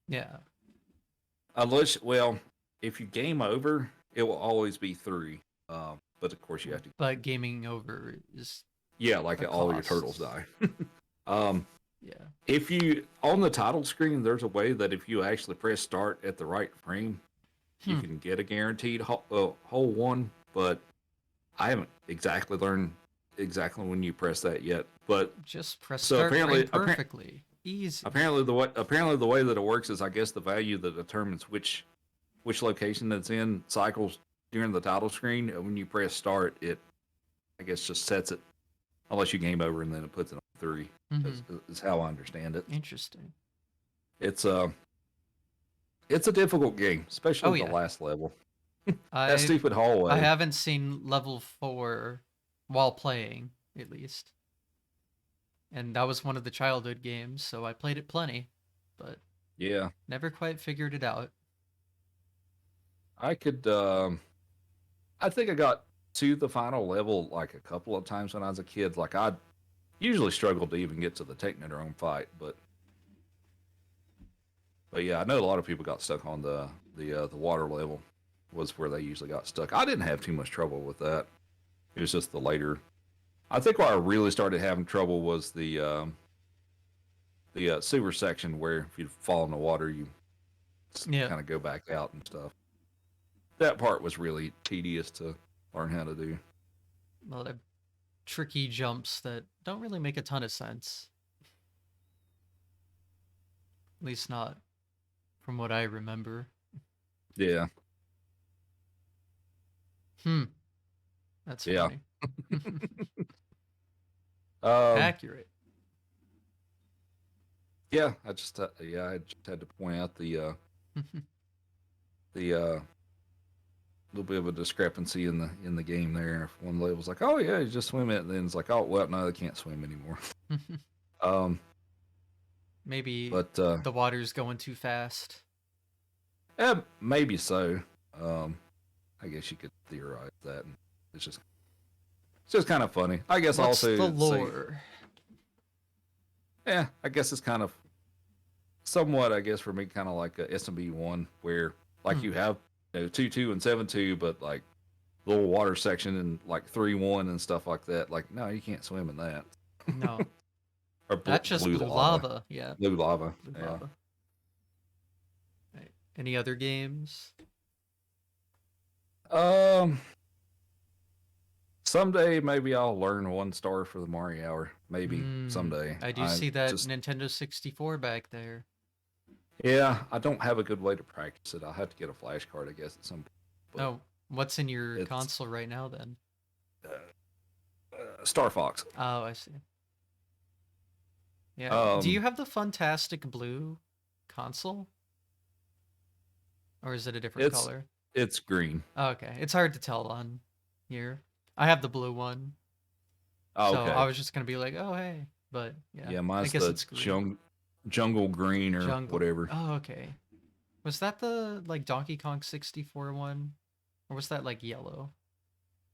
Yeah, Unless well, if you game over, it will always be three. But of course you have to. but gaming over is Yeah, like a all your turtles cost. die. um, Yeah. if you on the title screen, there's a way that if you actually press start at the right frame, you Hmm. can get a guaranteed whole one. But I haven't exactly learned exactly when you press that yet. But Just press so start frame perfectly. Easy. apparently the way that it works is I guess the value that determines which location it's in cycles during the title screen. And when you press start, it I guess just sets it unless you game over and then it puts it on three. Hmm. Is how I understand it. Interesting. It's uh it's a difficult game, Oh especially the yeah. last level. That I stupid I hallway. haven't seen level 4 while playing, at least. And that was one of the childhood games, so I played it plenty, but Yeah, never quite figured it out. I could. I think I got to the final level like a couple of times when I was a kid. Like I usually struggled to even get to the Technodrome fight, but yeah, I know a lot of people got stuck on the water level was where they usually got stuck. I didn't have too much trouble with that. It was just the later. I think where I really started having trouble was the sewer section where if you fall in the water, you Yeah. kind of go back out and stuff. That part was really tedious to learn how to do. Well, they're tricky jumps that don't really make a ton of sense. At least not from what I remember. Yeah, Hmm. That's yeah. funny. Um, Accurate. yeah. I just had to point out the little bit of a discrepancy in the game there. If one level's like, oh yeah, you just swim it, and then it's like, oh well, no, they can't swim anymore. um, Maybe but the water's going too fast. yeah, maybe so. I guess you could theorize that. And it's just kind of funny. I guess What's also the say, lore? yeah, I guess it's kind of somewhat, I guess for me, kind of like a SMB1, where like you have 2-2 and 7-2, but like little water section and like 3-1 and stuff like that. Like, no, you can't swim in that. No, Or that's just blue blue lava. lava. Yeah, Blue lava. blue Yeah. lava. Right. Any other games? Um, someday maybe I'll learn 1 star for the Mario Hour. Maybe someday. I do see that Nintendo 64 back there. Yeah, I don't have a good way to practice it. I'll have to get a flash card, I guess, at some point. Oh, what's in your console right now then? Star Fox. Oh, I see. Yeah. Do you have the Fantastic Blue console? Or is it a different color? It's green. Oh, okay. It's hard to tell on here. I have the blue one. Oh, so okay. I was just going to be like, oh, hey. But yeah. Yeah, mine's I guess the it's green. jungle green or whatever. Oh, okay. Was that the like Donkey Kong 64 one? Or was that like yellow?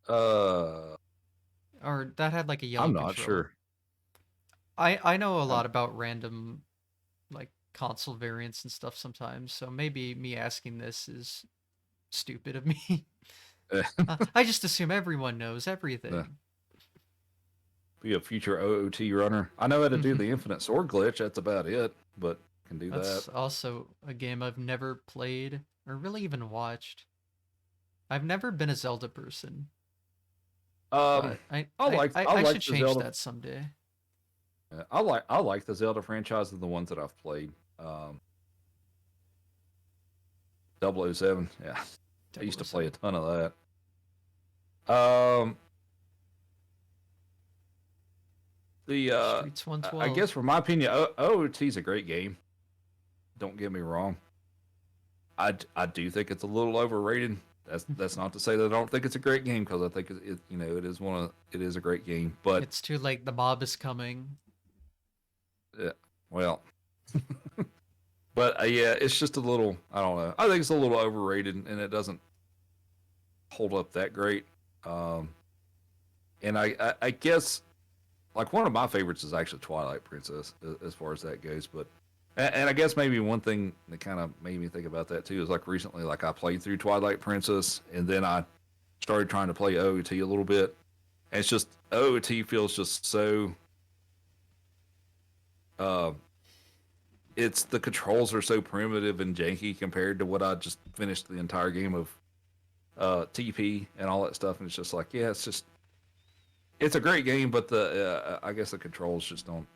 Or that had like a yellow I'm not control. sure. I know a lot about random like console variants and stuff sometimes, so maybe me asking this is stupid of me. I just assume everyone knows everything. Be a future OOT runner. I know how to do the infinite sword glitch. That's about it, but can do that. That's also a game I've never played or really even watched. I've never been a Zelda person. I should change Zelda. that someday. I like the Zelda franchise of the ones that I've played. 007, yeah. I used to play a ton of that. Streets 112. I guess, from my opinion, OOT is a great game. Don't get me wrong. I do think it's a little overrated. That's not to say that I don't think it's a great game, because I think it is a great game. But it's too late. The mob is coming. Yeah, well, but yeah, it's just a little. I don't know. I think it's a little overrated, and it doesn't hold up that great. And I guess, like, one of my favorites is actually Twilight Princess, as far as that goes. But and I guess maybe one thing that kind of made me think about that too is, like, recently, like, I played through Twilight Princess, and then I started trying to play OOT a little bit. And it's just, OOT feels just so. It's the controls are so primitive and janky compared to what I just finished the entire game of TP and all that stuff, and it's just like, yeah, it's a great game, but the I guess the controls just don't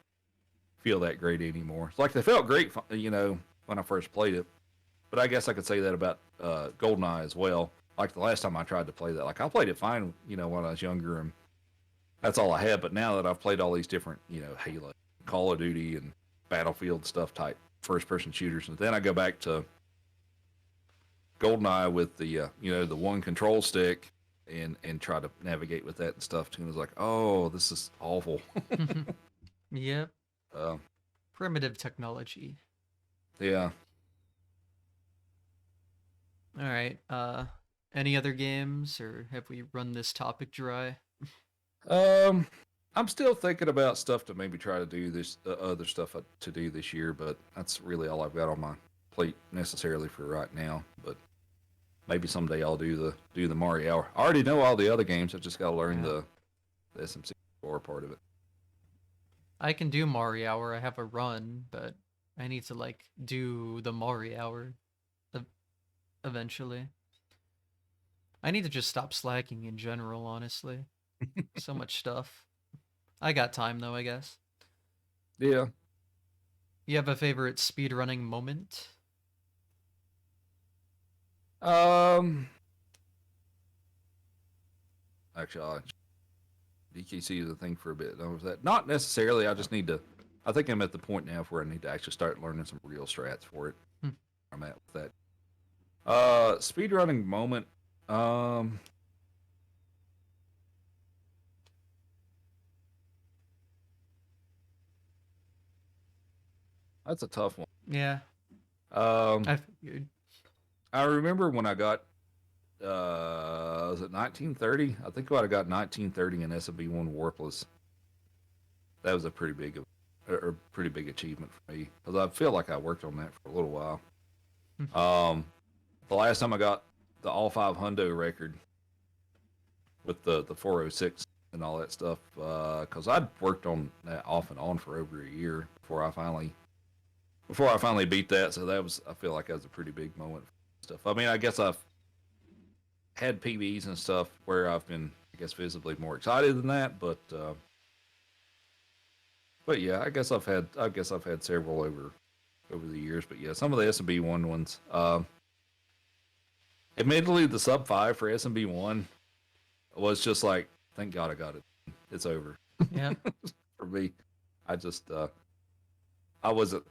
feel that great anymore. It's like, they felt great, when I first played it, but I guess I could say that about GoldenEye as well. Like, the last time I tried to play that, like, I played it fine, when I was younger, and that's all I had. But now that I've played all these different, Halo, Call of Duty, and Battlefield stuff type first-person shooters, and then I go back to GoldenEye with the the one control stick and try to navigate with that and stuff too. And it's like, oh, this is awful. Yep. Primitive technology. Yeah. All right. Any other games, or have we run this topic dry? I'm still thinking about stuff to maybe try to do this other stuff to do this year, but that's really all I've got on my plate necessarily for right now. But maybe someday I'll do the Mario Hour. I already know all the other games. I just got to learn the SMC4 part of it. I can do Mario Hour. I have a run, but I need to like do the Mario Hour eventually. I need to just stop slacking in general, honestly. So much stuff. I got time though, I guess. Yeah. You have a favorite speedrunning moment? Actually, DKC is a thing for a bit. That not necessarily. I just need to. I think I'm at the point now where I need to actually start learning some real strats for it. I'm at with that. Speedrunning moment. Um, that's a tough one. Yeah, Um, I figured. I remember when I got was it 1930? I think I got 1930 in SMB1 Warpless. That was a pretty big achievement for me because I feel like I worked on that for a little while. Um, the last time I got the all five hundo record with the 406 and all that stuff, because I'd worked on that off and on for over a year before I finally beat that. So I feel like that was a pretty big moment. Stuff. I mean, I guess I've had PBs and stuff where I've been, I guess, visibly more excited than that, but yeah, I guess I've had several over the years. But yeah, some of the SMB1 ones. Admittedly, the sub 5 for SMB1 was just like, thank God I got it. It's over. Yeah. For me. I just, I wasn't,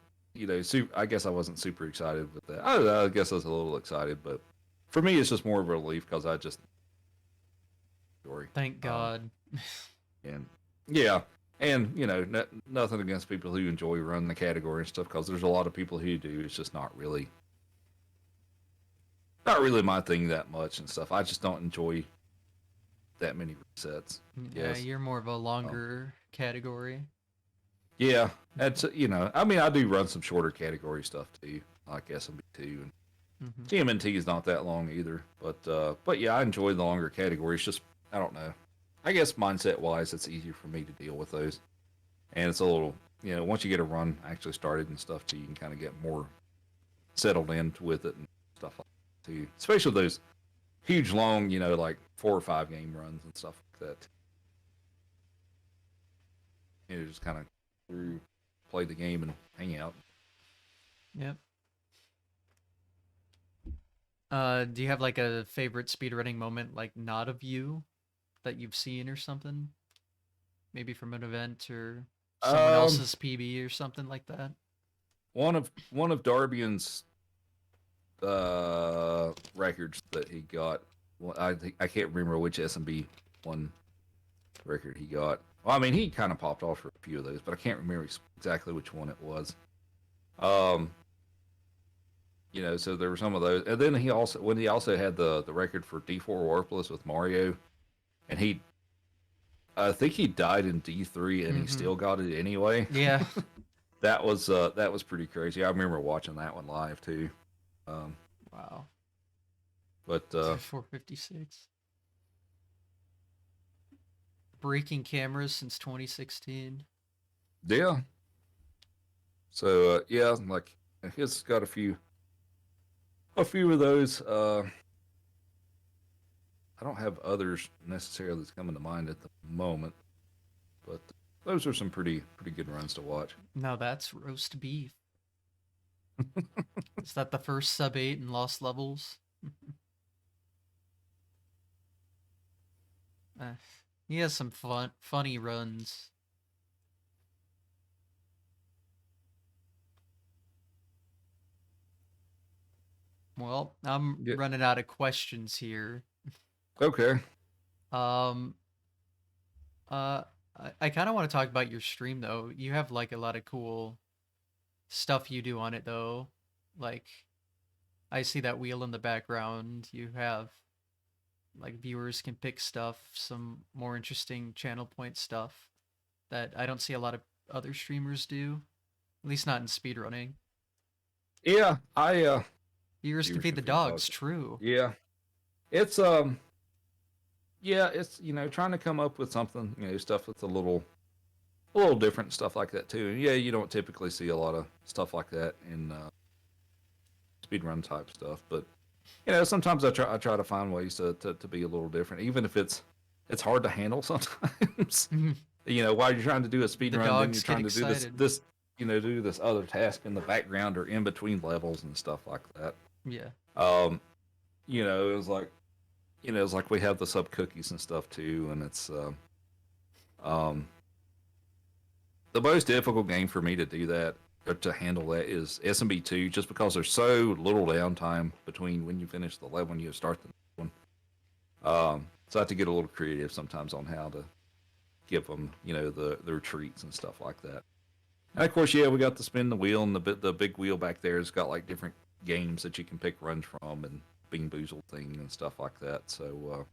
I guess I wasn't super excited with that. I guess I was a little excited, but for me, it's just more of a relief because I just, story. Thank God. And yeah, and nothing against people who enjoy running the category and stuff because there's a lot of people who do. It's just not really my thing that much and stuff. I just don't enjoy that many resets. Yeah, Yes. you're more of a longer category. Yeah, that's I mean, I do run some shorter category stuff too, like SMB2 and GMNT is not that long either. But yeah, I enjoy the longer categories. Just I don't know. I guess mindset wise, it's easier for me to deal with those, and it's a little once you get a run actually started and stuff too, you can kind of get more settled in with it and stuff like that too. Especially those huge long, like 4 or 5 game runs and stuff like that. Just kind of play the game and hang out. Yep. Do you have like a favorite speedrunning moment, like not of you, that you've seen or something? Maybe from an event or someone else's PB or something like that. One of Darbian's records that he got. Well, I can't remember which SMB one record he got. Well, I mean, he kind of popped off for a few of those, but I can't remember exactly which one it was. So there were some of those, and then he also had the record for D4 Warpless with Mario, and I think he died in D3 and he still got it anyway. Yeah. That was pretty crazy. I remember watching that one live too. Wow. But 456. Breaking cameras since 2016. Yeah. So yeah, like he's got a few of those. I don't have others necessarily that's coming to mind at the moment, but those are some pretty good runs to watch. Now that's roast beef. Is that the first sub 8 in Lost Levels? He has some funny runs. Well, I'm running out of questions here. Okay. I kind of want to talk about your stream though. You have like a lot of cool stuff you do on it though. Like I see that wheel in the background. You have like viewers can pick stuff, some more interesting channel point stuff that I don't see a lot of other streamers do. At least not in speedrunning. Yeah, viewers can feed the dogs, true. Yeah. It's trying to come up with something, stuff that's a little different, stuff like that too. And yeah, you don't typically see a lot of stuff like that in speedrun type stuff, but sometimes I try to find ways to be a little different, even if it's hard to handle sometimes. While you're trying to do a speedrun, then you're trying to do this do this other task in the background or in between levels and stuff like that. Yeah. It was like it's like we have the sub cookies and stuff too, and it's the most difficult game for me to do that or to handle that is SMB2, just because there's so little downtime between when you finish the level and you start the next one. So I have to get a little creative sometimes on how to give them, their treats and stuff like that. And of course, yeah, we got to spin the wheel, and the big wheel back there has got like different games that you can pick runs from, and Bean Boozled thing and stuff like that. So,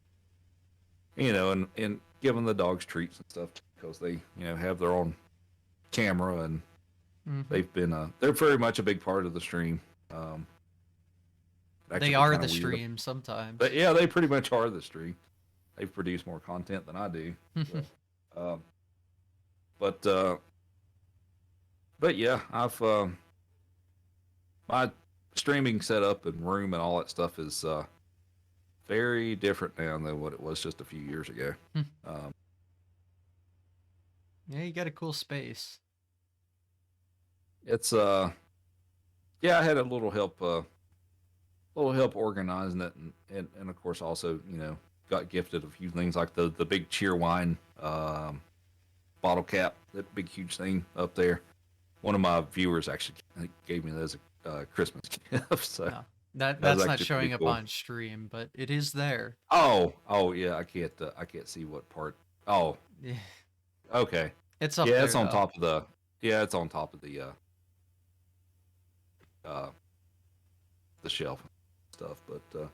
and giving the dogs treats and stuff because they, have their own camera, and Mm-hmm. they're very much a big part of the stream. They Actually, are kind the of weird, stream but sometimes. yeah, they pretty much are the stream. They produce more content than I do. So, um, but but yeah, I've my streaming setup and room and all that stuff is very different now than what it was just a few years ago. Um, Yeah, you got a cool space. it's yeah, I had a little help organizing it, and of course also got gifted a few things like the big cheer wine bottle cap, that big huge thing up there. One of my viewers actually gave me that as a Christmas gift, so No, that was that's not actually pretty showing up cool. on stream, but it is there. Oh yeah, I can't see what part. Oh, Yeah, okay. it's up Yeah, there though. it's on top of uh the shelf stuff, but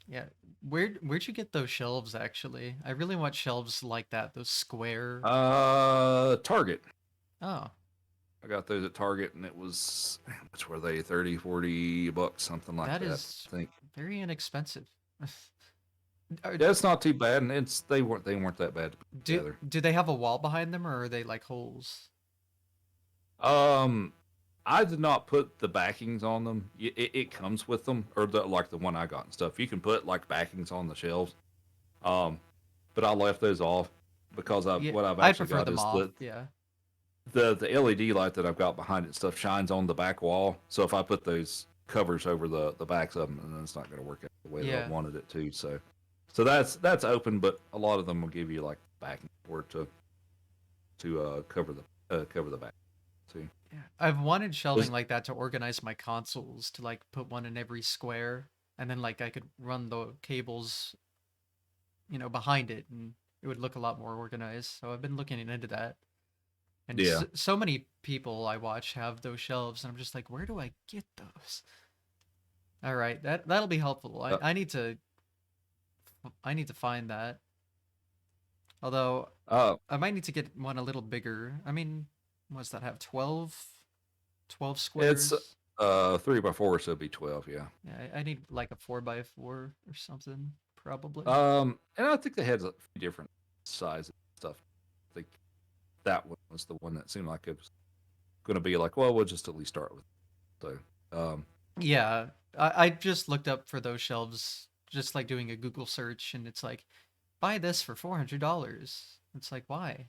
Yeah, where'd you get those shelves actually? I really want shelves like that, those square. Target. Oh, I got those at Target, and it was, how much were they? 30, $40, something like that that, is I think. very inexpensive. Are- Yeah, it's not too bad, and they weren't that bad to put do together. do they have a wall behind them, or are they like holes? Um, I did not put the backings on them. It comes with them, or like the one I got and stuff. You can put like backings on the shelves. Um, but I left those off because Yeah, what I've I actually prefer got them is off. Yeah, the LED light that I've got behind it and stuff shines on the back wall. So if I put those covers over the backs of them, and then it's not going to work out the way that I yeah. wanted it to. So that's open, but a lot of them will give you like backing for to cover the back. See. Yeah. I've wanted shelving There's, like that to organize my consoles, to like put one in every square, and then like I could run the cables, behind it, and it would look a lot more organized. So I've been looking into that. And yeah. so many people I watch have those shelves, and I'm just like, where do I get those? All right, that'll be helpful. Uh, I need to find that. Although uh, I might need to get one a little bigger. I mean, what's that have? 12 it's squares? 3x4, so it'd be 12. Yeah. Yeah, I need like a 4x4 or something, probably. And I think they had a few different sizes and stuff. I think that one was the one that seemed like it was going to be like, well, we'll just at least start with. So, Yeah, I just looked up for those shelves, just like doing a Google search, and it's like, buy this for $400. It's like, why?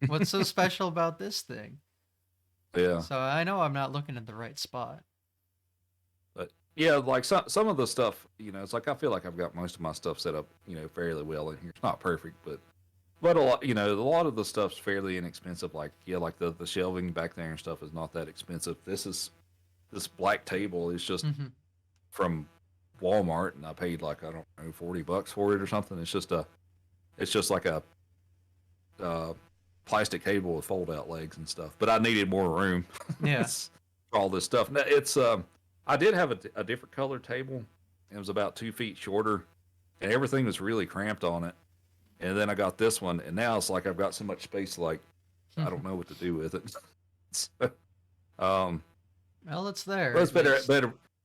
What's so special about this thing? yeah. So I know I'm not looking at the right spot. But yeah, like some of the stuff, it's like I feel like I've got most of my stuff set up, fairly well in here. It's not perfect, but a lot, a lot of the stuff's fairly inexpensive. Like yeah, like the shelving back there and stuff is not that expensive. This black table is just Hmm. from Walmart, and I paid like, I don't know, $40 for it or something. It's just like a uh, plastic table with fold out legs and stuff. But I needed more room Yeah. for all this stuff. Now, I did have a different color table. It was about 2 feet shorter, and everything was really cramped on it. And then I got this one, and now it's like I've got so much space, like I don't know what to do with it. So, um, Well, it's there but it's at least.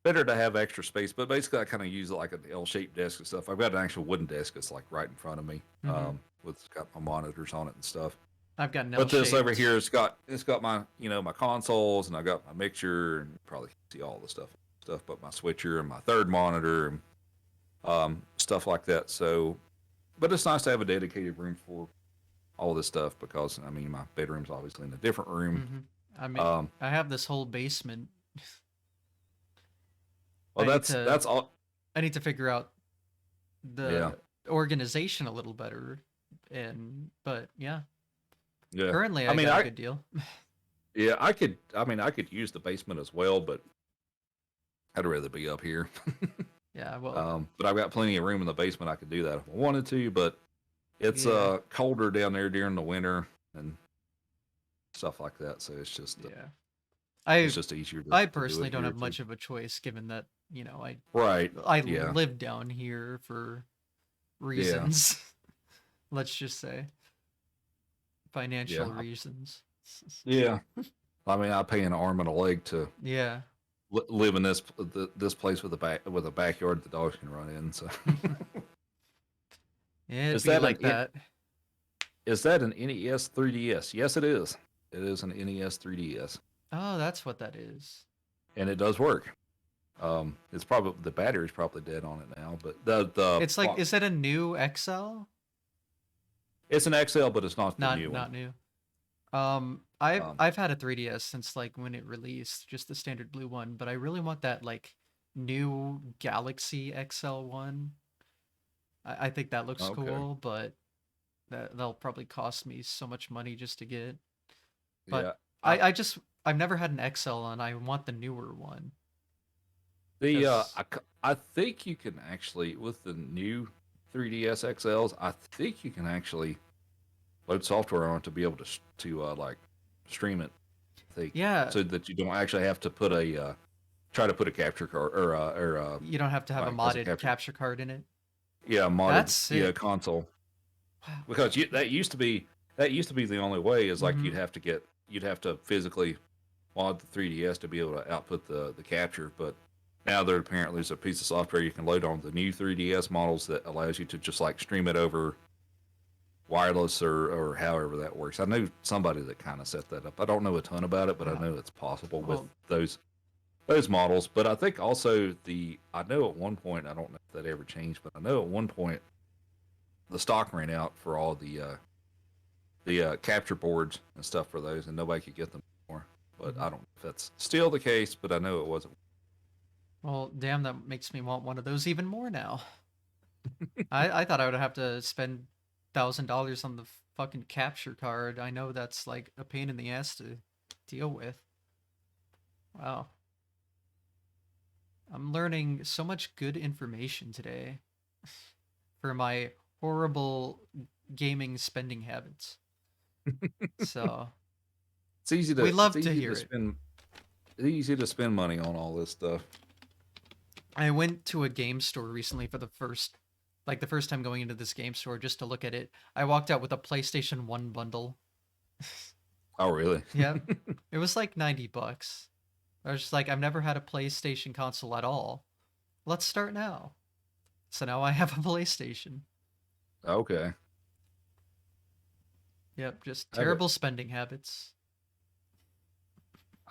better to have extra space. But basically, I kind of use it like an L-shaped desk and stuff. I've got an actual wooden desk that's like right in front of me, Hmm. with got my monitors on it and stuff. I've got an But this over L-shaped. here, it's got my my consoles, and I got my mixer, and you probably see all the stuff, but my switcher and my third monitor and stuff like that. So, but it's nice to have a dedicated room for all this stuff because I mean my bedroom's obviously in a different room. Hmm. I mean, Um, I have this whole basement. well, I need that's to all. I need to figure out Yeah, the organization a little better. But yeah, yeah. currently I I mean, got a good deal. yeah, I could. I mean, I could use the basement as well, but I'd rather be up here. Yeah, well, But I've got plenty of room in the basement. I could do that if I wanted to, but it's yeah, colder down there during the winter and stuff like that. So yeah. it's I just easier I to do personally it don't here have too. much of a choice given that, you know, Right. I Yeah. live down here for Yeah. reasons. Let's just say financial Yeah. reasons. Yeah. I mean, I pay an arm and a leg to Yeah. live in this place with a backyard the dogs can run in. So It'd is be that like that. an NES 3DS? Yes, it is. It is an NES 3DS, Oh, that's what that is. and it does work. It's probably the battery's probably dead on it now, but the It's like, is it a new XL? it's an XL, but it's not the new one. Not new. I've Um, I've had a 3DS since like when it released, just the standard blue one, but I really want that like new Galaxy XL one. I think that looks okay, cool, but that'll probably cost me so much money just to get. But yeah. I I've never had an XL and I want the newer one the because I think you can actually with the new 3DS XLs. I think you can actually load software on it to be able to like stream it. I think yeah, so that you don't actually have to put a try to put a capture card or you don't have to have a like as a modded capture. capture card in it. Yeah, modded That's sick. console Wow. because that used to be the only way is like Mm-hmm. you'd have to physically mod the 3DS to be able to output the capture, but now there apparently is a piece of software you can load on the new 3DS models that allows you to just like stream it over wireless or however that works. I know somebody that kind of set that up. I don't know a ton about it, but I Wow. know it's possible with Well, those models. But I think also I know at one point I don't know if that ever changed, but I know at one point the stock ran out for all the capture boards and stuff for those, and nobody could get them anymore. But mhm. I don't know if that's still the case, but I know it wasn't. Well, damn, that makes me want one of those even more now. I thought I would have to spend $1,000 on the fucking capture card. I know that's like a pain in the ass to deal with. Wow. I'm learning so much good information today for my horrible gaming spending habits. So, we It's love to easy hear to it. spend it's easy to spend money on all this stuff. I went to a game store recently for the first time going into this game store just to look at it. I walked out with a PlayStation 1 bundle. Oh, really? Yep. It was like $90. I was just like, I've never had a PlayStation console at all. Let's start now. So now I have a PlayStation. Okay. Yep, just I have a, terrible spending habits.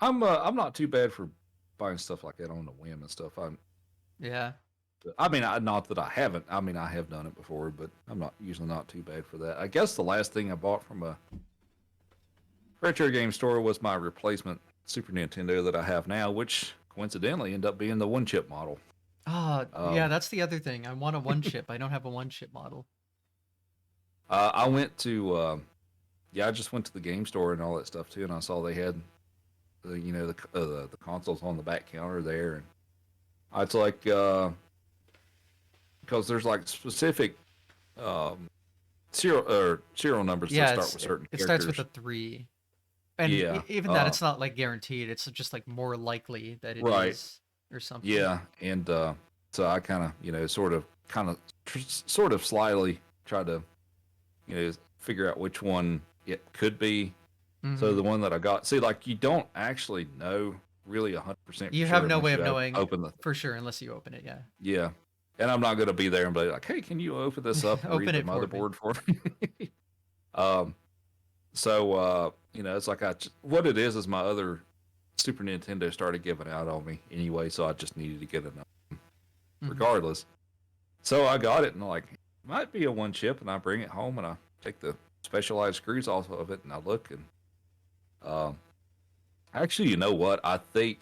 I'm not too bad for buying stuff like that on the whim and stuff. Yeah. I mean, not that I haven't. I mean, I have done it before, but I'm not usually not too bad for that. I guess the last thing I bought from a retro game store was my replacement Super Nintendo that I have now, which coincidentally ended up being the one chip model. Ah, yeah, Um, that's the other thing. I want a one chip. I don't have a one chip model. I went to yeah, I just went to the game store and all that stuff too, and I saw they had the consoles on the back counter there, and I was like because there's like specific um, serial numbers that Yeah, start with certain it starts with characters. a 3. And Yeah. even that it's not like guaranteed. It's just like more likely that it Right. is or something. Yeah, and so I kind of sort of slyly tried to figure out which one it could be. So Mhm. the one that I got, see, like you don't actually know really 100% for You have sure no unless way of you knowing open the for sure unless you open it, yeah. yeah. And I'm not gonna be there and be like, hey, can you open this up and read Open the it for me. motherboard for me? um, so it's like what it is my other Super Nintendo started giving out on me anyway, so I just needed to get another Mhm. regardless. So I got it and I'm like, might be a one chip, and I bring it home and I take the specialized screws off of it and I look and um, actually, you know what? I think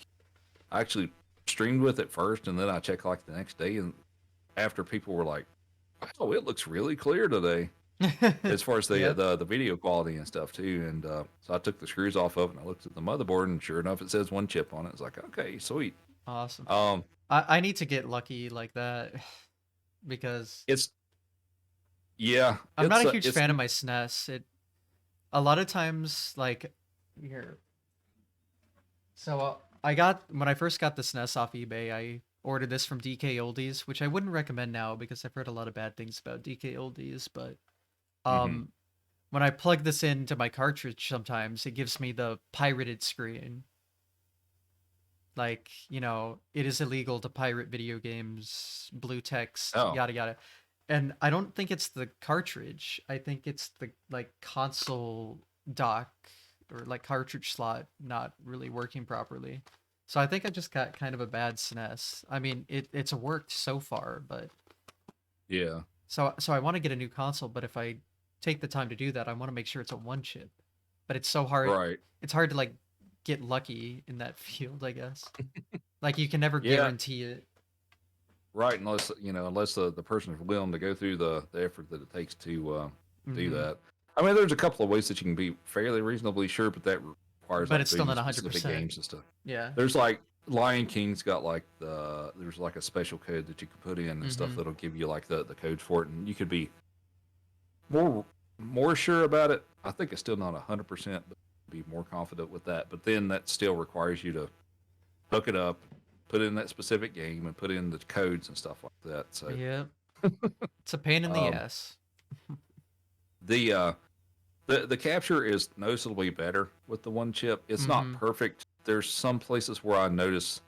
I actually streamed with it first, and then I checked like the next day, and after people were like, "Oh, it looks really clear today," as far as the Yep. the video quality and stuff too. And so I took the screws off of it, and I looked at the motherboard, and sure enough, it says one chip on it. It's like, okay, sweet. Awesome. Um, I need to get lucky like that because it's yeah, I'm not a huge it's fan of my SNES. It a lot of times like here. So I got when I first got the SNES off eBay, I ordered this from DK Oldies, which I wouldn't recommend now because I've heard a lot of bad things about DK Oldies, but mhm. um when I plug this into my cartridge sometimes it gives me the pirated screen. Like, it is illegal to pirate video games, blue text, Oh, yada yada. And I don't think it's the cartridge. I think it's the like console dock or like cartridge slot not really working properly. So I think I just got kind of a bad SNES. I mean, it's worked so far, but yeah, so I want to get a new console, but if I take the time to do that, I want to make sure it's a one chip. But it's so hard. right. It's hard to like get lucky in that field, I guess. Like you can never Yeah, guarantee it. right. Unless unless the person is willing to go through the effort that it takes to do Hmm. that. I mean, there's a couple of ways that you can be fairly reasonably sure, but that requires But like it's still booting not specific 100%. games and stuff. Yeah. There's like Lion King's got like there's like a special code that you can put in and stuff Hmm. that'll give you like the codes for it, and you could be more more sure about it. I think it's still not 100%, but be more confident with that. But then that still requires you to hook it up, put in that specific game, and put in the codes and stuff like that. So Yeah. It's a pain in the um, ass. the the capture is noticeably better with the one chip. It's not Hmm. perfect. There's some places where I notice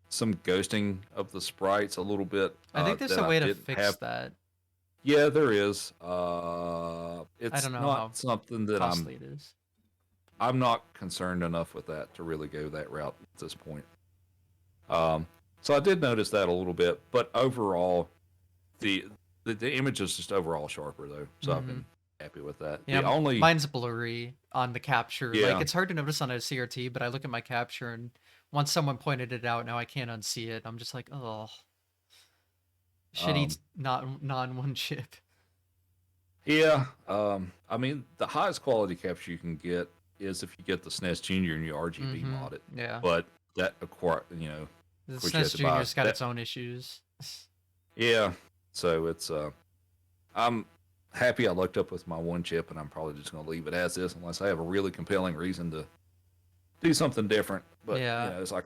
some ghosting of the sprites a little bit I think there's that a I way to didn't fix have. that. Yeah, there is. I It's don't know not how something that costly it is. I'm not concerned enough with that to really go that route at this point. Um, so I did notice that a little bit, but overall, the the image is just overall sharper though. So I've Hmm. been happy with that. Yeah, The only mine's blurry on the capture. Like yeah, it's hard to notice on a CRT, but I look at my capture and once someone pointed it out, now I can't unsee it. I'm just like, oh, shitty um, not non one chip. yeah. I mean, the highest quality capture you can get is if you get the SNES Junior and you RGB Hmm. mod it. Yeah. But that The of course you have SNES to buy Junior's got that. its own issues. Yeah. So it's I'm happy I looked up with my one chip, and I'm probably just going to leave it as is unless I have a really compelling reason to do something different. But Yeah. it's like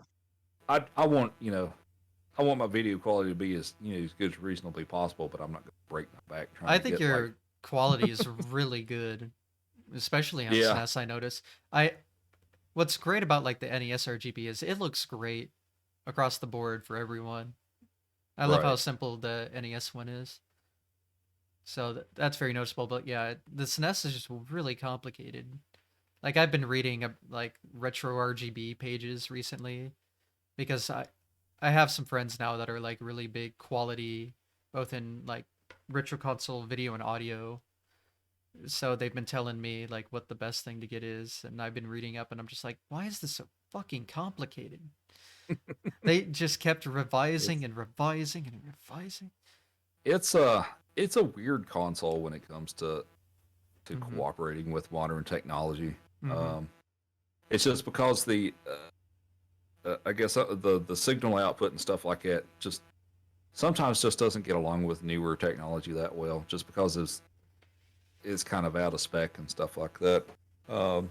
I want I want my video quality to be as as good as reasonably possible, but I'm not going to break my back trying I to think get like your quality is really good, especially on yeah SNES, I notice. I What's great about like the NES RGB is it looks great across the board for everyone. I love how right simple the NES one is. So that's very noticeable, but yeah, the SNES is just really complicated. Like I've been reading like retro RGB pages recently because I have some friends now that are like really big quality both in like retro console video and audio. So they've been telling me like what the best thing to get is, and I've been reading up and I'm just like, why is this so fucking complicated? They just kept revising it's and revising and revising. it's a it's a weird console when it comes to Mhm. cooperating with modern technology. Mhm. Um, it's just because I guess the signal output and stuff like that just sometimes just doesn't get along with newer technology that well, just because it's kind of out of spec and stuff like that. Um,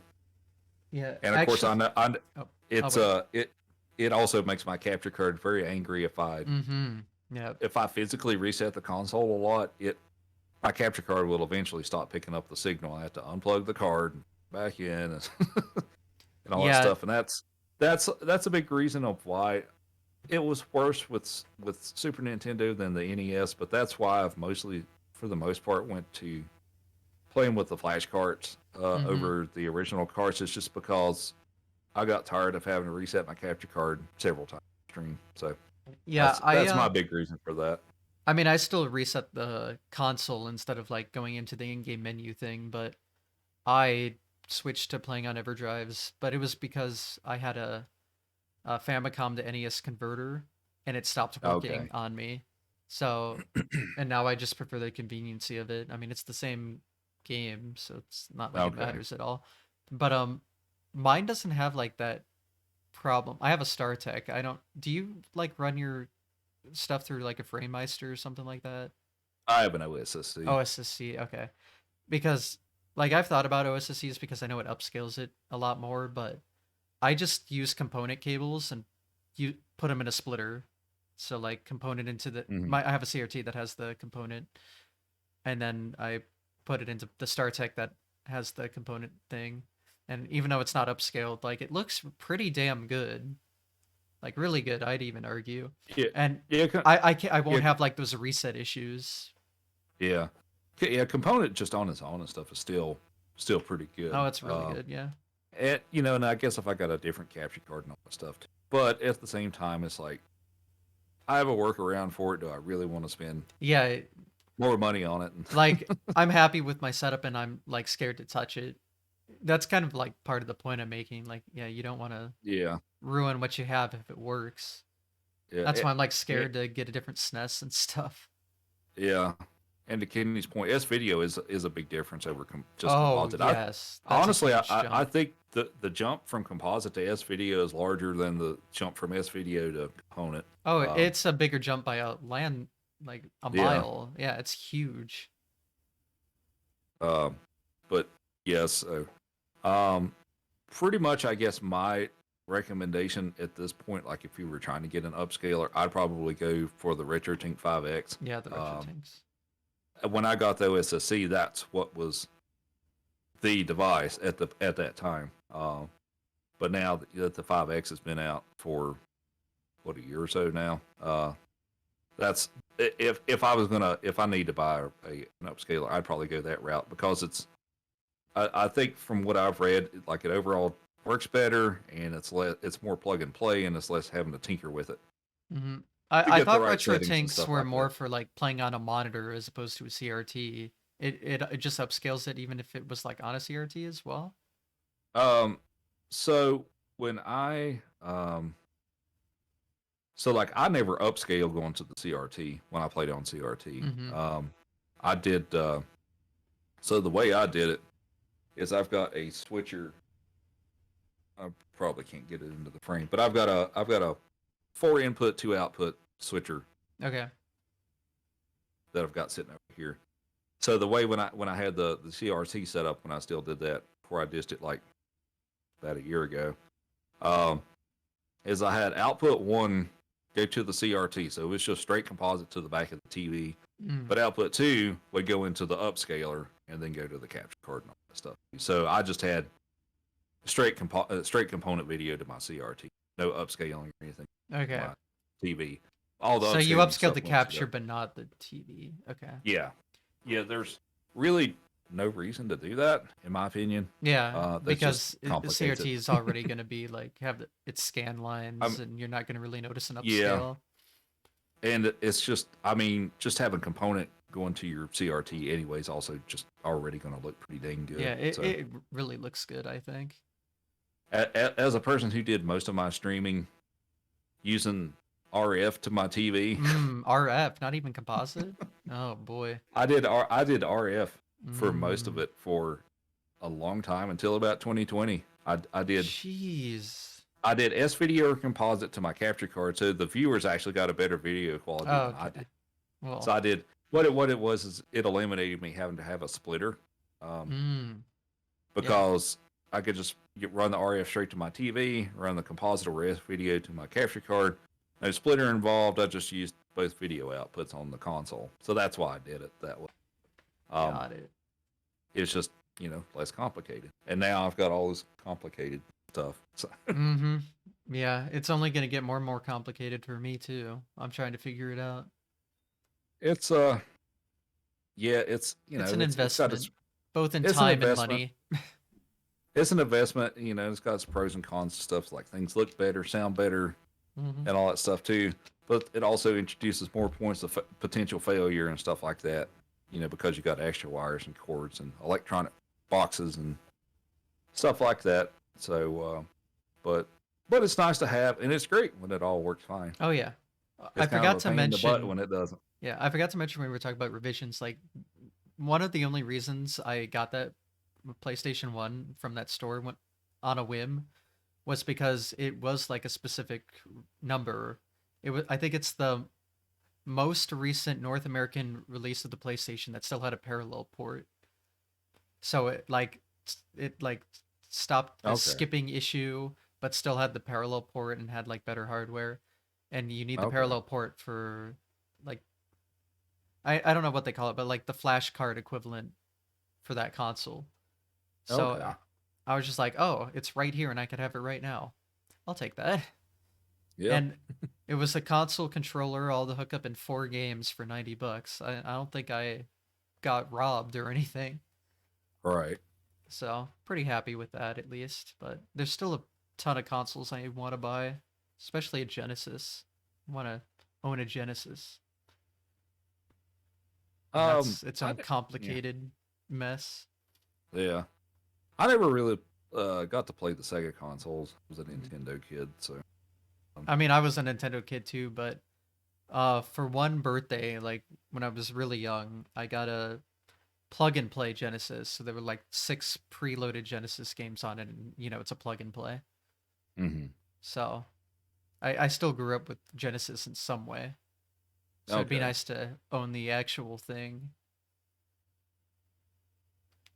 Yeah, and of course, actually. Oh, oh it's wait. it also makes my capture card very angry Mhm. Yeah. if I physically reset the console a lot. It My capture card will eventually stop picking up the signal. I have to unplug the card back in and, and all that Yeah. stuff, and that's a big reason of why it was worse with Super Nintendo than the NES. But that's why I've mostly, for the most part, went to playing with the flash carts Mhm. over the original carts. It's just because I got tired of having to reset my capture card several times stream. So Yeah, that's my big reason for that. I mean I still reset the console instead of like going into the in-game menu thing, but I switched to playing on EverDrives, but it was because I had a Famicom to NES converter and it stopped working Okay. on me. So, and now I just prefer the conveniency of it. I mean, it's the same game, so it's not like it Okay. matters at all. But mine doesn't have like that problem. I have a StarTech. I don't. Do you like run your stuff through like a FrameMeister or something like that? I have an OSSC. OSSC. Okay. Because like I've thought about OSSCs because I know it upscales it a lot more, but I just use component cables and you put them in a splitter. So like component into the Hmm. my I have a CRT that has the component, and then I put it into the StarTech that has the component thing. And even though it's not upscaled, like it looks pretty damn good, like really good. I'd even argue, Yeah, and yeah, I yeah, won't have like those reset issues. yeah, yeah. Component just on its own and stuff is still pretty good. Oh, it's really good. Yeah. And you know, and I guess if I got a different capture card and all that stuff, too. But at the same time, it's like I have a workaround for it. Do I really want to spend Yeah, more money on it? like I'm happy with my setup and I'm like scared to touch it. That's kind of like part of the point I'm making. Like, yeah, you don't want to Yeah, ruin what you have if it works. yeah, That's why I'm like it, scared to get a different SNES and stuff. yeah. And to Kenny's point, S video is a big difference over just Oh, composite. I yes. That's a honestly, huge I jump. think the jump from composite to S video is larger than the jump from S video to component. Oh, Um, it's a bigger jump by a land like a yeah, mile. Yeah, it's huge. um, but yes, um, pretty much, I guess my recommendation at this point, like if you were trying to get an upscaler, I'd probably go for the RetroTink 5X. Yeah, the retro tanks. When I got the OSSC, that's what was the device at that time. But now that the 5X has been out for what, a year or so now, that's if I was gonna, if I need to buy an upscaler, I'd probably go that route because I think from what I've read, like it overall works better and it's more plug and play and it's less having to tinker with it Hmm. to I get the thought right retro settings and tanks stuff were like more that. for like playing on a monitor as opposed to a CRT. It just upscales it even if it was like on a CRT as well. Um, so when so like I never upscaled going to the CRT when I played on CRT. Hmm. I did. So the way I did it is I've got a switcher. I probably can't get it into the frame, but I've got a 4 input 2 output switcher Okay. that I've got sitting over here. So the way when I had the CRT set up when I still did that before I dished it like about a year ago, um, is I had output one go to the CRT, so it was just straight composite to the back of the TV. Mm. But output two would go into the upscaler and then go to the capture card and all that stuff. So I just had straight component video to my CRT, no upscaling or anything to Okay. my TV. All the So you upscaling upscaled stuff the went to capture, the but not the TV. Okay. yeah, yeah. There's really no reason to do that, in my opinion. Yeah, That just because the complicates it. CRT is already going to be like have its scan lines, I'm and you're not going to really notice an yeah, upscale. and it's just, I mean, just having component going to your CRT anyways, also just already going to look pretty dang good. Yeah, it, So, it really looks good, I think. as a person who did most of my streaming using RF to my TV, RF, not even composite. Oh boy. I did RF for most of Mm, it for a long time until about 2020. jeez. I did S video or composite to my capture card, so the viewers actually got a better video quality than I Okay. did. So Well. I did what it was is it eliminated me having to have a splitter, um, Mm, yeah. because I could just run the RF straight to my TV, run the composite or S video to my capture card. No splitter involved. I just used both video outputs on the console, so that's why I did it that way. Um, Got it. it's just, less complicated, and now I've got all this complicated stuff. So Mm-hmm. Yeah, it's only going to get more and more complicated for me too. I'm trying to figure it out. it's yeah, It's an it's got investment, both in it's an time and investment. money. It's an investment. It's got its pros and cons and stuff, like things look better, sound better, Hmm. and all that stuff too. But it also introduces more points of potential failure and stuff like that. Because you got extra wires and cords and electronic boxes and stuff like that. So, but it's nice to have, and it's great when it all works fine. Oh yeah. I It's kind of forgot a to pain in the butt mention. when it doesn't. Yeah, I forgot to mention when we were talking about revisions. Like one of the only reasons I got that PlayStation 1 from that store went on a whim was because it was like a specific number. It was, I think it's the most recent North American release of the PlayStation that still had a parallel port. So it stopped the Okay. skipping issue, but still had the parallel port and had like better hardware. And you need the Okay. parallel port for like I don't know what they call it, but like the flash card equivalent for that console. So Okay. I was just like, oh, it's right here, and I could have it right now. I'll take that. Yeah. And it was a console controller, all the hookup in 4 games for $90. I don't think I got robbed or anything. Right. So pretty happy with that at least. But there's still a ton of consoles I want to buy, especially a Genesis. I want to own a Genesis, and that's its I own yeah. complicated mess. Yeah. I never really got to play the Sega consoles. I was a Mhm. Nintendo kid, so um, I mean, I was a Nintendo kid too, but for one birthday, like when I was really young, I got a plug and play Genesis. So there were like 6 preloaded Genesis games on it, and it's a plug and play. mhm. So I still grew up with Genesis in some way. So it'd be Okay. nice to own the actual thing.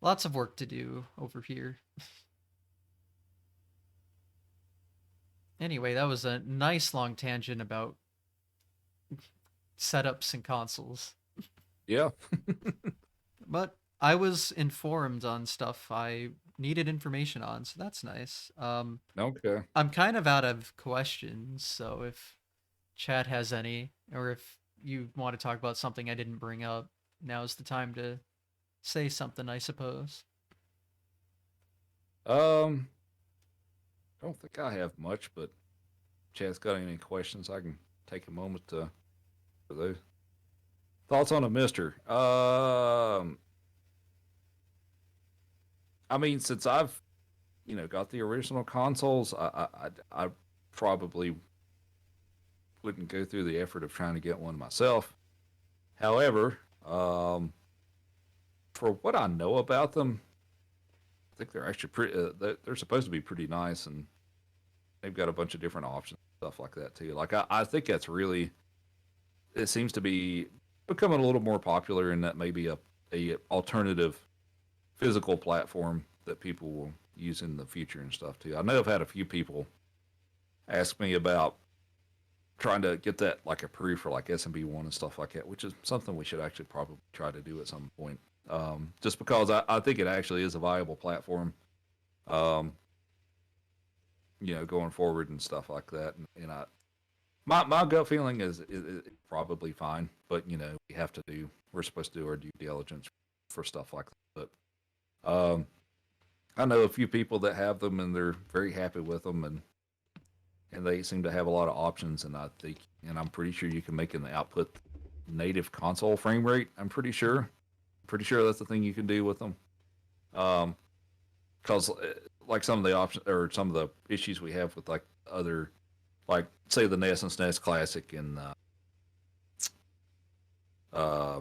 Lots of work to do over here. Anyway, that was a nice long tangent about setups and consoles. Yeah. But I was informed on stuff I needed information on, so that's nice. Okay. I'm kind of out of questions, so if Chad has any, or if you want to talk about something I didn't bring up, now's the time to say something, I suppose. Um, I don't think I have much, but Chad's got any questions? I can take a moment to for those thoughts on a Mister. I mean, since I've got the original consoles, I probably wouldn't go through the effort of trying to get one myself. However, for what I know about them, I think they're actually pretty. They're supposed to be pretty nice, and they've got a bunch of different options, stuff like that too. Like I think that's really. It seems to be becoming a little more popular, in that maybe a alternative physical platform that people will use in the future and stuff too. I know I've had a few people ask me about trying to get that like approved for like SMB1 and stuff like that, which is something we should actually probably try to do at some point. Just because I think it actually is a viable platform, um, going forward and stuff like that. And my gut feeling is probably fine, but we're supposed to do our due diligence for stuff like that. But I know a few people that have them and they're very happy with them, and they seem to have a lot of options. And I'm pretty sure you can make an output native console frame rate. I'm pretty sure that's the thing you can do with them. Because like some of the options or some of the issues we have with like other, like say the NES and SNES Classic and uh,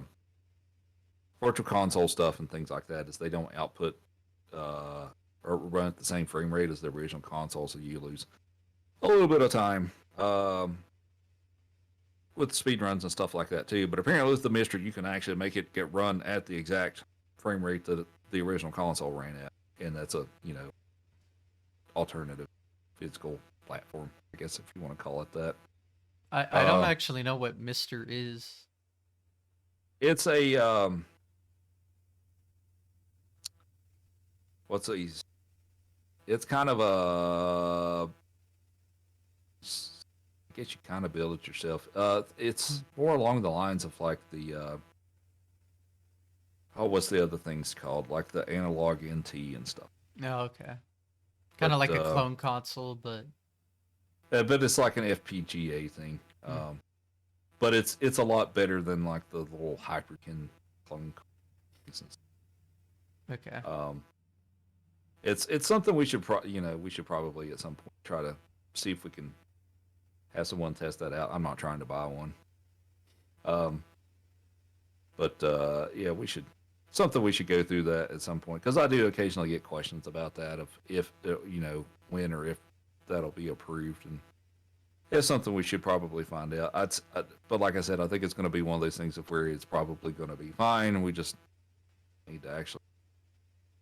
virtual console stuff and things like that, is they don't output uh, or run at the same frame rate as the original console, so you lose a little bit of time with speed runs and stuff like that too. But apparently with the mystery, you can actually make it get run at the exact frame rate that the original console ran at, and that's a alternative physical platform, I guess, if you want to call it that. I don't Uh, actually know what Mister is. it's a what's these? It's kind of a I guess you kind of build it yourself. It's Hmm. more along the lines of like the what's the other things called? Like the analog NT and stuff. Oh, okay. Kind But of like a clone console, but but it's like an FPGA thing. hmm, But it's a lot better than like the little Hyperkin clone. okay. Um, it's something we should probably at some point try to see if we can have someone test that out. I'm not trying to buy one. Um, but yeah, we should something we should go through that at some point, because I do occasionally get questions about that of if when or if that'll be approved, and it's something we should probably find out. But like I said, I think it's going to be one of those things of where it's probably going to be fine, and we just need to actually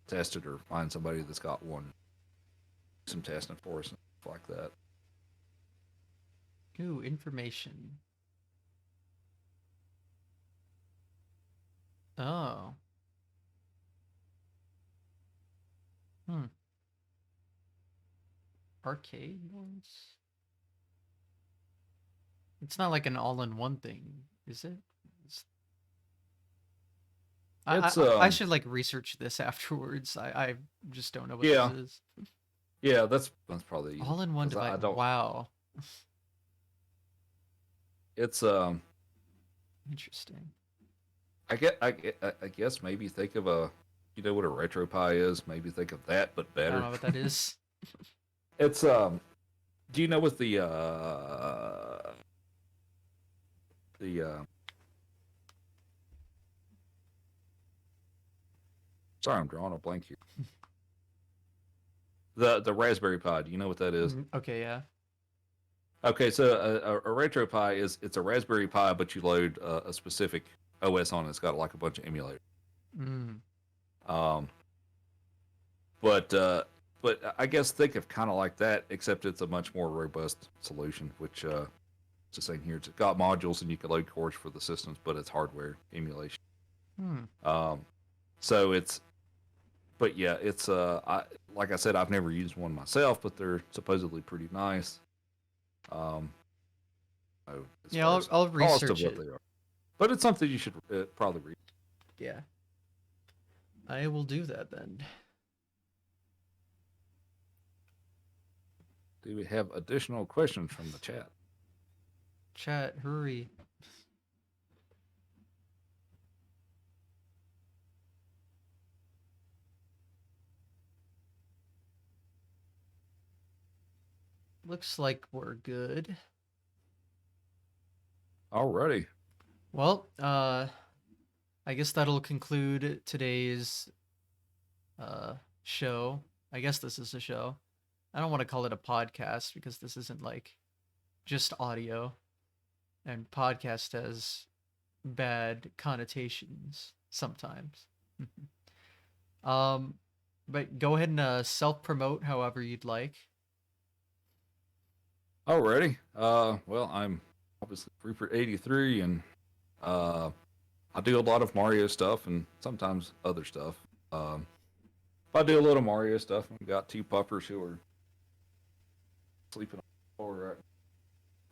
test it or find somebody that's got one, do some testing for us and stuff like that. Ooh, information. Oh. Arcade ones? It's not like an all-in-one thing, is it? It's... It's I should like research this afterwards. I just don't know what yeah, this is. yeah, that's probably easy, All-in-one 'cause I device. don't. Wow. It's Interesting. I guess maybe think of a, you know what a RetroPie is? Maybe think of that, but I don't better. know what that is. It's do you know what the sorry, I'm drawing a blank here. The Raspberry Pi. Do you know what that is? Okay, yeah. Okay, so a RetroPie is, it's a Raspberry Pi, but you load a specific OS on it. It's got like a bunch of emulators. Mm. Um, but I guess think of kind of like that, except it's a much more robust solution. Which it's the same here. It's got modules and you can load cores for the systems, but it's hardware emulation. Hmm. So it's, but yeah, it's like I said, I've never used one myself, but they're supposedly pretty nice. So as Yeah, far I'll as I'll cost of research what it. they are, but it's something you should probably read. Yeah. I will do that then. Do we have additional questions from the chat? Chat, hurry. Looks like we're good. Alrighty. Well, I guess that'll conclude today's show. I guess this is a show. I don't want to call it a podcast because this isn't like just audio, and podcast has bad connotations sometimes. um, but go ahead and self promote however you'd like. Alrighty. Well, I'm obviously roopert83, and I do a lot of Mario stuff and sometimes other stuff. I do a little Mario stuff. I've got two puppers who are sleeping on the floor right now.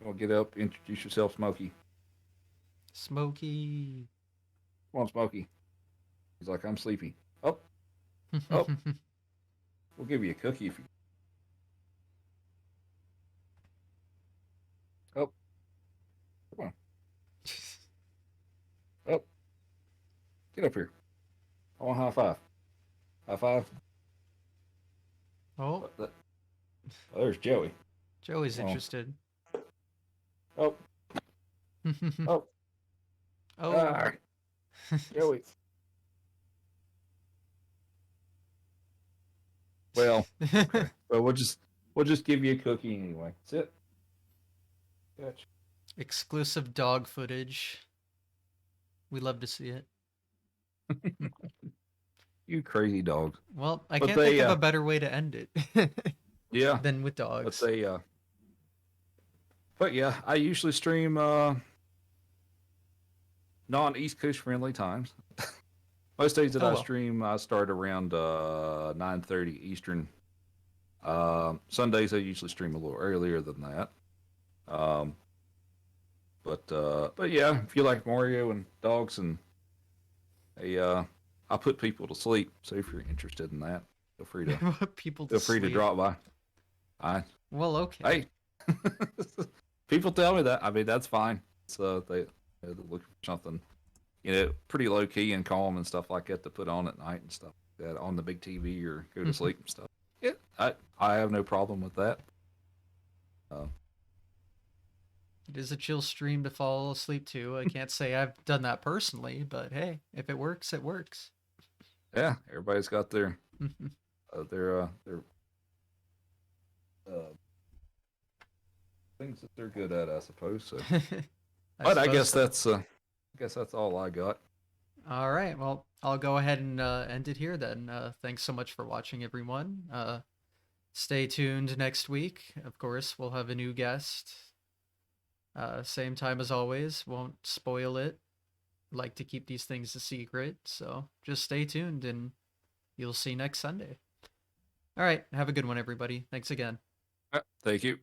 Come on, get up, introduce yourself, Smokey. Smokey. Come on, Smokey. He's like, I'm sleepy. Oh, oh, we'll give you a cookie if you. Oh, come on. Oh, get up here. I want a high five. High five. Oh, Oh, there's Joey. Joey's Oh. interested. Oh, oh, Oh. ah, Joey. Well, okay. Well, we'll just give you a cookie anyway. Sit. Catch. Exclusive dog footage. We love to see it. You crazy dogs. Well, I But can't think they, of a better way to end it Yeah, than with but dogs. they, but yeah, I usually stream non-East Coast friendly times. Most days that Oh I well. stream, I start around 9:30 Eastern. Sundays I usually stream a little earlier than that. Um, but yeah, if you like Mario and dogs, and I put people to sleep. So if you're interested in that, feel free to People to sleep. drop by. Well, okay. Hey, people tell me that. I mean, that's fine. So they're looking for something, pretty low key and calm and stuff like that to put on at night and stuff like that on the big TV or go to sleep and stuff. Yeah, I have no problem with that. It is a chill stream to fall asleep to. I can't say I've done that personally, but hey, if it works, it works. Yeah, everybody's got their things that they're good at, I suppose. So, I but I suppose guess so. that's all I got. All right. Well, I'll go ahead and end it here then. Thanks so much for watching, everyone. Stay tuned next week. Of course, we'll have a new guest. Same time as always. Won't spoil it. Like to keep these things a secret. So just stay tuned and you'll see next Sunday. All right. Have a good one, everybody. Thanks again. Thank you.